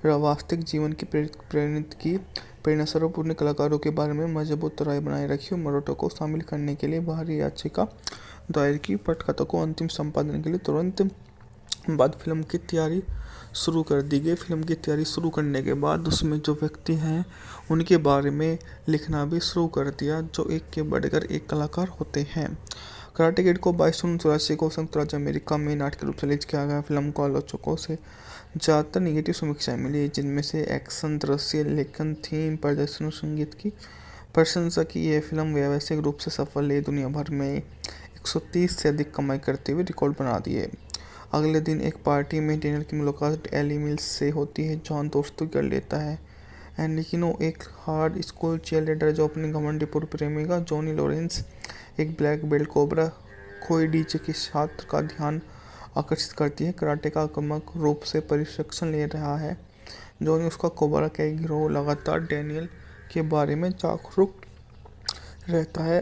वास्तविक जीवन की प्रेरित की प्रेरणास्वरूप उन्हें कलाकारों के बारे में मजबूत राय बनाए रखी और मरोटो को शामिल करने के लिए बाहरी याचिका दायर की। पटकथा को अंतिम संपादन के लिए तुरंत बाद फिल्म की तैयारी शुरू कर दी गई। फिल्म की तैयारी शुरू करने के बाद उसमें जो व्यक्ति हैं उनके बारे में लिखना भी शुरू कर दिया, जो एक के बढ़कर एक कलाकार होते हैं। कराटे किड को 22 जून 1984 को संयुक्त राज्य अमेरिका में नाटक रूप से रिलीज किया गया। फिल्म को आलोचकों से ज़्यादातर निगेटिव समीक्षाएं मिली, जिनमें से एक्शन, दृश्य, लेखन, थीम, प्रदर्शन और संगीत की प्रशंसा की। यह फिल्म व्यावसायिक रूप से सफल है, दुनिया भर में 130 से अधिक कमाई करते हुए रिकॉर्ड बना दिए। अगले दिन एक पार्टी में डेनियल की मुलाकात एली मिल्स से होती है। जॉन दोस्ती कर लेता है, लेकिन वो एक हार्ड स्कूल चीयरलीडर जो अपनी घमंडी पूर्व प्रेमिका जॉनी लॉरेंस, एक ब्लैक बेल्ट कोबरा खोई डीजे के छात्र का ध्यान आकर्षित करती है। कराटे का आक्रामक रूप से प्रशिक्षण ले रहा है। जॉनी उसका कोबरा का एक गिरोह लगातार डेनियल के बारे में जागरूक रहता है।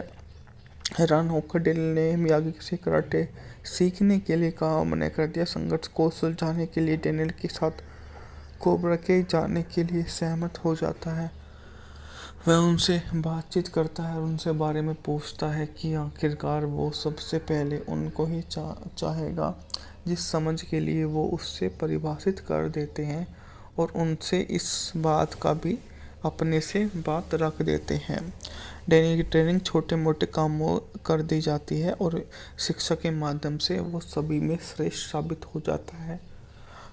हैरान होकर डेल ने मियागी से कराटे सीखने के लिए कहा, मना कर दिया। संघर्ष को सुलझाने के लिए डेनियल के साथ कोबरा के जाने के लिए सहमत हो जाता है। वह उनसे बातचीत करता है और उनसे बारे में पूछता है कि आखिरकार वो सबसे पहले उनको ही चाहेगा, जिस समझ के लिए वो उससे परिभाषित कर देते हैं, और उनसे इस बात का भी अपने से बात रख देते हैं। डैनी की ट्रेनिंग छोटे मोटे कामों कर दी जाती है और शिक्षा के माध्यम से वो सभी में श्रेष्ठ साबित हो जाता है।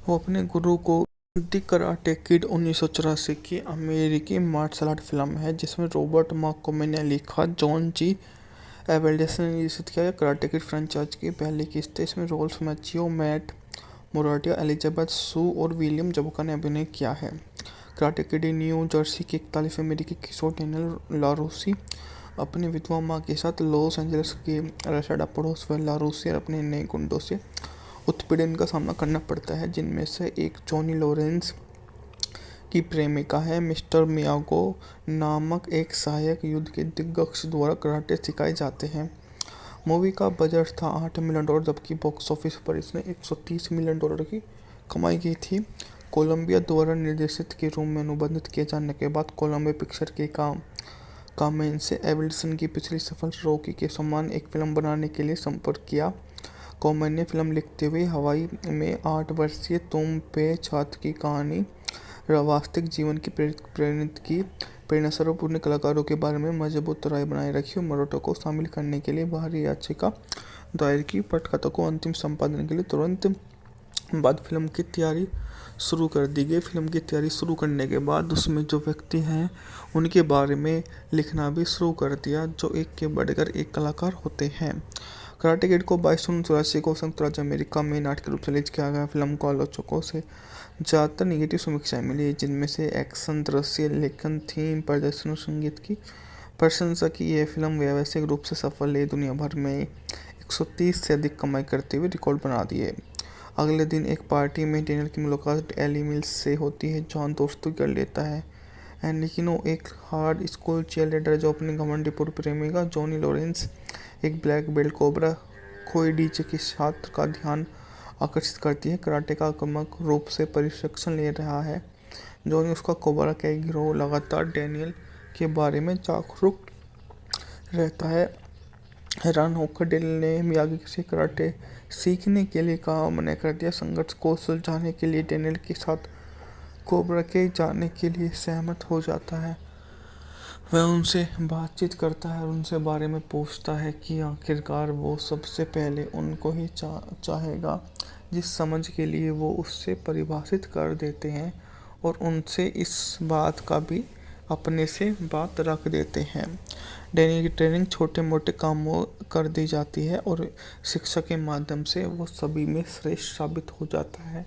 वो अपने गुरु को द कराटे किड 1984 की अमेरिकी मार्शल आर्ट फिल्म है जिसमें रॉबर्ट मार्कोमे ने लिखा, जॉन जी एवेल्डेस ने निर्देशित किया। कराटे किड फ्रेंचाइज की पहली किस्त है। इसमें रोल्फ मैचियो, मैट मोराटिया, एलिजाबेथ सू और विलियम जबका ने अभिनय किया है। कराटे किड न्यू जर्सी के 41 अमेरिकी किशोर डेनियल लारूसी अपनी विधवा माँ के साथ लॉस एंजलिस के रेसाडा पड़ोस व लारूसी और अपने नए गुंडों से उत्पीड़न का सामना करना पड़ता है, जिनमें से एक जॉनी लॉरेंस की प्रेमिका है। मिस्टर मियागो नामक एक सहायक युद्ध के दिग्गज द्वारा कराटे सिखाए जाते हैं। मूवी का बजट था $8 मिलियन, जबकि बॉक्स ऑफिस पर इसने $130 मिलियन की कमाई की थी। कोलंबिया द्वारा निर्देशित के रूप में अनुबंधित किए जाने के बाद कोलंबिया पिक्चर के काम में इनसे एवेल्सन की पिछली सफल रॉकी के समान एक फिल्म बनाने के लिए संपर्क किया। कॉमेन ने फिल्म लिखते हुए हवाई में 8 वर्षीय तुम पे छात्र की कहानी वास्तविक जीवन की प्रेरित की प्रेरणास्वरूप उन्हें कलाकारों के बारे में मजबूत राय बनाए रखी और मरोटो को शामिल करने के लिए बाहरी याचिका दायर की। पटकथा को अंतिम संपादन के लिए तुरंत बाद फिल्म की तैयारी शुरू कर दी गई। फिल्म की तैयारी शुरू करने के बाद उसमें जो व्यक्ति हैं उनके बारे में लिखना भी शुरू कर दिया, जो एक के बढ़कर एक कलाकार होते हैं। कराटे किड को 22 जून 1984 को संयुक्त राज्य अमेरिका में नाटक रूप से रिलीज किया गया। फिल्म को आलोचकों से ज़्यादातर निगेटिव समीक्षाएं मिली, जिनमें से एक्शन, दृश्य, लेखन, थीम, प्रदर्शन और संगीत की प्रशंसा की यह फिल्म व्यावसायिक रूप से सफल है। दुनिया भर में 130 से अधिक कमाई करते हुए रिकॉर्ड बना दिए। अगले दिन एक पार्टी में डेनियल की मुलाकात एली मिल्स से होती है। जॉन दोस्ती कर लेता है लेकिन वो एक हार्ड स्कूल चीयरलीडर जो अपने घमंडी पूर्व प्रेमिका जॉनी लॉरेंस, एक ब्लैक बेल्ट कोबरा खोई डीजे के छात्र का ध्यान आकर्षित करती है। कराटे का आक्रामक रूप से प्रशिक्षण ले रहा है। जॉनी उसका कोबरा का एक गिरोह लगातार डेनियल के बारे में जागरूक रहता है। हैरान होकर डेनियल ने मियागी से कराटे सीखने के लिए कहा, मना कर दिया। संघर्ष को सुलझाने के लिए डेनियल के साथ कोबरा के जाने के लिए सहमत हो जाता है। वह उनसे बातचीत करता है और उनसे बारे में पूछता है कि आखिरकार वो सबसे पहले उनको ही चाहेगा, जिस समझ के लिए वो उससे परिभाषित कर देते हैं और उनसे इस बात का भी अपने से बात रख देते हैं। डेनियल की ट्रेनिंग छोटे मोटे कामों कर दी जाती है और शिक्षा के माध्यम से वो सभी में श्रेष्ठ साबित हो जाता है।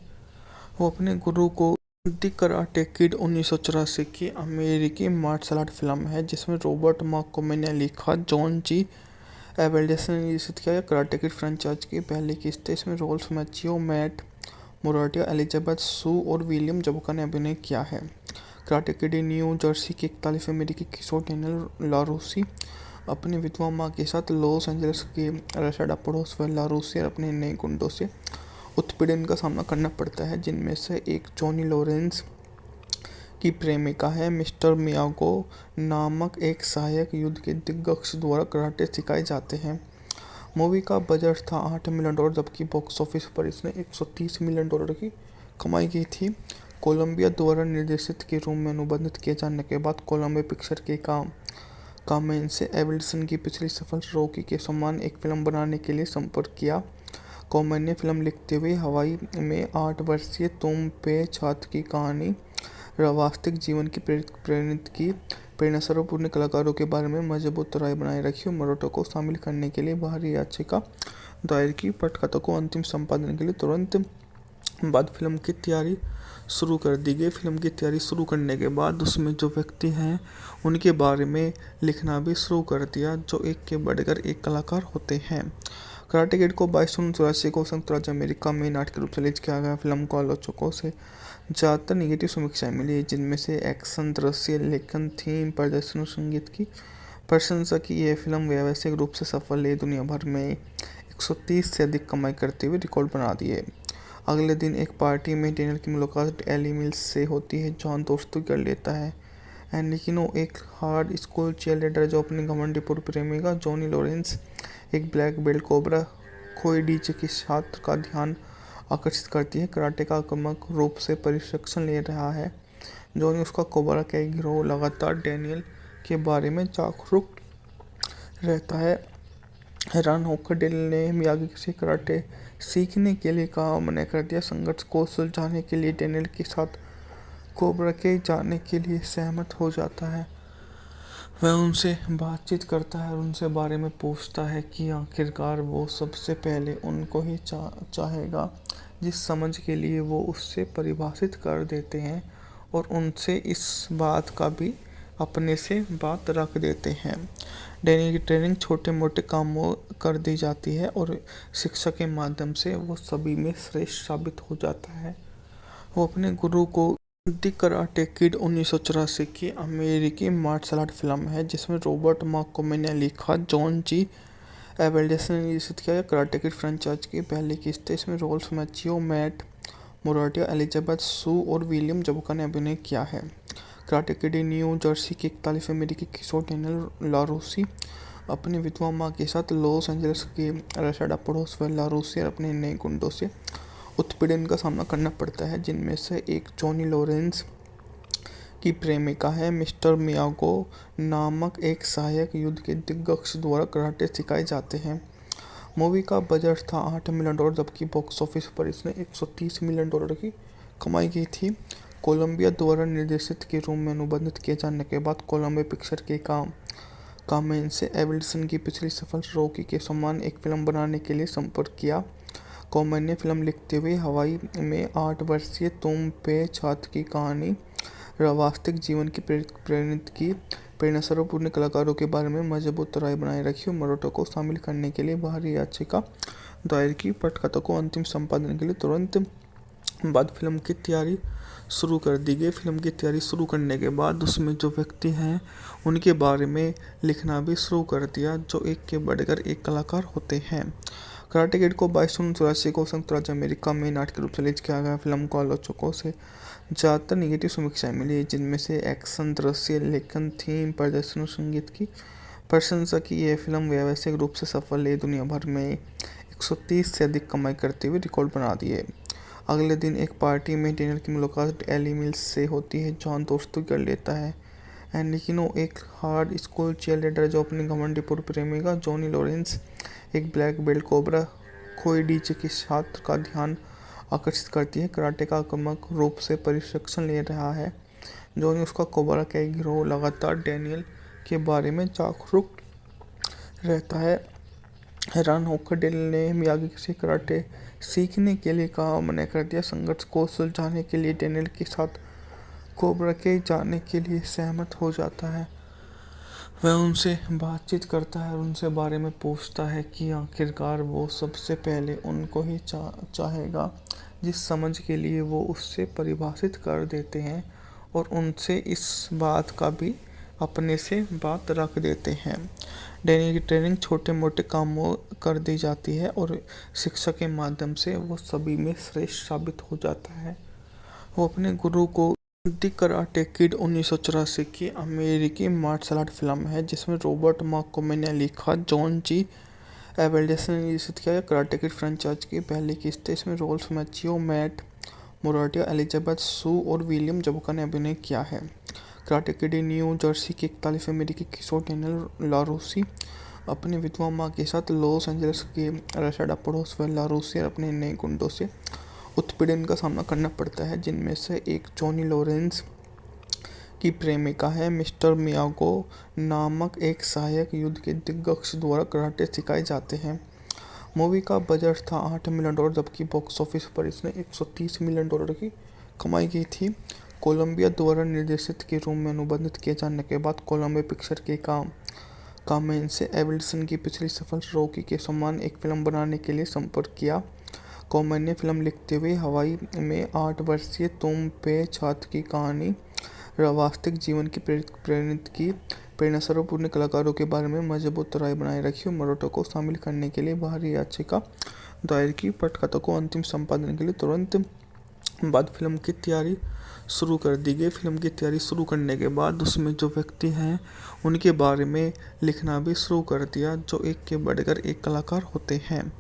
वो अपने गुरु को द कराटे किड 1984 की अमेरिकी मार्शल आर्ट फिल्म है जिसमें रॉबर्ट मार्कोमे ने लिखा, जॉन जी एबेल्डेसन ने निर्देशित किया। कराटे किड फ्रेंचाइज की पहली किस्त है। इसमें रोल्फ मैचियो, मैट मोराटिया, एलिजाबेथ सू और विलियम जबका ने अभिनय किया है। कराटे किड न्यू जर्सी के 41 अमेरिकी किशोर डेनियल लारूसी अपनी विधवा माँ के साथ लॉस एंजलिस के रेसाडा पड़ोस व लारूसी और अपने नए गुंडों से उत्पीड़न का सामना करना पड़ता है, जिनमें से एक जॉनी लॉरेंस की प्रेमिका है। मिस्टर मियागो नामक एक सहायक युद्ध के दिग्गज द्वारा कराटे सिखाए जाते हैं। मूवी का बजट था $8 मिलियन, जबकि बॉक्स ऑफिस पर इसने $130 मिलियन की कमाई की थी। कोलंबिया द्वारा निर्देशित के रूप में अनुबंधित किए जाने के बाद कोलंबिया पिक्चर के काम में इनसे एबेल्डेसन की पिछली सफल रॉकी के समान एक फिल्म बनाने के लिए संपर्क किया। कॉमेन ने फिल्म लिखते हुए हवाई में 8 वर्षीय तुम पे छात्र की कहानी वास्तविक जीवन की प्रेरित की प्रेरणास्वरूप उन्हें कलाकारों के बारे में मजबूत राय बनाए रखी और मरोटो को शामिल करने के लिए बाहरी याचिका दायर की। पटकथा को अंतिम संपादन के लिए तुरंत बाद फिल्म की तैयारी शुरू कर दी गई। फिल्म की तैयारी शुरू करने के बाद उसमें जो व्यक्ति हैं उनके बारे में लिखना भी शुरू कर दिया, जो एक के बढ़कर एक कलाकार होते हैं। कराटे किड को 22 जून 1984 को संयुक्त राज्य अमेरिका में नाटकीय रूप से रिलीज किया गया। फिल्म को आलोचकों से ज़्यादातर निगेटिव समीक्षाएं मिली, जिनमें से एक्शन, दृश्य, लेखन, थीम, प्रदर्शन और संगीत की प्रशंसा की यह फिल्म व्यावसायिक रूप से सफल है। दुनिया भर में 130 से अधिक कमाई करते हुए रिकॉर्ड बना दिए। अगले दिन एक पार्टी में डेनियल की मुलाकात एली मिल्स से होती है। जॉन दोस्ती कर लेता है लेकिन वो एक हार्ड स्कूल चीयरलीडर जो अपने घमंडी पूर्व प्रेमिका जॉनी लॉरेंस, एक ब्लैक बेल्ट कोबरा खोई डीजे के छात्र का ध्यान आकर्षित करती है। कराटे का आक्रामक रूप से प्रशिक्षण ले रहा है। जॉनी उसका कोबरा का एक गिरोह लगातार डेनियल के बारे में जागरूक रहता है। हैरान होकर डेनियल ने मियागी से कराटे सीखने के लिए कहा, मना कर दिया। संघर्ष को सुलझाने के लिए डेनियल के साथ कोबरा के जाने के लिए सहमत हो जाता है। वह उनसे बातचीत करता है और उनसे बारे में पूछता है कि आखिरकार वो सबसे पहले उनको ही चाहेगा, जिस समझ के लिए वो उससे परिभाषित कर देते हैं और उनसे इस बात का भी अपने से बात रख देते हैं। डेनियल की ट्रेनिंग छोटे मोटे कामों कर दी जाती है और शिक्षा के माध्यम से वो सभी में श्रेष्ठ साबित हो जाता है। वो अपने गुरु को द कराटे किड 1984 की अमेरिकी मार्शल आर्ट फिल्म है जिसमें रॉबर्ट मार्कोमे ने लिखा, जॉन जी एबेल्डेसन ने निर्देशित किया। कराटे किड फ्रेंचाइज की पहली किस्त है। इसमें रोल्फ मैचियो, मैट मोराटिया, एलिजाबेथ सू और विलियम जबका ने अभिनय किया है। कराटे किड न्यू जर्सी के 41 अमेरिकी किशोर डेनियल लारूसी अपनी विधवा माँ के साथ लॉस एंजलिस के रेसाडा पड़ोस व लारूसी और अपने नए गुंडों से उत्पीड़न का सामना करना पड़ता है, जिनमें से एक जॉनी लॉरेंस की प्रेमिका है। मिस्टर मियागो नामक एक सहायक युद्ध के दिग्गज द्वारा कराटे सिखाए जाते हैं। मूवी का बजट था $8 मिलियन, जबकि बॉक्स ऑफिस पर इसने $130 मिलियन की कमाई की थी। कोलंबिया द्वारा निर्देशित के रूप में अनुबंधित किए जाने के बाद कोलंबिया पिक्चर के काम में इनसे एबेल्डेसन की पिछली सफल रॉकी के समान एक फिल्म बनाने के लिए संपर्क किया। कॉमेन ने फिल्म लिखते हुए हवाई में 8 वर्षीय तुम पे छात्र की कहानी वास्तविक जीवन की प्रेरित की प्रेरणा स्वरूप उन्हें कलाकारों के बारे में मजबूत राय बनाए रखी और मराठों को शामिल करने के लिए बाहरी याचिका दायर की। पटकथा को अंतिम संपादन के लिए तुरंत बाद फिल्म की तैयारी शुरू कर दी गई। फिल्म की तैयारी शुरू करने के बाद उसमें जो व्यक्ति हैं उनके बारे में लिखना भी शुरू कर दिया, जो एक के बढ़कर एक कलाकार होते हैं। कराटे किड को 22 जून 1984 को संयुक्त राज्य अमेरिका में नाटक के रूप से रिलीज किया गया। फिल्म को आलोचकों से ज़्यादातर निगेटिव समीक्षाएं मिली, जिनमें से एक्शन, दृश्य, लेखन, थीम, प्रदर्शन और संगीत की प्रशंसा की। यह फिल्म व्यावसायिक रूप से सफल है, दुनिया भर में 130 से अधिक कमाई करते हुए रिकॉर्ड बना दिए। अगले दिन एक पार्टी में डेनियल की मुलाकात एली मिल्स से होती है। जॉन दोस्ती कर लेता है एनिकिनो, एक हार्ड स्कूल चीयरलीडर जो अपनी घमंडी पूर्व प्रेमिका जॉनी लॉरेंस, एक ब्लैक बेल्ट कोबरा खोइडीचे के छात्र का ध्यान आकर्षित करती है। कराटे का आक्रामक रूप से प्रशिक्षण ले रहा है। जॉनी उसका कोबरा का एक गिरोह लगातार डेनियल के बारे में जागरूक रहता है। हैरान होकर डेनियल ने मियागी से कराटे सीखने के लिए कहा, मना कर दिया। संघर्ष को सुलझाने के लिए डेनियल के साथ कोबरा के जाने के लिए सहमत हो जाता है। वह उनसे बातचीत करता है और उनसे बारे में पूछता है कि आखिरकार वो सबसे पहले उनको ही चाहेगा, जिस समझ के लिए वो उससे परिभाषित कर देते हैं और उनसे इस बात का भी अपने से बात रख देते हैं। डेनियल की ट्रेनिंग छोटे मोटे कामों कर दी जाती है और शिक्षा के माध्यम से वो सभी में श्रेष्ठ साबित हो जाता है। वो अपने गुरु को द कराटे किड 1984 की अमेरिकी मार्शल आर्ट फिल्म है, जिसमें रॉबर्ट मार्कोमे ने लिखा, जॉन जी एबेल्डेसन ने निर्देशित किया। कराटे किड फ्रेंचाइज की पहली किस्त है। इसमें रोल्फ मैचियो, मैट मोराटिया, एलिजाबेथ सू और विलियम जबका ने अभिनय किया है। कराटे किड न्यू जर्सी के 41 अमेरिकी किशोर डेनियल लारूसी अपनी विधवा माँ के साथ लॉस एंजलिस के रेसाडा पड़ोस व लारूसी अपने नए गुंडों से उत्पीड़न का सामना करना पड़ता है, जिनमें से एक जॉनी लॉरेंस की प्रेमिका है। मिस्टर मियागो नामक एक सहायक युद्ध के दिग्गज द्वारा कराटे सिखाए जाते हैं। मूवी का बजट था $8 मिलियन, जबकि बॉक्स ऑफिस पर इसने $130 मिलियन की कमाई की थी। कोलंबिया द्वारा निर्देशित के रूप में अनुबंधित किए जाने के बाद कोलंबिया पिक्चर के कामेन से एबेल्डेसन की पिछली सफल रॉकी के समान एक फिल्म बनाने के लिए संपर्क किया। कॉमेन ने फिल्म लिखते हुए हवाई में 8 वर्षीय तुम पे छात्र की कहानी वास्तविक जीवन की प्रेरित की। प्रेरणा स्वरूप उन्हें कलाकारों के बारे में मजबूत राय बनाए रखी और मराठों को शामिल करने के लिए बाहरी याचिका दायर की। पटकथा को अंतिम संपादन के लिए तुरंत बाद फिल्म की तैयारी शुरू कर दी गई। फिल्म की तैयारी शुरू करने के बाद उसमें जो व्यक्ति हैं उनके बारे में लिखना भी शुरू कर दिया, जो एक के बढ़कर एक कलाकार होते हैं।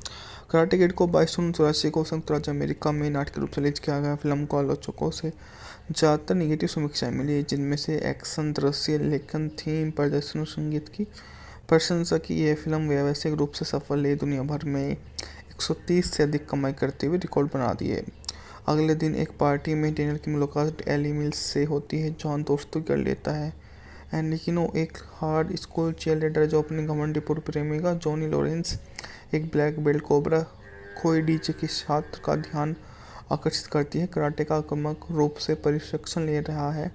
कराटे किड को 22 जून 1984 को संयुक्त राज्य अमेरिका में नाटक के रूप से रिलीज किया गया। फिल्म को आलोचकों से ज़्यादातर निगेटिव समीक्षाएं मिली, जिनमें से एक्शन, दृश्य, लेखन, थीम, प्रदर्शन और संगीत की प्रशंसा की। यह फिल्म व्यावसायिक रूप से सफल है, दुनिया भर में 130 से अधिक कमाई करते हुए रिकॉर्ड बना दिए। अगले दिन एक पार्टी में डेनियल की मुलाकात एली मिल्स से होती है। जॉन दोस्ती कर लेता है एनिकिनो, एक हार्ड स्कूल चीयरलीडर जो अपनी घमंडी पूर्व प्रेमिका जॉनी लॉरेंस, एक ब्लैक बेल्ट कोबरा खोइडीचे के छात्र का ध्यान आकर्षित करती है। कराटे का आक्रामक रूप से प्रशिक्षण ले रहा है।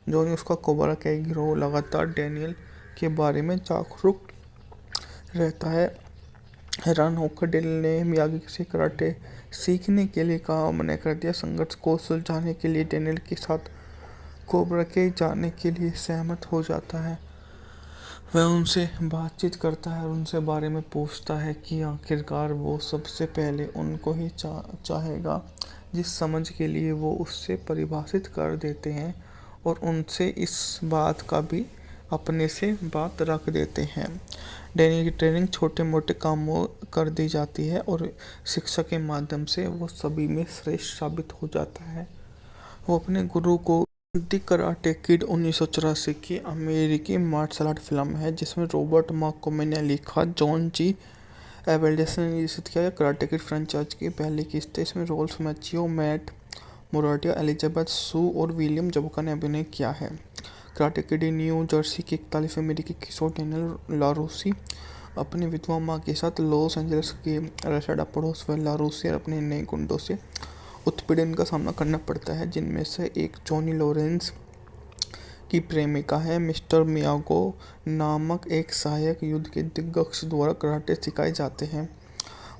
जॉनी उसका कोबरा का एक गिरोह लगातार डेनियल के बारे में जागरूक रहता है। हैरान होकर डेनियल ने मियागी से कराटे सीखने के लिए कहा, मना कर दिया। संघर्ष को सुलझाने के लिए डेनियल के साथ कोबरा के जाने के लिए सहमत हो जाता है। वह उनसे बातचीत करता है और उनसे बारे में पूछता है कि आखिरकार वो सबसे पहले उनको ही चाहेगा, जिस समझ के लिए वो उससे परिभाषित कर देते हैं और उनसे इस बात का भी अपने से बात रख देते हैं। डेनियल की ट्रेनिंग छोटे मोटे कामों कर दी जाती है और शिक्षा के माध्यम से वो सभी में श्रेष्ठ साबित हो जाता है। वो अपने गुरु को द कराटे किड 1984 की अमेरिकी मार्शल आर्ट फिल्म है, जिसमें रॉबर्ट मार्कोमे ने लिखा, जॉन जी एबेल्डेसन ने निर्देशित किया। कराटे किड फ्रेंचाइज की पहली किस्त है। इसमें रोल्फ मैचियो, मैट मोराटिया, एलिजाबेथ सू और विलियम जबका ने अभिनय किया है। कराटे किड न्यू जर्सी के 41 अमेरिकी किशोर डेनियल लारूसी अपनी विधवा माँ के साथ लॉस एंजलिस के रेसाडा पड़ोस व लारूसी अपने नए गुंडों से उत्पीड़न का सामना करना पड़ता है, जिनमें से एक जॉनी लॉरेंस की प्रेमिका है। मिस्टर मियागो नामक एक सहायक युद्ध के दिग्गज द्वारा कराटे सिखाए जाते हैं।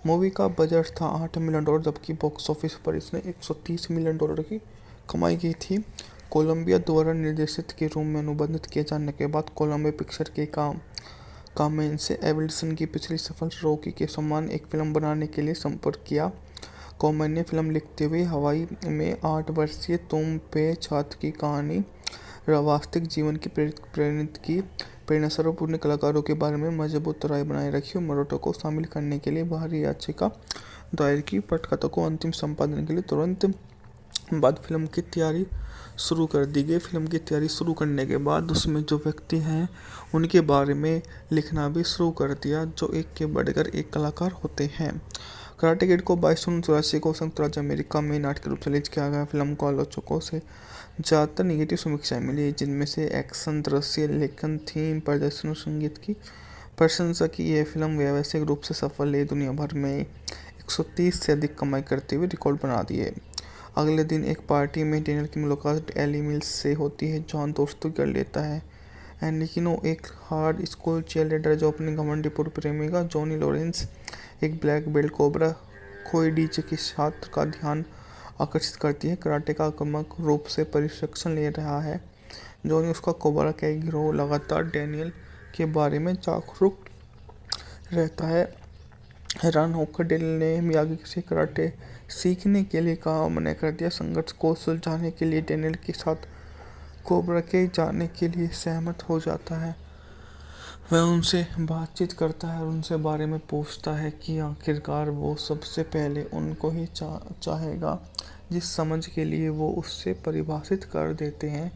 मूवी का बजट था $8 मिलियन, जबकि बॉक्स ऑफिस पर इसने $130 मिलियन की कमाई की थी। कोलंबिया द्वारा निर्देशित के रूप में अनुबंधित किए जाने के बाद कोलंबिया पिक्चर के काम में इनसे एवल्सन की पिछली सफल रॉकी के समान एक फिल्म बनाने के लिए संपर्क किया। कॉमेन ने फिल्म लिखते हुए हवाई में 8 वर्षीय तुम पे छात्र की कहानी वास्तविक जीवन की प्रेरित की प्रेरणास्वरूप उन कलाकारों के बारे में मजबूत राय बनाए रखी और मरोटो को शामिल करने के लिए बाहरी याचिका दायर की। पटकथा को अंतिम संपादन के लिए तुरंत बाद फिल्म की तैयारी शुरू कर दी गई। फिल्म की तैयारी शुरू करने के बाद उसमें जो व्यक्ति हैं उनके बारे में लिखना भी शुरू कर दिया, जो एक के बढ़कर एक कलाकार होते हैं। कराटे किड को 22 जून 1984 को संयुक्त राज्य अमेरिका में नाटक के रूप से रिलीज किया गया। फिल्म को आलोचकों से ज़्यादातर निगेटिव समीक्षाएं मिली, जिनमें से एक्शन, दृश्य, लेखन, थीम, प्रदर्शन और संगीत की प्रशंसा की। यह फिल्म व्यावसायिक रूप से सफल है, दुनिया भर में 130 से अधिक कमाई करते हुए रिकॉर्ड बना दिए। अगले दिन एक पार्टी में डेनियल की मुलाकात एली मिल्स से होती है। जॉन दोस्ती कर लेता है। एनिकिनो एक हार्ड स्कूल चीयरलीडर जो अपनी घमंडी पूर्व प्रेमिका जॉनी लॉरेंस, एक ब्लैक बेल्ट कोबरा खोई डीजे के छात्र का ध्यान आकर्षित करती है। कराटे का आक्रामक रूप से प्रशिक्षण ले रहा है। जॉनी उसका कोबरा का एक गिरोह लगातार डेनियल के बारे में जागरूक रहता है। हैरान होकर डेनियल ने मियागी से कराटे सीखने के लिए कहा, मना कर दिया। संघर्ष को सुलझाने के लिए डेनियल के साथ कोबरा के जाने के लिए सहमत हो जाता है। वह उनसे बातचीत करता है और उनसे बारे में पूछता है कि आखिरकार वो सबसे पहले उनको ही चाहेगा, जिस समझ के लिए वो उससे परिभाषित कर देते हैं,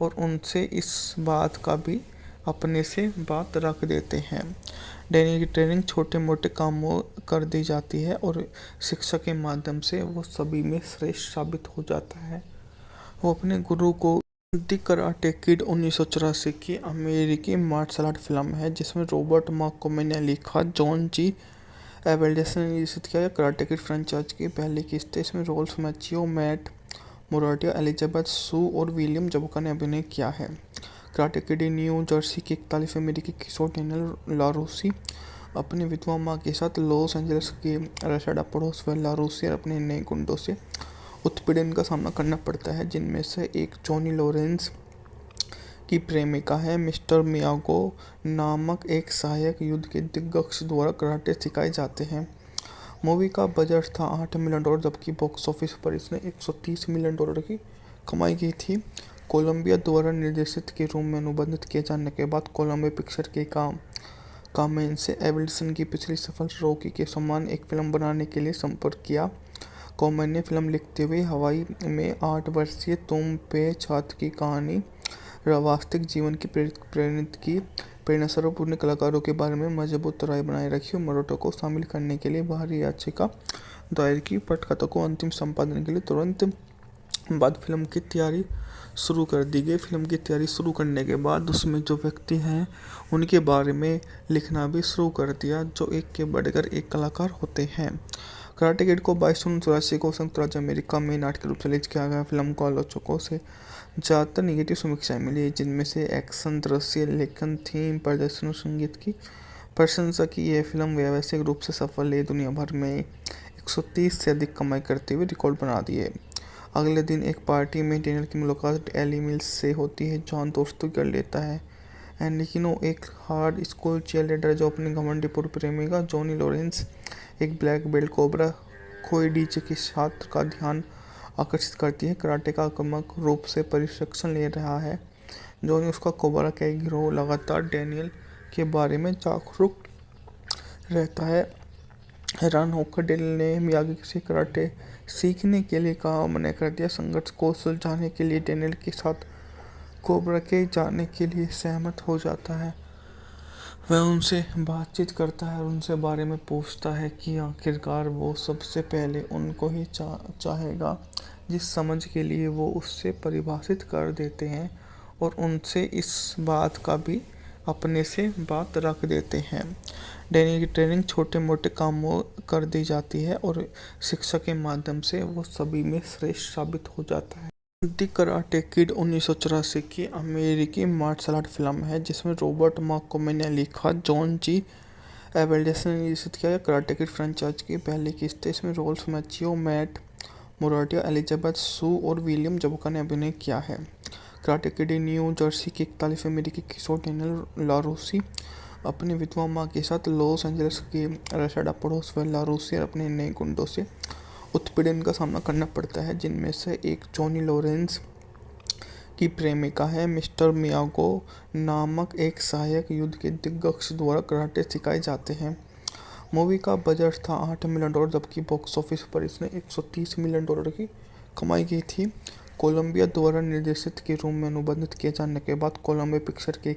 और उनसे इस बात का भी अपने से बात रख देते हैं। डेनियल की ट्रेनिंग छोटे मोटे कामों कर दी जाती है और शिक्षा के माध्यम से वो सभी में श्रेष्ठ साबित हो जाता है। वो अपने गुरु को द कराटे किड 1984 की अमेरिकी मार्शल आर्ट फिल्म है, जिसमें रॉबर्ट मार्कोमे ने लिखा, जॉन जी एबेल्डेसन ने निर्देशित किया। कराटे किड फ्रेंचाइज की पहली किस्त है। इसमें रोल्फ मैचियो, मैट मोराटिया, एलिजाबेथ सू और विलियम जबका ने अभिनय किया है। कराटे किड न्यू जर्सी के 41 अमेरिकी किशोर डेनियल लारूसी अपनी विधवा माँ के साथ लॉस एंजल्स के रेसाडा पड़ोस में लारूसी और अपने नए गुंडों से उत्पीड़न का सामना करना पड़ता है, जिनमें से एक जॉनी लॉरेंस की प्रेमिका है। मिस्टर मियागो नामक एक सहायक युद्ध के दिग्गज द्वारा कराटे सिखाए जाते हैं। मूवी का बजट था $8 मिलियन, जबकि बॉक्स ऑफिस पर इसने $130 मिलियन की कमाई की थी। कोलंबिया द्वारा निर्देशित के रूप में अनुबंधित किए जाने के बाद कोलंबिया पिक्चर के काम में इनसे एवल्सन की पिछली सफल रॉकी के समान एक फिल्म बनाने के लिए संपर्क किया। कॉमेन ने फिल्म लिखते हुए हवाई में 8 वर्षीय तुम पे छात्र की कहानी वास्तविक जीवन की प्रेरित की प्रेरणास्वरूप उन कलाकारों के बारे में मजबूत राय बनाए रखी और मरोटो को शामिल करने के लिए बाहरी याचिका दायर की। पटकथा को अंतिम संपादन के लिए तुरंत बाद फिल्म की तैयारी शुरू कर दी गई। फिल्म की तैयारी शुरू करने के बाद उसमें जो व्यक्ति हैं उनके बारे में लिखना भी शुरू कर दिया, जो एक के बढ़कर एक कलाकार होते हैं। कराटे किड को 22 जून 1984 को संयुक्त राज्य अमेरिका में नाटक के रूप से रिलीज किया गया। फिल्म को आलोचकों से ज़्यादातर निगेटिव समीक्षाएं मिली, जिनमें से एक्शन, दृश्य, लेखन, थीम, प्रदर्शन और संगीत की प्रशंसा की। यह फिल्म व्यावसायिक रूप से सफल है, दुनिया भर में 130 से अधिक कमाई करते हुए रिकॉर्ड बना दिए। अगले दिन एक पार्टी में डेनियल की मुलाकात एली मिल्स से होती है। जॉन दोस्ती कर लेता है। एनिकिनो एक हार्ड स्कूल चीयरलीडर जो अपनी घमंडी पूर्व प्रेमिका जॉनी लॉरेंस, एक ब्लैक बेल्ट कोबरा खोई डीजे के छात्र का ध्यान आकर्षित करती है। कराटे का आक्रामक रूप से प्रशिक्षण ले रहा है। जॉनी उसका कोबरा का एक गिरोह लगातार डेनियल के बारे में जागरूक रहता है। हैरान होकर डेनियल ने मियागी से कराटे सीखने के लिए कहा, मना कर दिया। संघर्ष को सुलझाने के लिए डेनियल के साथ कोबरा के जाने के लिए सहमत हो जाता है। वह उनसे बातचीत करता है और उनसे बारे में पूछता है कि आखिरकार वो सबसे पहले उनको ही चाहेगा, जिस समझ के लिए वो उससे परिभाषित कर देते हैं, और उनसे इस बात का भी अपने से बात रख देते हैं। डेनियल की ट्रेनिंग छोटे मोटे कामों कर दी जाती है और शिक्षा के माध्यम से वो सभी में श्रेष्ठ साबित हो जाता है। द कराटे किड 1984 की अमेरिकी मार्शल आर्ट फिल्म है जिसमें रॉबर्ट मार्कोमे ने लिखा, जॉन जी एवेल्डेस ने निर्देशित किया। कराटे किड फ्रेंचाइज की पहली किस्त है। इसमें रोल्फ मैचियो, मैट मोराटिया, एलिजाबेथ सू और विलियम जबका ने अभिनय किया है। कराटे किड न्यू जर्सी की 41 अमेरिकी किशोर डेनियल लारूसी अपनी विधवा मां के साथ लॉस एंजलिस के रेसाडा पड़ोस में लारूसी और अपने नए गुंडों से उत्पीड़न का सामना करना पड़ता है, जिनमें से एक जॉनी लॉरेंस की प्रेमिका है। मिस्टर मियागो नामक एक सहायक युद्ध के दिग्गज द्वारा कराटे सिखाए जाते हैं। मूवी का बजट था $8 मिलियन, जबकि बॉक्स ऑफिस पर इसने $130 मिलियन की कमाई की थी। कोलंबिया द्वारा निर्देशित के रूप में अनुबंधित किए जाने के बाद कोलंबिया पिक्चर के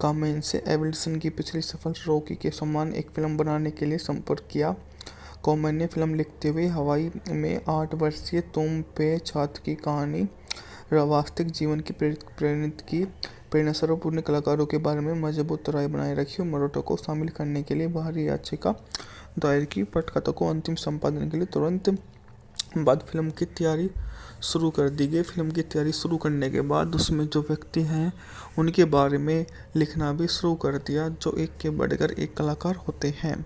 कामेन से एवेल्सन की पिछली सफल रॉकी के समान एक फिल्म बनाने के लिए संपर्क किया। कॉमेन ने फिल्म लिखते हुए हवाई में 8 वर्षीय तुम पे छात्र की कहानी वास्तविक जीवन की प्रेरित की प्रेरणास्वरूप उन कलाकारों के बारे में मजबूत राय बनाए रखी और मरोटो को शामिल करने के लिए बाहरी याचिका दायर की। पटकथा को अंतिम संपादन के लिए तुरंत बाद फिल्म की तैयारी शुरू कर दी गई। फिल्म की तैयारी शुरू करने के बाद उसमें जो व्यक्ति हैं उनके बारे में लिखना भी शुरू कर दिया, जो एक के बढ़कर एक कलाकार होते हैं।